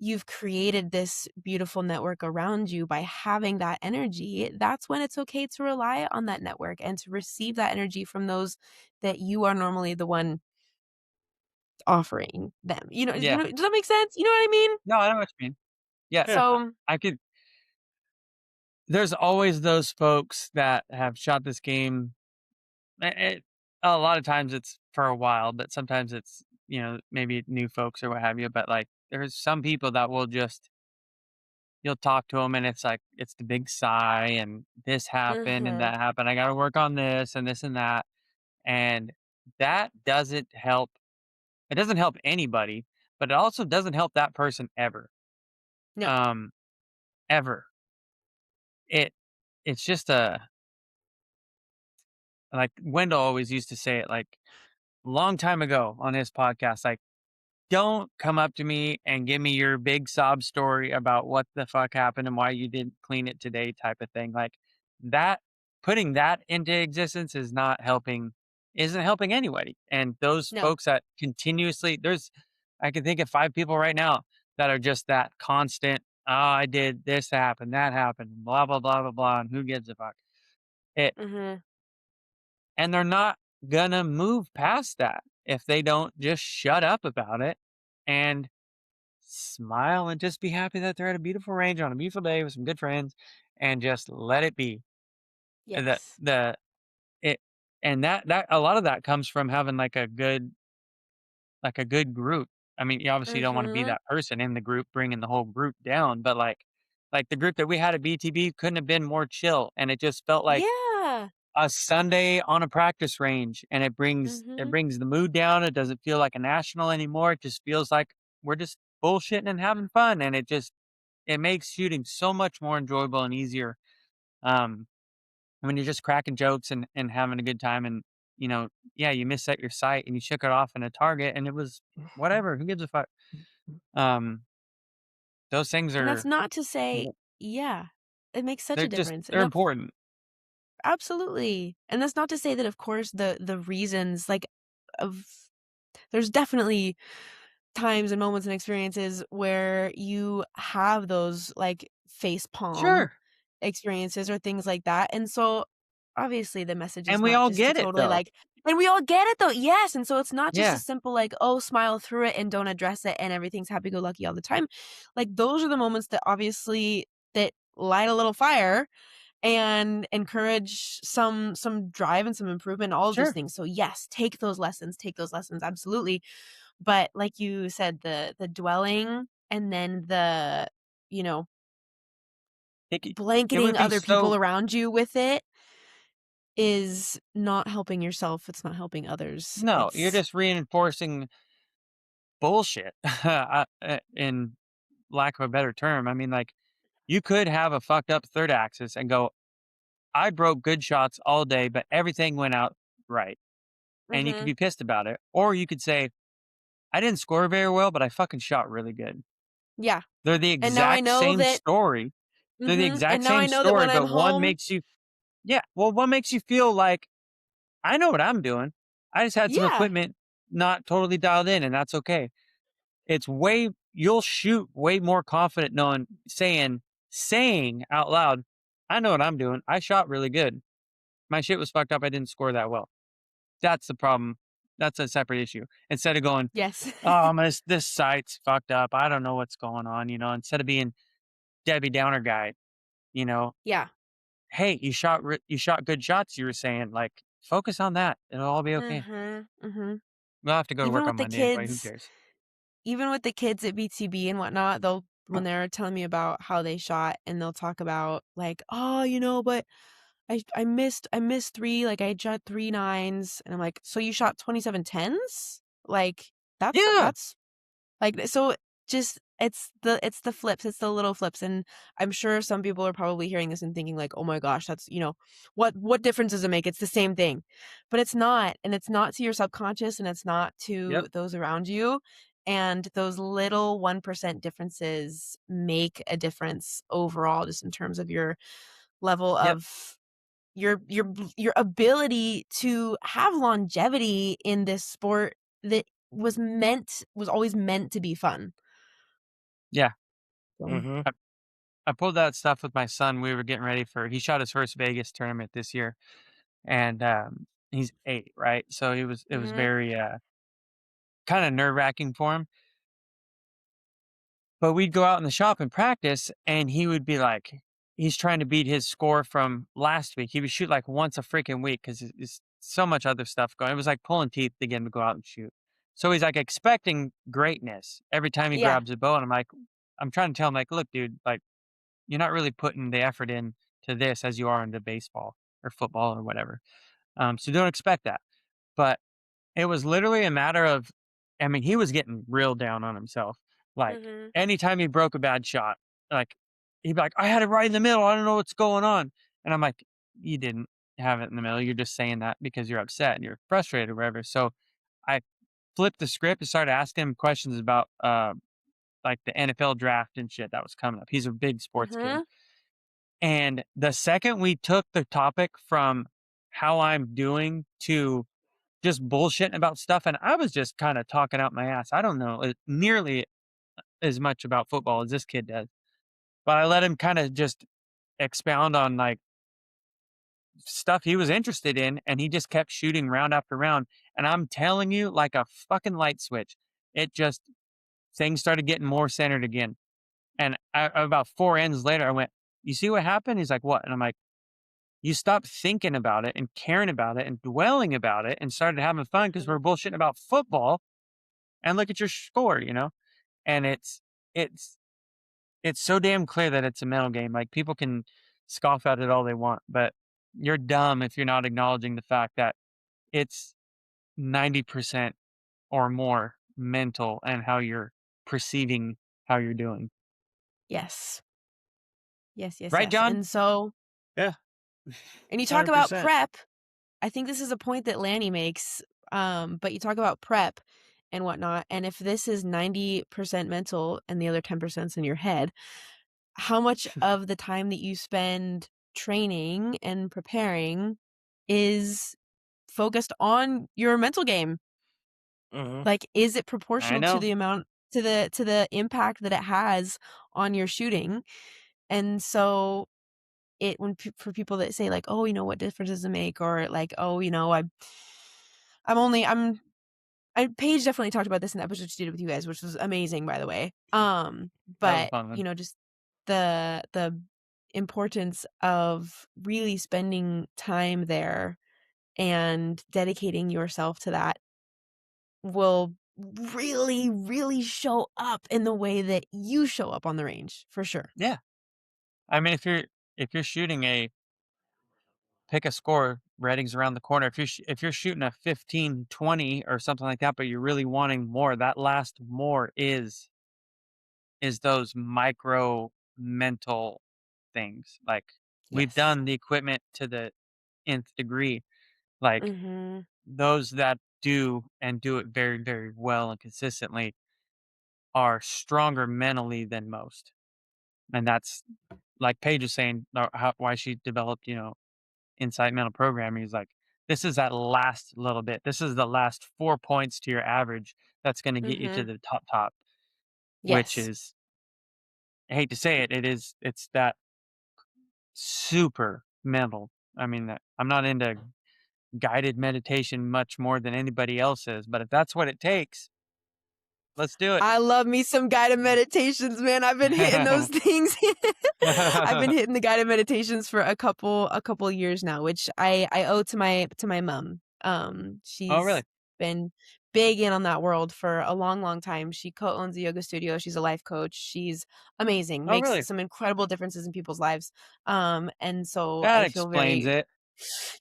Speaker 4: you've created this beautiful network around you by having that energy. That's when it's okay to rely on that network and to receive that energy from those that you are normally the one offering them.
Speaker 3: Yeah.
Speaker 4: Does that make sense? You know what I mean?
Speaker 3: No, I know what you mean. Yeah.
Speaker 4: So,
Speaker 3: I could. There's always those folks that have shot this game. A lot of times it's for a while, but sometimes it's, maybe new folks or what have you. But like, there's some people that will just, you'll talk to them and it's like, it's the big sigh and this happened and
Speaker 4: mhm.
Speaker 3: that happened. I got to work on this and this and that. And that doesn't help. It doesn't help anybody, but it also doesn't help that person ever.
Speaker 4: No.
Speaker 3: Um, ever. It, it's just like Wendell always used to say it like a long time ago on his podcast, like, don't come up to me and give me your big sob story about what the fuck happened and why you didn't clean it today type of thing. Like that, putting that into existence is not helping, isn't helping anybody. And those
Speaker 4: No.
Speaker 3: folks that continuously, I can think of 5 people right now that are just that constant, oh, I did this happen, that happened, blah, blah, blah, blah, blah. And who gives a fuck? It,
Speaker 4: Mhm.
Speaker 3: and they're not gonna move past that if they don't just shut up about it and smile and just be happy that they're at a beautiful range on a beautiful day with some good friends and just let it be. And
Speaker 4: Yes.
Speaker 3: it and that a lot of that comes from having like a good group. I mean, you obviously don't want to be
Speaker 4: Mhm.
Speaker 3: that person in the group bringing the whole group down, but like the group that we had at BTB couldn't have been more chill, and it just felt like
Speaker 4: Yeah.
Speaker 3: a Sunday on a practice range, and it
Speaker 4: Mhm.
Speaker 3: brings the mood down. It doesn't feel like a national anymore. It just feels like we're just bullshitting and having fun, and it makes shooting so much more enjoyable and easier. Um, when you're just cracking jokes and having a good time, and yeah, you misset your sight and you shook it off in a target, and it was whatever. Who gives a fuck? Um, those things
Speaker 4: And that's
Speaker 3: are
Speaker 4: not to say, yeah, it makes such a difference.
Speaker 3: they're
Speaker 4: And
Speaker 3: important.
Speaker 4: absolutely. And that's not to say that, of course, the reasons, like, of there's definitely times and moments and experiences where you have those, like, face palm
Speaker 3: Sure,
Speaker 4: experiences or things like that. And so obviously the message is
Speaker 3: and we
Speaker 4: not
Speaker 3: all
Speaker 4: just to
Speaker 3: get it
Speaker 4: totally,
Speaker 3: though.
Speaker 4: like, and we all get it though. Yes. And so it's not just a
Speaker 3: Yeah,
Speaker 4: simple, like, oh, smile through it and don't address it and everything's happy go lucky all the time. Like, those are the moments that obviously that light a little fire and encourage some drive and some improvement, all of those
Speaker 3: sure.
Speaker 4: things. So yes, take those lessons, absolutely. But like you said, the dwelling and then the, you know,
Speaker 3: It would
Speaker 4: blanketing
Speaker 3: be
Speaker 4: other people
Speaker 3: so.
Speaker 4: around you with it is not helping yourself. It's not helping others.
Speaker 3: No, you're
Speaker 4: It's
Speaker 3: just reinforcing bullshit, in lack of a better term. I mean, like, you could have a fucked up third axis and go, I broke good shots all day, but everything went out right. And you could
Speaker 4: mhm.
Speaker 3: be pissed about it. Or you could say, I didn't score very well, but I fucking shot really good.
Speaker 4: Yeah.
Speaker 3: They're the
Speaker 4: And now I
Speaker 3: exact
Speaker 4: know
Speaker 3: same
Speaker 4: that
Speaker 3: story. They're the
Speaker 4: and
Speaker 3: exact
Speaker 4: now
Speaker 3: same
Speaker 4: I know that
Speaker 3: story,
Speaker 4: when I'm
Speaker 3: but one
Speaker 4: home
Speaker 3: makes you yeah, well, one makes you feel like, "I know what I'm doing. I just had some
Speaker 4: yeah.
Speaker 3: equipment not totally dialed in, and that's okay." It's way you'll shoot way more confident knowing saying out loud, "I know what I'm doing. I shot really good. My shit was fucked up. I didn't score that well." That's the problem. That's a separate issue. Instead of going,
Speaker 4: Yes.
Speaker 3: "Oh, this site's fucked up. I don't know what's going on," instead of being Debbie Downer guy, you know,
Speaker 4: Yeah.
Speaker 3: "Hey, you shot good shots," you were saying, like, focus on that. It'll all be okay.
Speaker 4: Mhm. Mhm.
Speaker 3: We'll have to go to
Speaker 4: Even
Speaker 3: work
Speaker 4: with
Speaker 3: on
Speaker 4: the
Speaker 3: Monday anyway. Who
Speaker 4: kids
Speaker 3: cares?
Speaker 4: even with the kids at BTB and whatnot, they'll when they're telling me about how they shot and they'll talk about like, "Oh, but I missed 3, like I shot 3 nines." And I'm like, "So you shot 27 tens? Like
Speaker 3: Yeah.
Speaker 4: that's like so just it's the flips, it's the little flips." And I'm sure some people are probably hearing this and thinking like, "Oh my gosh, that's, what difference does it make? It's the same thing." But it's not, and it's not to your subconscious and it's not
Speaker 3: Yep.
Speaker 4: to those around you. And those little 1% differences make a difference overall just in terms of your level
Speaker 3: Yep.
Speaker 4: of your ability to have longevity in this sport that was always meant to be fun.
Speaker 3: Yeah.
Speaker 4: So
Speaker 2: Mm-hmm.
Speaker 3: I pulled that stuff with my son. We were getting ready he shot his first Vegas tournament this year, and he's 8, right? So it was
Speaker 4: mhm,
Speaker 3: very kind of nerve wracking for him. But we'd go out in the shop and practice, and he would be like, he's trying to beat his score from last week. He would shoot like once a freaking week because it's so much other stuff going. It was like pulling teeth to get him to go out and shoot. So he's like expecting greatness every time he
Speaker 4: yeah,
Speaker 3: grabs a bow, and I'm trying to tell him like, look, dude, like you're not really putting the effort in to this as you are into baseball or football or whatever. So don't expect that. But it was literally a matter of, I mean, he was getting real down on himself. Like
Speaker 4: mhm,
Speaker 3: anytime he broke a bad shot, like he'd be like, I had it right in the middle. I don't know what's going on. And I'm like, you didn't have it in the middle. You're just saying that because you're upset and you're frustrated or whatever. So I flipped the script and started asking him questions about like the NFL draft and shit that was coming up. He's a big sports kid.
Speaker 4: mhm,
Speaker 3: And the second we took the topic from how I'm doing to just bullshitting about stuff, and I was just kinda talking out my ass. I don't know, nearly as much about football as this kid does, but I let him kinda just expound on, like, stuff he was interested in, and he just kept shooting round after round, and I'm telling you, like a fucking light switch, it just things started getting more centered again, and about 4 ends later, I went, "You see what happened?" He's like, "What?" And I'm like, "You stopped thinking about it and caring about it and dwelling about it and started having fun because
Speaker 4: mhm,
Speaker 3: we're bullshitting about football, and look at your score," you know? And it's it's so damn clear that it's a mental game. Like people can scoff at it all they want, but you're dumb if you're not acknowledging the fact that it's 90% or more mental and how you're perceiving how you're doing.
Speaker 4: yes. Yes, yes,
Speaker 3: Right,
Speaker 4: yes.
Speaker 3: John?
Speaker 4: And so
Speaker 2: Yeah.
Speaker 4: and you talk about
Speaker 2: 100%.
Speaker 4: prep. I think this is a point that Lanny makes, but you talk about prep and whatnot, and if this is 90% mental and the other 10% 's in your head, how much of the time that you spend training and preparing is focused on your mental game?
Speaker 2: Mm-hmm.
Speaker 4: Like, is it
Speaker 3: I
Speaker 4: proportional to
Speaker 3: know.
Speaker 4: the amount to the impact that it has on your shooting? And so for people that say like, "Oh, what difference does it make?" Or like, "Oh, I'm only I'm Paige definitely talked about this in the episode she did with you guys, which was amazing, by the way.
Speaker 3: That was a
Speaker 4: But
Speaker 3: fun one.
Speaker 4: just the importance of really spending time there and dedicating yourself to that will really, really show up in the way that you show up on the range, for sure.
Speaker 3: Yeah. I mean, if you're shooting a pick a score, Reading's around the corner. If you're shooting a 15-20 or something like that, but you're really wanting more, that last more is those micro mental things. Like we've
Speaker 4: Yes.
Speaker 3: done the equipment to the nth degree. Like
Speaker 4: Mhm.
Speaker 3: those that do and do it very, very well and consistently are stronger mentally than most. And that's like Paige is saying, why she developed, insight mental programming is like, this is that last little bit. This is the last 4 points to your average that's going to get you to the top, which
Speaker 4: Yes.
Speaker 3: is, I hate to say it, it's that super mental. I mean, I'm not into guided meditation much more than anybody else is, but if that's what it takes, let's do it.
Speaker 4: I love me some guided meditations, man. I've been hitting those things. I've been hitting the guided meditations for a couple years now, which I owe to my mom.
Speaker 3: Oh,
Speaker 4: She's
Speaker 3: really?
Speaker 4: been big in on that world for a long, long time. She co-owns a yoga studio. She's a life coach. She's amazing.
Speaker 3: Oh,
Speaker 4: Makes
Speaker 3: really?
Speaker 4: some incredible differences in people's lives. And so
Speaker 3: That
Speaker 4: I
Speaker 3: explains it.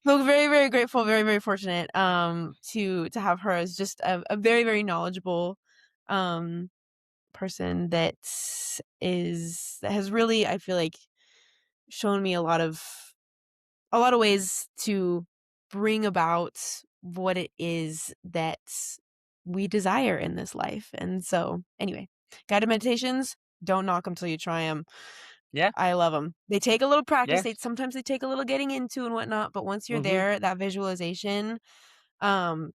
Speaker 4: feel very, very grateful, very, very fortunate to have her as just a very, very knowledgeable um person that has really, I feel like, shown me a lot of ways to bring about what it is that we desire in this life. And so anyway, guided meditations, don't knock them till you try them.
Speaker 3: Yeah.
Speaker 4: I love them. They take a little practice.
Speaker 3: Yeah.
Speaker 4: Sometimes they take a little getting into and whatnot, but once you're
Speaker 3: Mhm.
Speaker 4: there, that visualization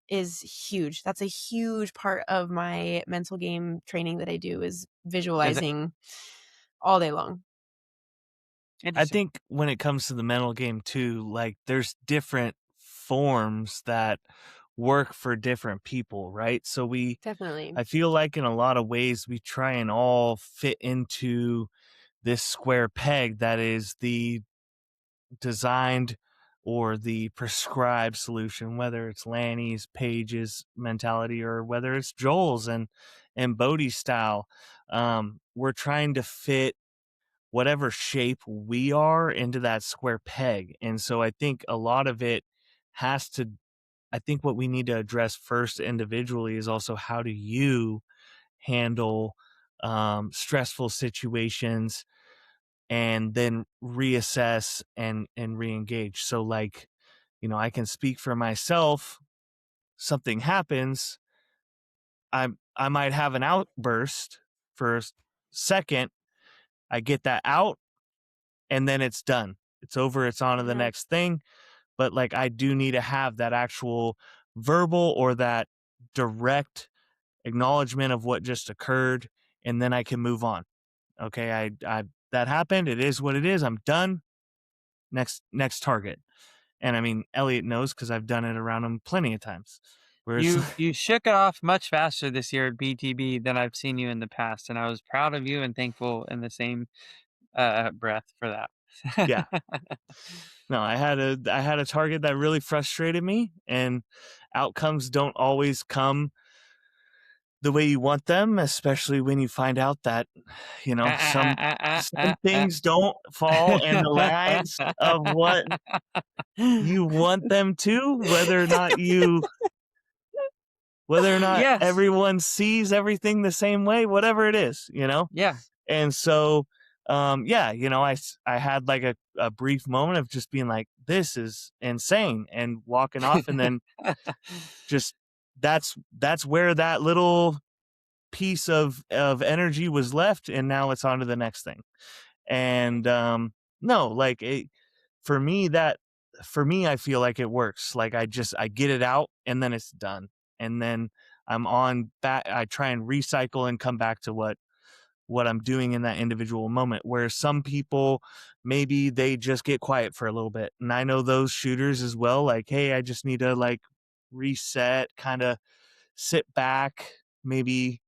Speaker 4: is huge. That's a huge part of my mental game training that I do, is
Speaker 3: Is it
Speaker 4: visualizing all day long.
Speaker 2: I
Speaker 3: interesting?
Speaker 2: think when it comes to the mental game too, like there's different forms that work for different people, right? So
Speaker 4: Definitely.
Speaker 2: I feel like in a lot of ways we try and all fit into this square peg that is the designed or the prescribed solution, whether it's Lanny's, Paige's mentality, or whether it's Joel's and Bodhi's style. We're trying to fit whatever shape we are into that square peg. And so I think a lot of it has to, I think what we need to address first individually is also how do you handle stressful situations and then reassess and re-engage. So like, I can speak for myself. Something happens, I might have an outburst for a second. I get that out and then it's done. It's over. It's on to the next thing. But like, I do need to have that actual verbal or that direct acknowledgement of what just occurred, and then I can move on. Okay, I that happened. It is what it is. I'm done. Next target. And I mean, Elliot knows because I've done it around him plenty of times. Whereas,
Speaker 3: You shook it off much faster this year at BTB than I've seen you in the past, and I was proud of you and thankful in the same breath for that.
Speaker 2: yeah, no, I had a target that really frustrated me, and outcomes don't always come the way you want them, especially when you find out that, some things don't fall in the lines of what you want them to, whether or not
Speaker 3: Yes.
Speaker 2: everyone sees everything the same way, whatever it is,
Speaker 3: Yeah.
Speaker 2: And so, I had like a brief moment of just being like, this is insane, and walking off, and then just that's where that little piece of energy was left, and now it's on to the next thing. And no, like for me, I feel like it works. Like I get it out and then it's done, and then I'm on back. I try and recycle and come back to what I'm doing in that individual moment. Where some people, maybe they just get quiet for a little bit, and I know those shooters as well. Like, hey, I just need to like reset, kind of sit back, maybe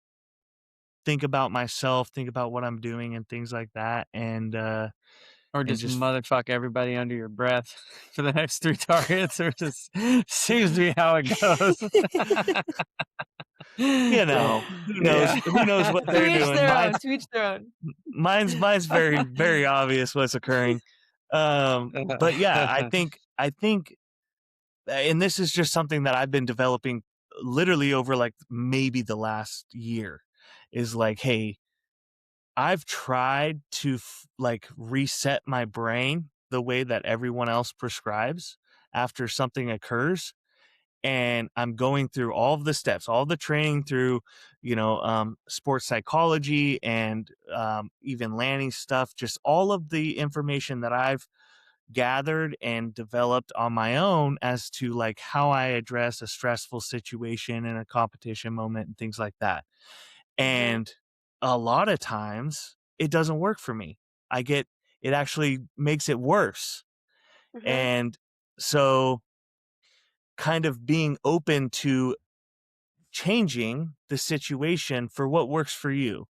Speaker 2: think about myself, think about what I'm doing and things like that.
Speaker 3: Or
Speaker 2: And
Speaker 3: just
Speaker 2: just,
Speaker 3: motherfuck everybody under your breath for the next 3 targets, or just seems to be how it goes. Yeah.
Speaker 2: who knows what they're
Speaker 4: To each
Speaker 2: doing.
Speaker 4: their own. To each their own.
Speaker 2: Mine's very, very obvious what's occurring. But yeah, I think, and this is just something that I've been developing literally over like maybe the last year, is like, hey, I've tried to like reset my brain the way that everyone else prescribes after something occurs. and I'm going through all of the steps, all the training through, sports psychology and even landing stuff, just all of the information that I've gathered and developed on my own as to like how I address a stressful situation in a competition moment and things like that. And a lot of times it doesn't work for me. It actually makes it worse. And so kind of being open to changing the situation for what works for you.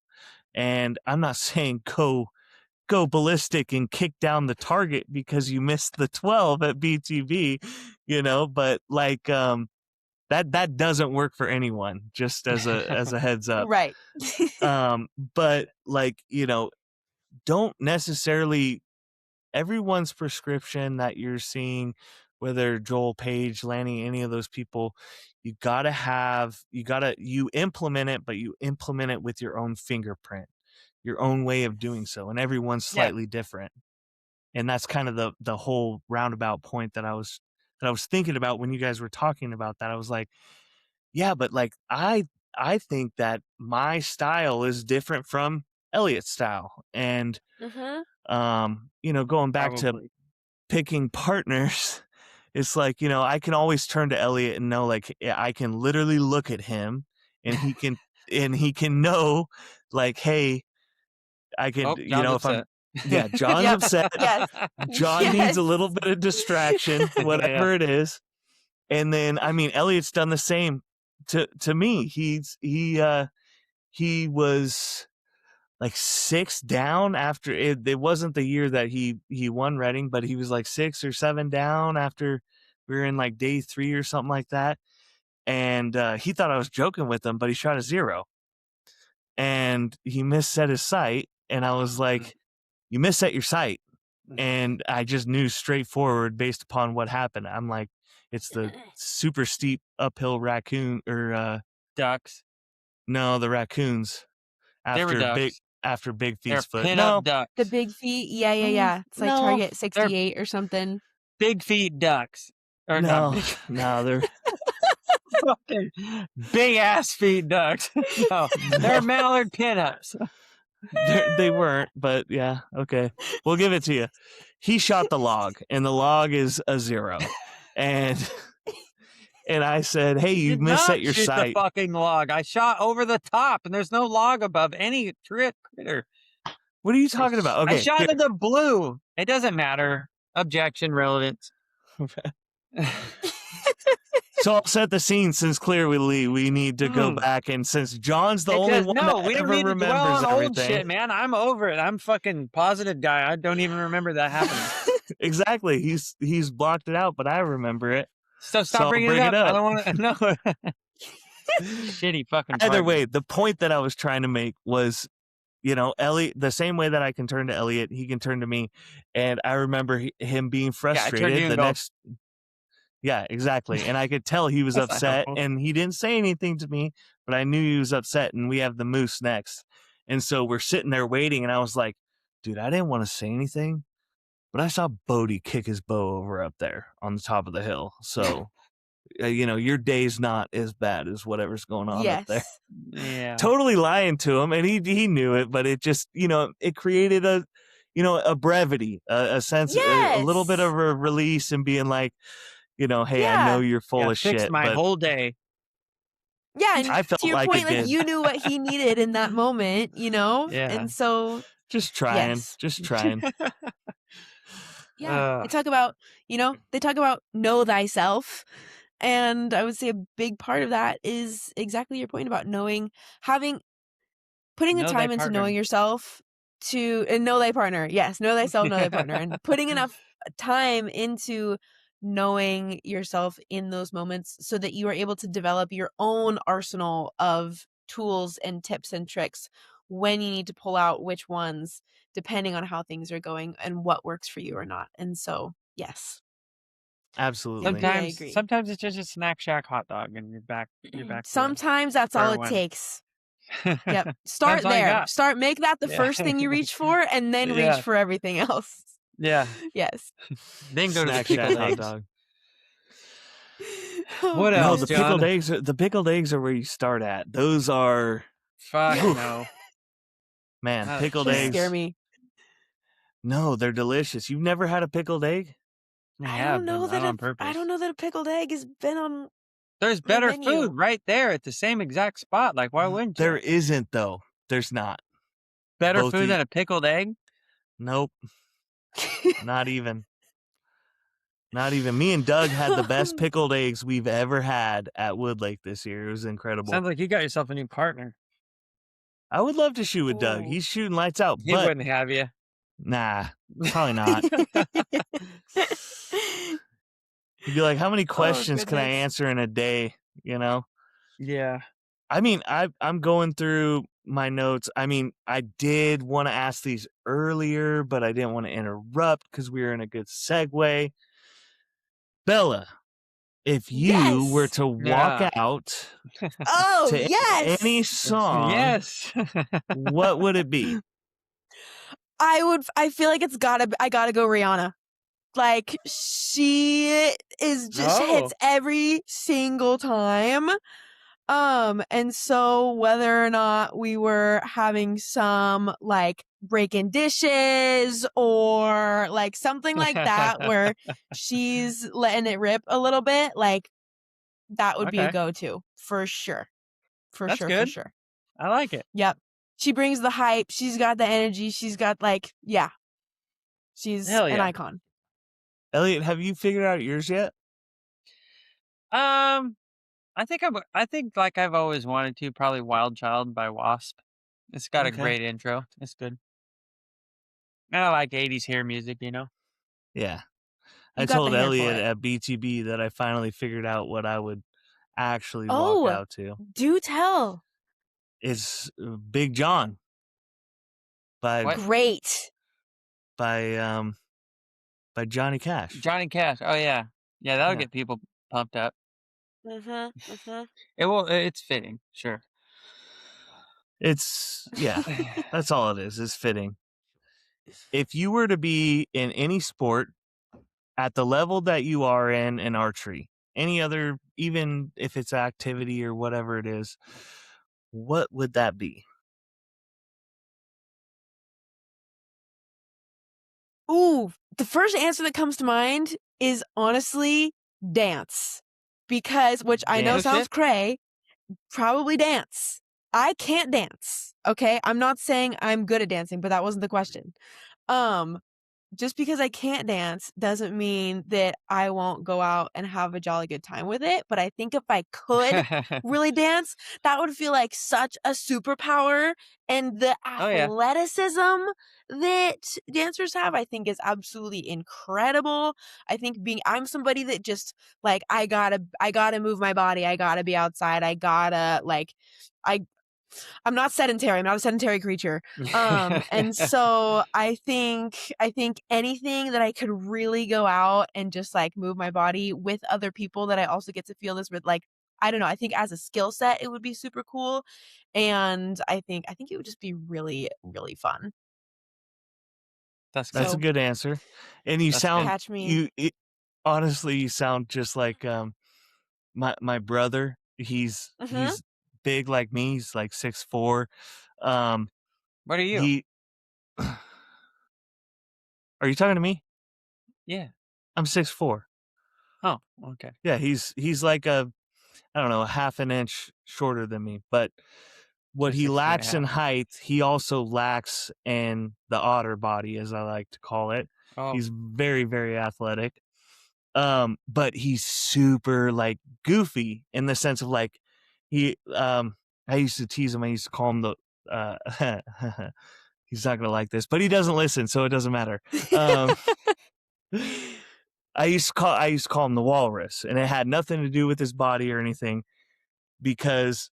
Speaker 2: And I'm not saying go ballistic and kick down the target because you missed the 12 at BTB, but like that doesn't work for anyone, just as a heads up.
Speaker 4: Right.
Speaker 2: But like, don't necessarily everyone's prescription that you're seeing, whether Joel Page, Lanny, any of those people, you implement it, but you implement it with your own fingerprint, your own way of doing so. And everyone's slightly different. And that's kind of the whole roundabout point that I was thinking about when you guys were talking about that. I was like, yeah, but like, I think that my style is different from Elliot's style. And, going back to picking partners, it's like, I can always turn to Elliot and know, like, I can literally look at him and he can know, like, hey, I can, if I'm, John's upset.
Speaker 4: Yes.
Speaker 2: John needs a little bit of distraction, whatever it is. And then, I mean, Elliot's done the same to me. He was like 6 down after it wasn't the year that he won Reading, but he was like 6 or 7 down after we were in like day 3 or something like that. And he thought I was joking with him, but he shot a 0 and he misset his sight. And I was like, you misset your sight. And I just knew straightforward based upon what happened. I'm like, it's the super steep uphill raccoon or
Speaker 3: ducks.
Speaker 2: No, the raccoons. After Big Feet's foot.
Speaker 3: No, ducks.
Speaker 4: The Big Feet. Yeah. It's like target 68 or something.
Speaker 3: Big Feet ducks. Or
Speaker 2: no, they're
Speaker 3: fucking big ass feet ducks. No, they're mallard pinups.
Speaker 2: They weren't, but yeah, okay. We'll give it to you. He shot the log, and the log is a 0. And I said, hey, you misset your sight.
Speaker 3: The fucking log. I shot over the top, and there's no log above any critter.
Speaker 2: What are you talking about? Okay,
Speaker 3: I shot in the blue. It doesn't matter. Objection, relevance.
Speaker 2: So I'll set the scene since clearly we need to go back, and since John's the only one that
Speaker 3: we
Speaker 2: ever
Speaker 3: don't need
Speaker 2: remembers
Speaker 3: to dwell on
Speaker 2: everything.
Speaker 3: Old shit, man. I'm over it. I'm fucking positive guy. I don't even remember that happening.
Speaker 2: Exactly. He's blocked it out, but I remember it.
Speaker 3: So stop bringing it up. I don't want to know. Shitty fucking.
Speaker 2: Either way, the point that I was trying to make was, Elliot, the same way that I can turn to Elliot, he can turn to me. And I remember him being frustrated Yeah, exactly. And I could tell he was upset, and he didn't say anything to me, but I knew he was upset, and we have the moose next. And so we're sitting there waiting, and I was like, dude, I didn't want to say anything, but I saw Bodie kick his bow over up there on the top of the hill. So, your day's not as bad as whatever's going on up there.
Speaker 3: Yeah.
Speaker 2: Totally lying to him, and he knew it, but it just, it created a brevity, a sense, a little bit of a release, and being like, hey, I know you're full of shit.
Speaker 3: My whole day.
Speaker 4: Yeah, and
Speaker 2: I felt
Speaker 4: to your point, like you knew what he needed in that moment,
Speaker 3: Yeah.
Speaker 4: And so
Speaker 2: just trying.
Speaker 4: Yeah. They talk about, know thyself. And I would say a big part of that is exactly your point about putting the time into knowing yourself and know thy partner. Yes, know thyself, know thy partner, and putting enough time into knowing yourself in those moments so that you are able to develop your own arsenal of tools and tips and tricks when you need to pull out which ones, depending on how things are going and what works for you or not. And so, yes.
Speaker 2: Absolutely.
Speaker 3: Sometimes it's just a Snack Shack hot dog and you're back.
Speaker 4: Sometimes that's all it takes. Yep. Start there. Make that the first thing you reach for, and then reach for everything else.
Speaker 3: Yeah.
Speaker 4: Yes.
Speaker 3: Then go to
Speaker 2: Snack Shack hot dog.
Speaker 3: What
Speaker 2: No,
Speaker 3: else, John?
Speaker 2: the pickled eggs are where you start at. Those are
Speaker 3: Fuck
Speaker 2: Oof.
Speaker 3: no.
Speaker 2: Man,
Speaker 3: Not a
Speaker 2: pickled
Speaker 4: They
Speaker 3: chance.
Speaker 2: eggs.
Speaker 4: scare me.
Speaker 2: No, they're delicious. You've never had a pickled egg?
Speaker 3: I
Speaker 4: I
Speaker 3: have,
Speaker 4: don't know
Speaker 3: but
Speaker 4: that
Speaker 3: not on
Speaker 4: I
Speaker 3: purpose.
Speaker 4: don't know that a pickled egg has been on
Speaker 3: There's
Speaker 4: my
Speaker 3: better
Speaker 4: menu.
Speaker 3: food right there at the same exact spot. Like, why wouldn't you?
Speaker 2: There isn't though. There's not.
Speaker 3: Better
Speaker 2: both
Speaker 3: food
Speaker 2: the-
Speaker 3: than a pickled egg?
Speaker 2: Nope. Not even. Not even. Me and Doug had the best pickled eggs we've ever had at Wood Lake this year. It was incredible.
Speaker 3: Sounds like you got yourself a new partner.
Speaker 2: I would love to shoot with Doug.
Speaker 4: Ooh.
Speaker 2: He's shooting lights out,
Speaker 3: He
Speaker 2: but
Speaker 3: wouldn't have you.
Speaker 2: nah, probably not. He'd be like, "How many questions can I
Speaker 4: goodness.
Speaker 2: answer in a day?" You know.
Speaker 3: Yeah.
Speaker 2: I mean, I'm going through my notes. I mean, I did want to ask these earlier, but I didn't want to interrupt because we were in a good segue. Bella, if you were
Speaker 4: Yes.
Speaker 2: to walk
Speaker 3: Yeah.
Speaker 2: out
Speaker 4: Oh,
Speaker 2: to
Speaker 4: yes.
Speaker 2: any song,
Speaker 3: Yes.
Speaker 2: what would it be?
Speaker 4: I feel like I gotta go Rihanna. Like, she is just hits every single time. And so whether or not we were having some like breaking dishes or like something like that where she's letting it rip a little bit, like that would be a
Speaker 3: Okay.
Speaker 4: go-to for sure. For
Speaker 3: That's
Speaker 4: sure,
Speaker 3: good.
Speaker 4: for sure.
Speaker 3: I like it.
Speaker 4: Yep. She brings the hype. She's got the energy. She's got like, yeah. She's
Speaker 3: Hell
Speaker 4: an
Speaker 3: yeah.
Speaker 4: icon.
Speaker 2: Elliot, have you figured out yours yet?
Speaker 3: I think like I've always wanted to, probably Wild Child by Wasp. It's got a
Speaker 2: Okay.
Speaker 3: great intro. It's good. And I like 80s hair music, you know?
Speaker 2: Yeah.
Speaker 4: You
Speaker 2: I
Speaker 4: got
Speaker 2: told
Speaker 4: the hair for
Speaker 2: Elliot
Speaker 4: it.
Speaker 2: at BTB that I finally figured out what I would actually walk out to.
Speaker 4: Do tell.
Speaker 2: It's Big John by
Speaker 3: What?
Speaker 4: Great.
Speaker 2: by Johnny Cash.
Speaker 3: Johnny Cash. Oh, yeah. Yeah, that'll
Speaker 2: Yeah.
Speaker 3: get people pumped up.
Speaker 4: Mm-hmm.
Speaker 3: It's fitting, sure.
Speaker 2: It's that's all it is. It's fitting. If you were to be in any sport at the level that you are in archery, any other, even if it's activity or whatever it is, what would that be?
Speaker 4: Ooh, the first answer that comes to mind is honestly dance. Because, which I know
Speaker 3: Dance?
Speaker 4: sounds cray, probably dance. I can't dance. Okay. I'm not saying I'm good at dancing, but that wasn't the question. Just because I can't dance doesn't mean that I won't go out and have a jolly good time with it. But I think if I could really dance, that would feel like such a superpower. And the
Speaker 3: Oh, yeah.
Speaker 4: athleticism that dancers have, I think is absolutely incredible. I think I'm somebody that just like, I gotta move my body. I gotta be outside. I gotta I'm not sedentary. I'm not a sedentary creature. And so I think anything that I could really go out and just like move my body with other people that I also get to feel this with, like, I don't know. I think as a skill set, it would be super cool. And I think it would just be really, really fun.
Speaker 3: That's
Speaker 2: That's
Speaker 3: good.
Speaker 2: a good answer. And you
Speaker 3: That's
Speaker 2: sound
Speaker 4: Catch me.
Speaker 2: honestly, you sound just like my brother. He's big like me. He's like 6'4".
Speaker 3: What are you?
Speaker 2: He Are you talking to me?
Speaker 3: Yeah.
Speaker 2: I'm 6'4".
Speaker 3: Oh, okay.
Speaker 2: Yeah, he's like a half an inch shorter than me. But what
Speaker 3: So
Speaker 2: he
Speaker 3: 6 feet and a
Speaker 2: lacks in
Speaker 3: half.
Speaker 2: height, he also lacks in the otter body, as I like to call it.
Speaker 3: Oh.
Speaker 2: He's very, very athletic. But he's super like goofy in the sense of like I used to tease him. I used to call him the he's not gonna like this, but he doesn't listen, so it doesn't matter. I used to call him the walrus, and it had nothing to do with his body or anything, because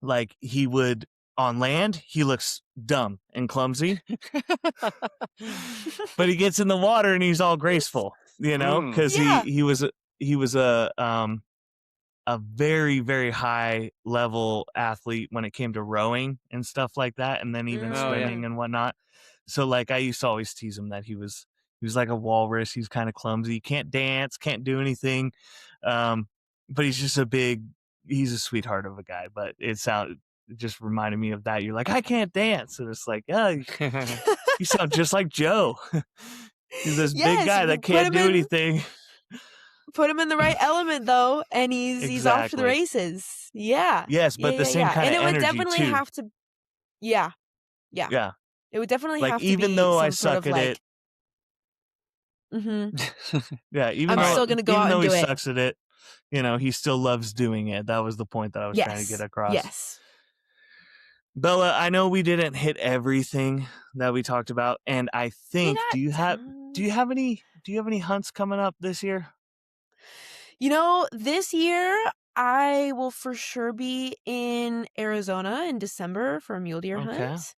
Speaker 2: like he would on land, he looks dumb and clumsy, but he gets in the water and he's all graceful, because he was a very, very high level athlete when it came to rowing and stuff like that, and then even swimming and whatnot. So like I used to always tease him that he was like a walrus. He's kind of clumsy, can't dance, can't do anything. but he's just he's a sweetheart of a guy. But it just reminded me of that. You're like, I can't dance, and it's like, oh, you sound just like Joe. He's this big guy that can't do anything.
Speaker 4: Put him in the right element though, and he's off to the races. Yeah.
Speaker 2: Yes, but the same kind of energy too.
Speaker 4: And it would definitely have to. Yeah. Yeah. It would definitely have to be
Speaker 2: even though I
Speaker 4: some
Speaker 2: suck
Speaker 4: sort of
Speaker 2: at
Speaker 4: it.
Speaker 2: Yeah,
Speaker 4: I'm still gonna go out and do it.
Speaker 2: Even though he sucks at it, he still loves doing it. That was the point that I was trying to get across.
Speaker 4: Yes.
Speaker 2: Bella, I know we didn't hit everything that we talked about, and I think do you have any hunts coming up this year?
Speaker 4: This year I will for sure be in Arizona in December for a mule deer hunt,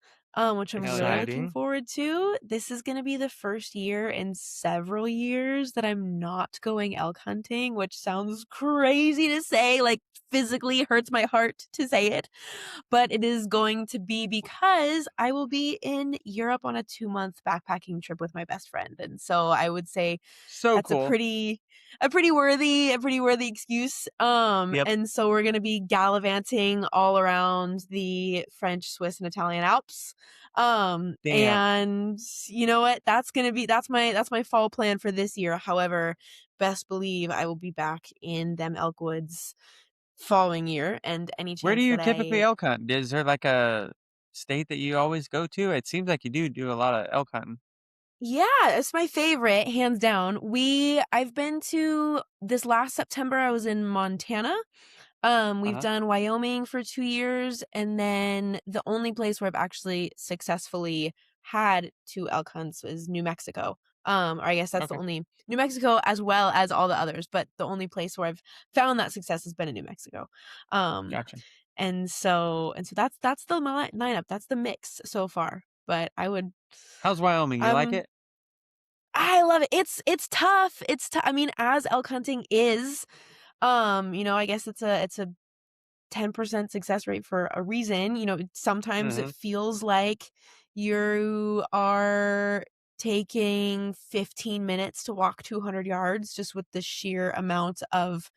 Speaker 4: which I'm really looking forward to. This is going to be the first year in several years that I'm not going elk hunting, which sounds crazy to say, like physically hurts my heart to say it, but it is going to be because I will be in Europe on a 2-month backpacking trip with my best friend. And so I would say that's
Speaker 3: cool.
Speaker 4: a pretty worthy excuse. And so we're going to be gallivanting all around the French, Swiss, and Italian Alps. And you know what? That's my fall plan for this year. However, best believe I will be back in them elk woods following year. And any chance
Speaker 3: where do you typically elk hunt? Is there like a state that you always go to? It seems like you do a lot of elk hunting.
Speaker 4: Yeah, it's my favorite, hands down. I've been to this last September. I was in Montana. We've done Wyoming for 2 years, and then the only place where I've actually successfully had 2 elk hunts is New Mexico. Or I guess that's the only New Mexico as well as all the others, but the only place where I've found that success has been in New Mexico.
Speaker 3: Gotcha.
Speaker 4: And so that's the lineup. That's the mix so far. But I would.
Speaker 3: How's Wyoming? You like it?
Speaker 4: I love it. It's tough. I mean, as elk hunting is, I guess it's a 10% success rate for a reason. Sometimes it feels like you are taking 15 minutes to walk 200 yards just with the sheer amount of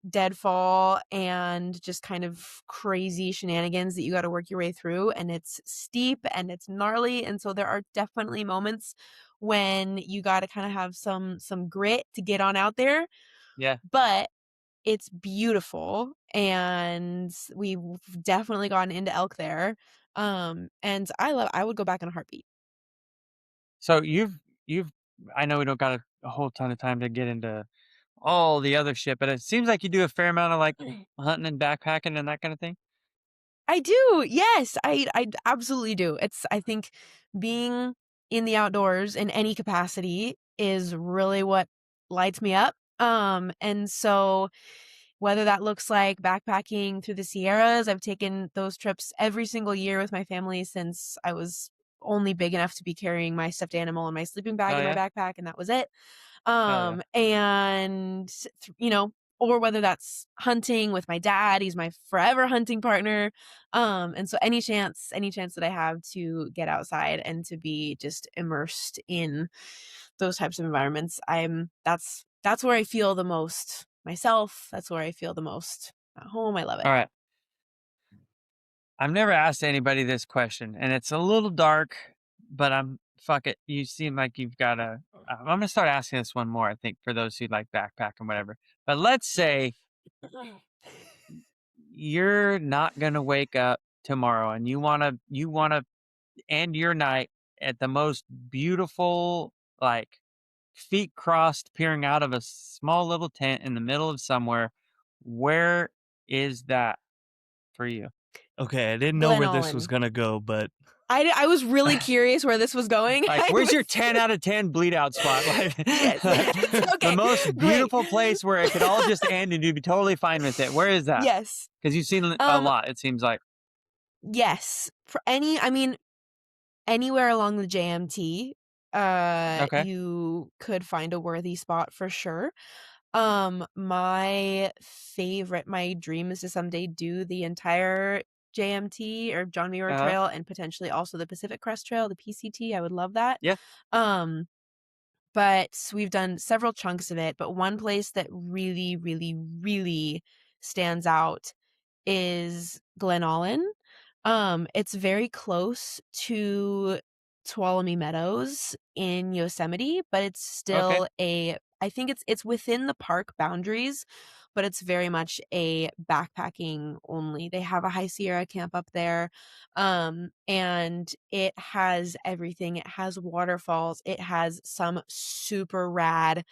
Speaker 4: deadfall and just kind of crazy shenanigans that you got to work your way through, and it's steep and it's gnarly, and so there are definitely moments when you got to kind of have some grit to get on out there.
Speaker 3: Yeah,
Speaker 4: but it's beautiful, and we've definitely gotten into elk there, and I would go back in a heartbeat.
Speaker 3: So you've I know we don't got a whole ton of time to get into all the other shit, but it seems like you do a fair amount of like hunting and backpacking and that kind of thing.
Speaker 4: I do. Yes, I absolutely do. I think being in the outdoors in any capacity is really what lights me up. And so whether that looks like backpacking through the Sierras, I've taken those trips every single year with my family since I was only big enough to be carrying my stuffed animal and my sleeping bag in my backpack, and that was it. And or whether that's hunting with my dad, he's my forever hunting partner. And so any chance that I have to get outside and to be just immersed in those types of environments, that's where I feel the most myself. That's where I feel the most at home. I love it.
Speaker 3: All right. I've never asked anybody this question, and it's a little dark, but fuck it. You seem like you've got I'm going to start asking this one more, I think, for those who like backpack and whatever. But let's say you're not going to wake up tomorrow and you want to end your night at the most beautiful, like feet crossed, peering out of a small little tent in the middle of somewhere. Where is that for you?
Speaker 2: Okay, I didn't know where this was gonna go, but
Speaker 4: I was really curious where this was going.
Speaker 3: Like, where's your 10 out of 10 bleed out spot? Like, the most beautiful place where it could all just end and you'd be totally fine with it. Where is that?
Speaker 4: Yes.
Speaker 3: Because you've seen a lot, it seems like.
Speaker 4: Yes. Anywhere along the JMT, you could find a worthy spot for sure. My dream is to someday do the entire JMT or John Muir Trail, and potentially also the Pacific Crest Trail, the PCT. I would love that.
Speaker 3: Yeah.
Speaker 4: but we've done several chunks of it. But one place that really, really, really stands out is Glen It's very close to Tuolumne Meadows in Yosemite, but it's
Speaker 3: Okay.
Speaker 4: still I think it's within the park boundaries, but it's very much a backpacking only. They have a High Sierra camp up there. And it has everything. It has waterfalls. It has some super rad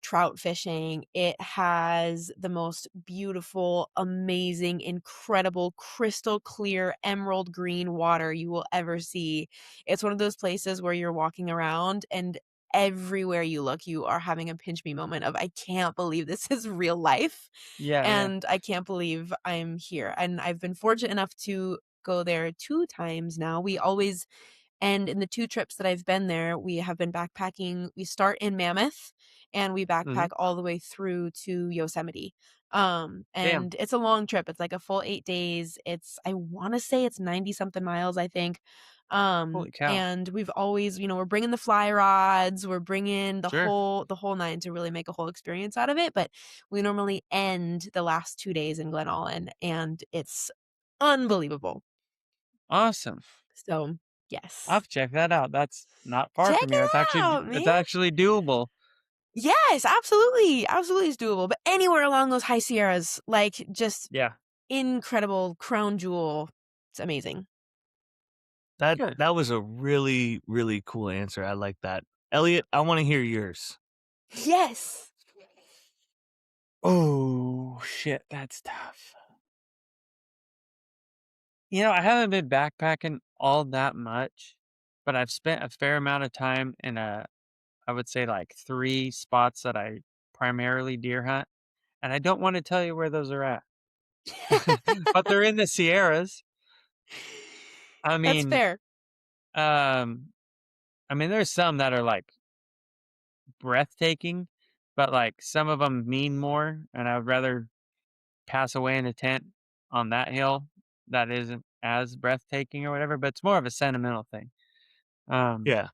Speaker 4: trout fishing. It has the most beautiful, amazing, incredible, crystal clear, emerald green water you will ever see. It's one of those places where you're walking around and everywhere you look, you are having a pinch me moment of, I can't believe this is real life.
Speaker 3: Yeah, yeah.
Speaker 4: And I can't believe I'm here. And I've been fortunate enough to go there 2 times now. And in the 2 trips that I've been there, we have been backpacking. We start in Mammoth and we
Speaker 3: Mm-hmm.
Speaker 4: backpack all the way through to Yosemite.
Speaker 3: Damn.
Speaker 4: And it's a long trip. It's like a full 8 days. I want to say it's 90 something miles, I think.
Speaker 3: Holy cow.
Speaker 4: And we've always, we're bringing the fly rods, we're bringing the
Speaker 3: Sure.
Speaker 4: whole nine to really make a whole experience out of it. But we normally end the last 2 days in Glen and it's unbelievable.
Speaker 3: Awesome.
Speaker 4: So yes.
Speaker 3: I'll have to check that out. That's not far
Speaker 4: Check
Speaker 3: from here.
Speaker 4: it out,
Speaker 3: It's
Speaker 4: man.
Speaker 3: actually doable.
Speaker 4: Yes, absolutely. Absolutely it's doable. But anywhere along those High Sierras, like just
Speaker 3: Yeah.
Speaker 4: incredible crown jewel. It's amazing.
Speaker 3: Good.
Speaker 2: That was a really, really cool answer. I like that. Elliot, I want to hear yours.
Speaker 4: Yes.
Speaker 3: Oh, shit. That's tough. I haven't been backpacking all that much, but I've spent a fair amount of time in I would say like 3 spots that I primarily deer hunt. And I don't want to tell you where those are at, but they're in the Sierras. I
Speaker 4: That's
Speaker 3: mean,
Speaker 4: fair.
Speaker 3: there's some that are like breathtaking, but like some of them mean more, and I would rather pass away in a tent on that hill that isn't as breathtaking or whatever, but it's more of a sentimental thing.
Speaker 2: Yeah.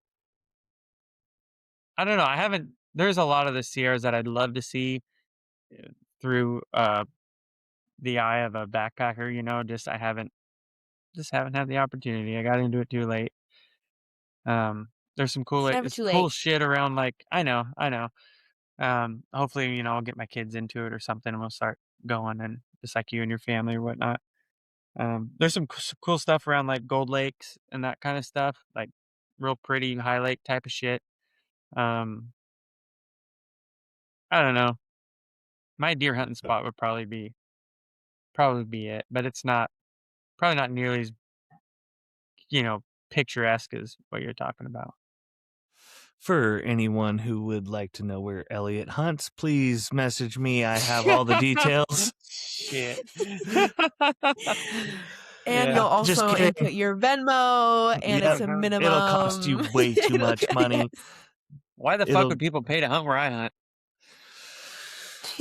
Speaker 3: I don't know. There's a lot of the Sierras that I'd love to see through the eye of a backpacker, I haven't had the opportunity. I got into it too late. There's some cool
Speaker 4: It's never
Speaker 3: it's
Speaker 4: too
Speaker 3: cool
Speaker 4: late.
Speaker 3: shit around, like I know. Hopefully, I'll get my kids into it or something and we'll start going, and just like you and your family or whatnot. There's some cool stuff around like Gold Lakes and that kind of stuff, like real pretty high lake type of shit. Um, I don't know. My deer hunting spot would probably be it, but it's probably not nearly as, picturesque as what you're talking about.
Speaker 2: For anyone who would like to know where Elliot hunts, please message me. I have all the details.
Speaker 3: Shit.
Speaker 4: And you'll also input your Venmo, and it's a minimum.
Speaker 2: It'll cost you way too much money.
Speaker 3: Why the fuck would people pay to hunt where I hunt?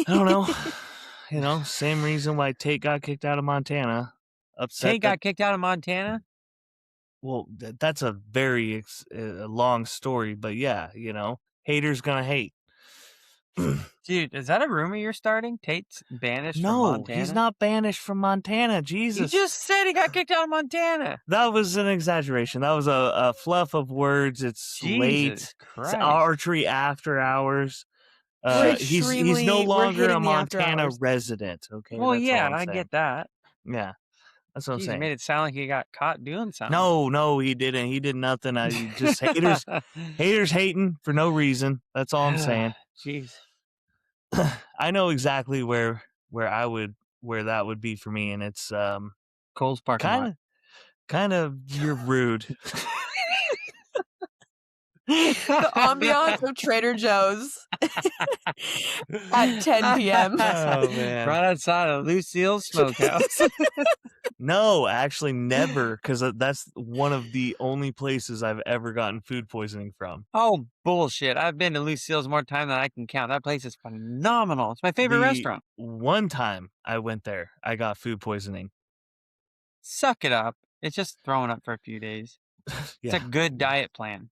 Speaker 2: I don't know. Same reason why Tate got kicked out of Montana.
Speaker 3: Tate got kicked out of Montana?
Speaker 2: Well, that's a very long story, but yeah, haters gonna hate.
Speaker 3: Dude, is that a rumor you're starting? Tate's banished from Montana?
Speaker 2: No, he's not banished from Montana. Jesus.
Speaker 3: You just said he got kicked out of Montana.
Speaker 2: That was an exaggeration. That was a fluff of words. It's late. It's archery after hours. He's no longer a Montana resident. Okay.
Speaker 3: Well, yeah, I get that.
Speaker 2: Yeah. That's what I'm saying.
Speaker 3: He made it sound like he got caught doing something.
Speaker 2: No, he didn't. He did nothing. Just haters hating for no reason. That's all I'm saying.
Speaker 3: Jeez.
Speaker 2: I know exactly where that would be for me, and it's
Speaker 3: Cole's parking lot.
Speaker 2: Kind of you're rude.
Speaker 4: The ambiance of Trader Joe's at 10 p.m.
Speaker 3: Oh, man. Right outside of Lucille's Smokehouse.
Speaker 2: No, actually never, because that's one of the only places I've ever gotten food poisoning from.
Speaker 3: Oh, bullshit. I've been to Lucille's more time than I can count. That place is phenomenal. It's my favorite restaurant.
Speaker 2: One time I went there, I got food poisoning.
Speaker 3: Suck it up. It's just throwing up for a few days. It's a good diet plan.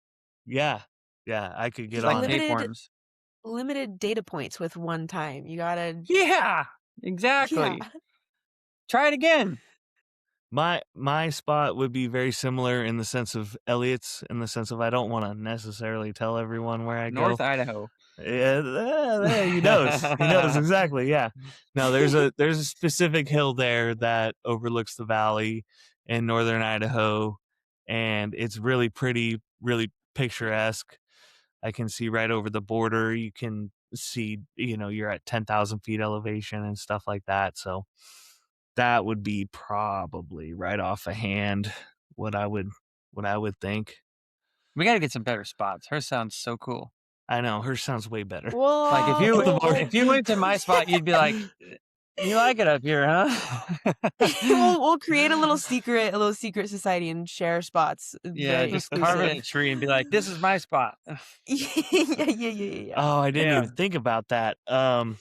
Speaker 2: Yeah. Yeah, I could get
Speaker 3: It's like
Speaker 2: on it.
Speaker 3: tapeworms.
Speaker 4: Limited data points with one time. You gotta.
Speaker 3: Yeah, exactly.
Speaker 4: Yeah.
Speaker 3: Try it again.
Speaker 2: My spot would be very similar in the sense of Elliot's, in the sense of I don't want to necessarily tell everyone where I
Speaker 3: North
Speaker 2: go.
Speaker 3: Idaho.
Speaker 2: Yeah, he knows. He knows exactly. Yeah. No, there's a specific hill there that overlooks the valley in northern Idaho, and it's really pretty, really picturesque. I can see right over the border. You can see, you're at 10,000 feet elevation and stuff like that. So that would be probably right off a hand what I would think.
Speaker 3: We got to get some better spots. Hers sounds so cool.
Speaker 2: I know hers sounds way better.
Speaker 3: Like if you went to my spot, you'd be like, "You like it up here, huh?"
Speaker 4: we'll create a little secret society and share spots.
Speaker 3: Yeah, just carve it in a tree and be like, "This is my spot."
Speaker 4: Yeah.
Speaker 2: Oh, I didn't even think about that. I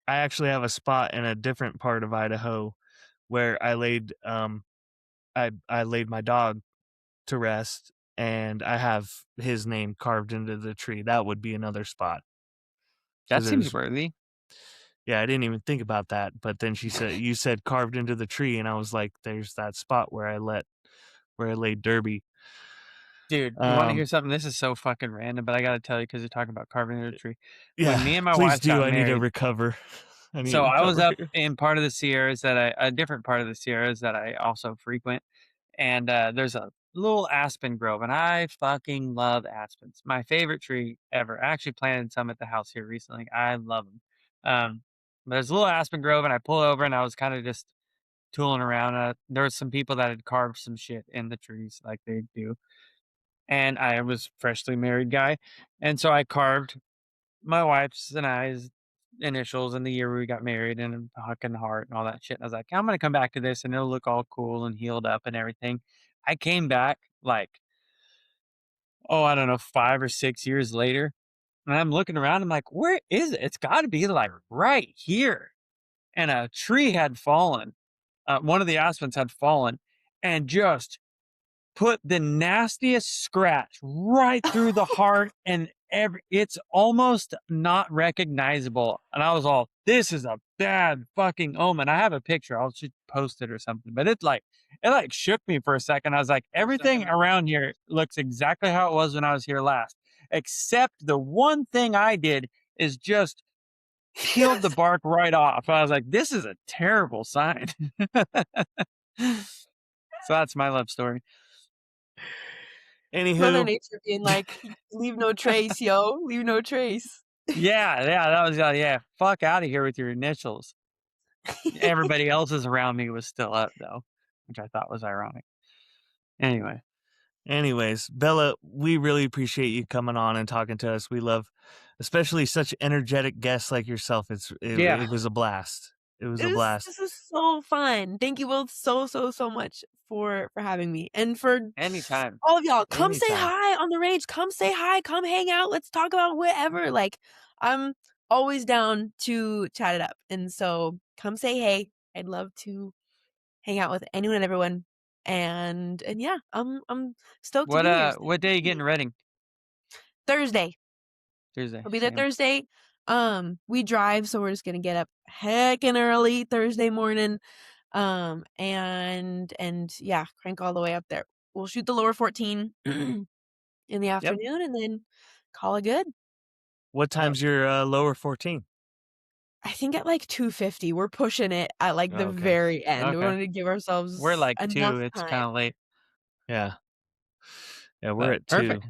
Speaker 2: actually have a spot in a different part of Idaho where I laid I laid my dog to rest, and I have his name carved into the tree. That would be another spot.
Speaker 3: That seems worthy.
Speaker 2: Yeah, I didn't even think about that. But then you said carved into the tree, and I was like, there's that spot where I laid Derby.
Speaker 3: Dude, you want to hear something? This is so fucking random, but I got to tell you because you're talking about carving into a tree.
Speaker 2: Yeah,
Speaker 3: when me and my
Speaker 2: please
Speaker 3: wife
Speaker 2: do.
Speaker 3: got
Speaker 2: I
Speaker 3: married,
Speaker 2: need to recover.
Speaker 3: I was up in part of the Sierras a different part of the Sierras that I also frequent. And there's a little aspen grove, and I fucking love aspens. My favorite tree ever. I actually planted some at the house here recently. I love them. There's a little aspen grove, and I pulled over, and I was kind of just tooling around. There were some people that had carved some shit in the trees like they do. And I was freshly married guy. And so I carved my wife's and I's initials and the year we got married and a huck and heart and all that shit. And I was like, I'm going to come back to this and it'll look all cool and healed up and everything. I came back like, I don't know, 5 or 6 years later. And I'm looking around. I'm like, where is it? It's got to be like right here. And a tree had fallen. One of the aspens had fallen and just put the nastiest scratch right through the heart, and it's almost not recognizable. And I was all, this is a bad fucking omen. I have a picture. I'll just post it or something. But it shook me for a second. I was like, everything around here looks exactly how it was when I was here last, except the one thing I did is just peeled the bark right off. I was like, this is a terrible sign. So that's my love story.
Speaker 2: Anywho,
Speaker 4: Mother Nature being like, leave no trace, yo. Leave no trace.
Speaker 3: Yeah, that was fuck out of here with your initials. Everybody else's around me was still up though, which I thought was ironic.
Speaker 2: Anyways, Bella, we really appreciate you coming on and talking to us. We love, especially such energetic guests like yourself. It was a blast. It was a blast.
Speaker 4: This is so fun. Thank you both so much for having me, and for
Speaker 3: anytime
Speaker 4: all of y'all. Come say hi on the range. Come say hi. Come hang out. Let's talk about whatever. Like, I'm always down to chat it up, and so come say hey. I'd love to hang out with anyone and everyone. And yeah, I'm stoked to be here.
Speaker 3: What day are you getting ready?
Speaker 4: Thursday.
Speaker 3: I'll
Speaker 4: be there Thursday. We drive, so we're just gonna get up heckin' early Thursday morning. And yeah, crank all the way up there. We'll shoot the lower 14 in the afternoon and then call it good.
Speaker 2: What time's your lower 14?
Speaker 4: I think at like 2:50. We're pushing it at like the very end.
Speaker 3: Okay.
Speaker 4: We wanted to give ourselves
Speaker 3: We're like 2. It's kind of late.
Speaker 2: Yeah, we're at 2.
Speaker 3: Perfect.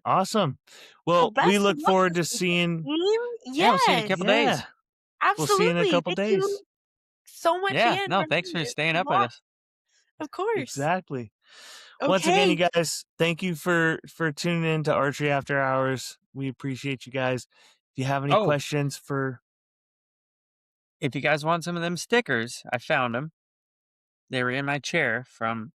Speaker 2: Awesome. Well, we look forward to seeing.
Speaker 3: Yeah, we'll see you in a couple days.
Speaker 4: Absolutely.
Speaker 2: We'll see you in a couple
Speaker 4: Thank
Speaker 2: days.
Speaker 4: You so much.
Speaker 3: Yeah. No, thanks for staying up with us.
Speaker 4: Of course.
Speaker 2: Exactly.
Speaker 4: Okay.
Speaker 2: Once again, you guys, thank you for tuning in to Archery After Hours. We appreciate you guys. If you have any questions
Speaker 3: if you guys want some of them stickers, I found them. They were in my chair from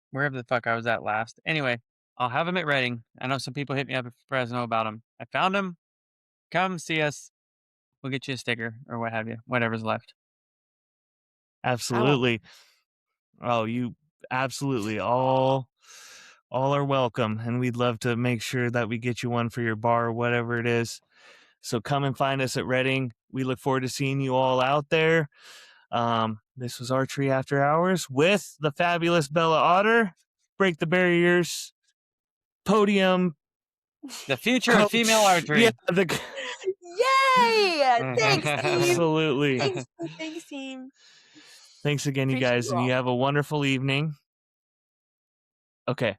Speaker 3: wherever the fuck I was at last. Anyway, I'll have them at Reading. I know some people hit me up at Fresno about them. I found them. Come see us. We'll get you a sticker or what have you, whatever's left.
Speaker 2: Absolutely. Oh, you absolutely all all are welcome, and we'd love to make sure that we get you one for your bar or whatever it is. So come and find us at Reading. We look forward to seeing you all out there. This was Archery After Hours with the fabulous Bella Otter. Break the barriers. Podium.
Speaker 3: The future of female archery.
Speaker 2: Yeah,
Speaker 4: Yay! Thanks, team.
Speaker 2: Absolutely.
Speaker 4: Thanks, team.
Speaker 2: Thanks again, you guys, and you have a wonderful evening. Okay.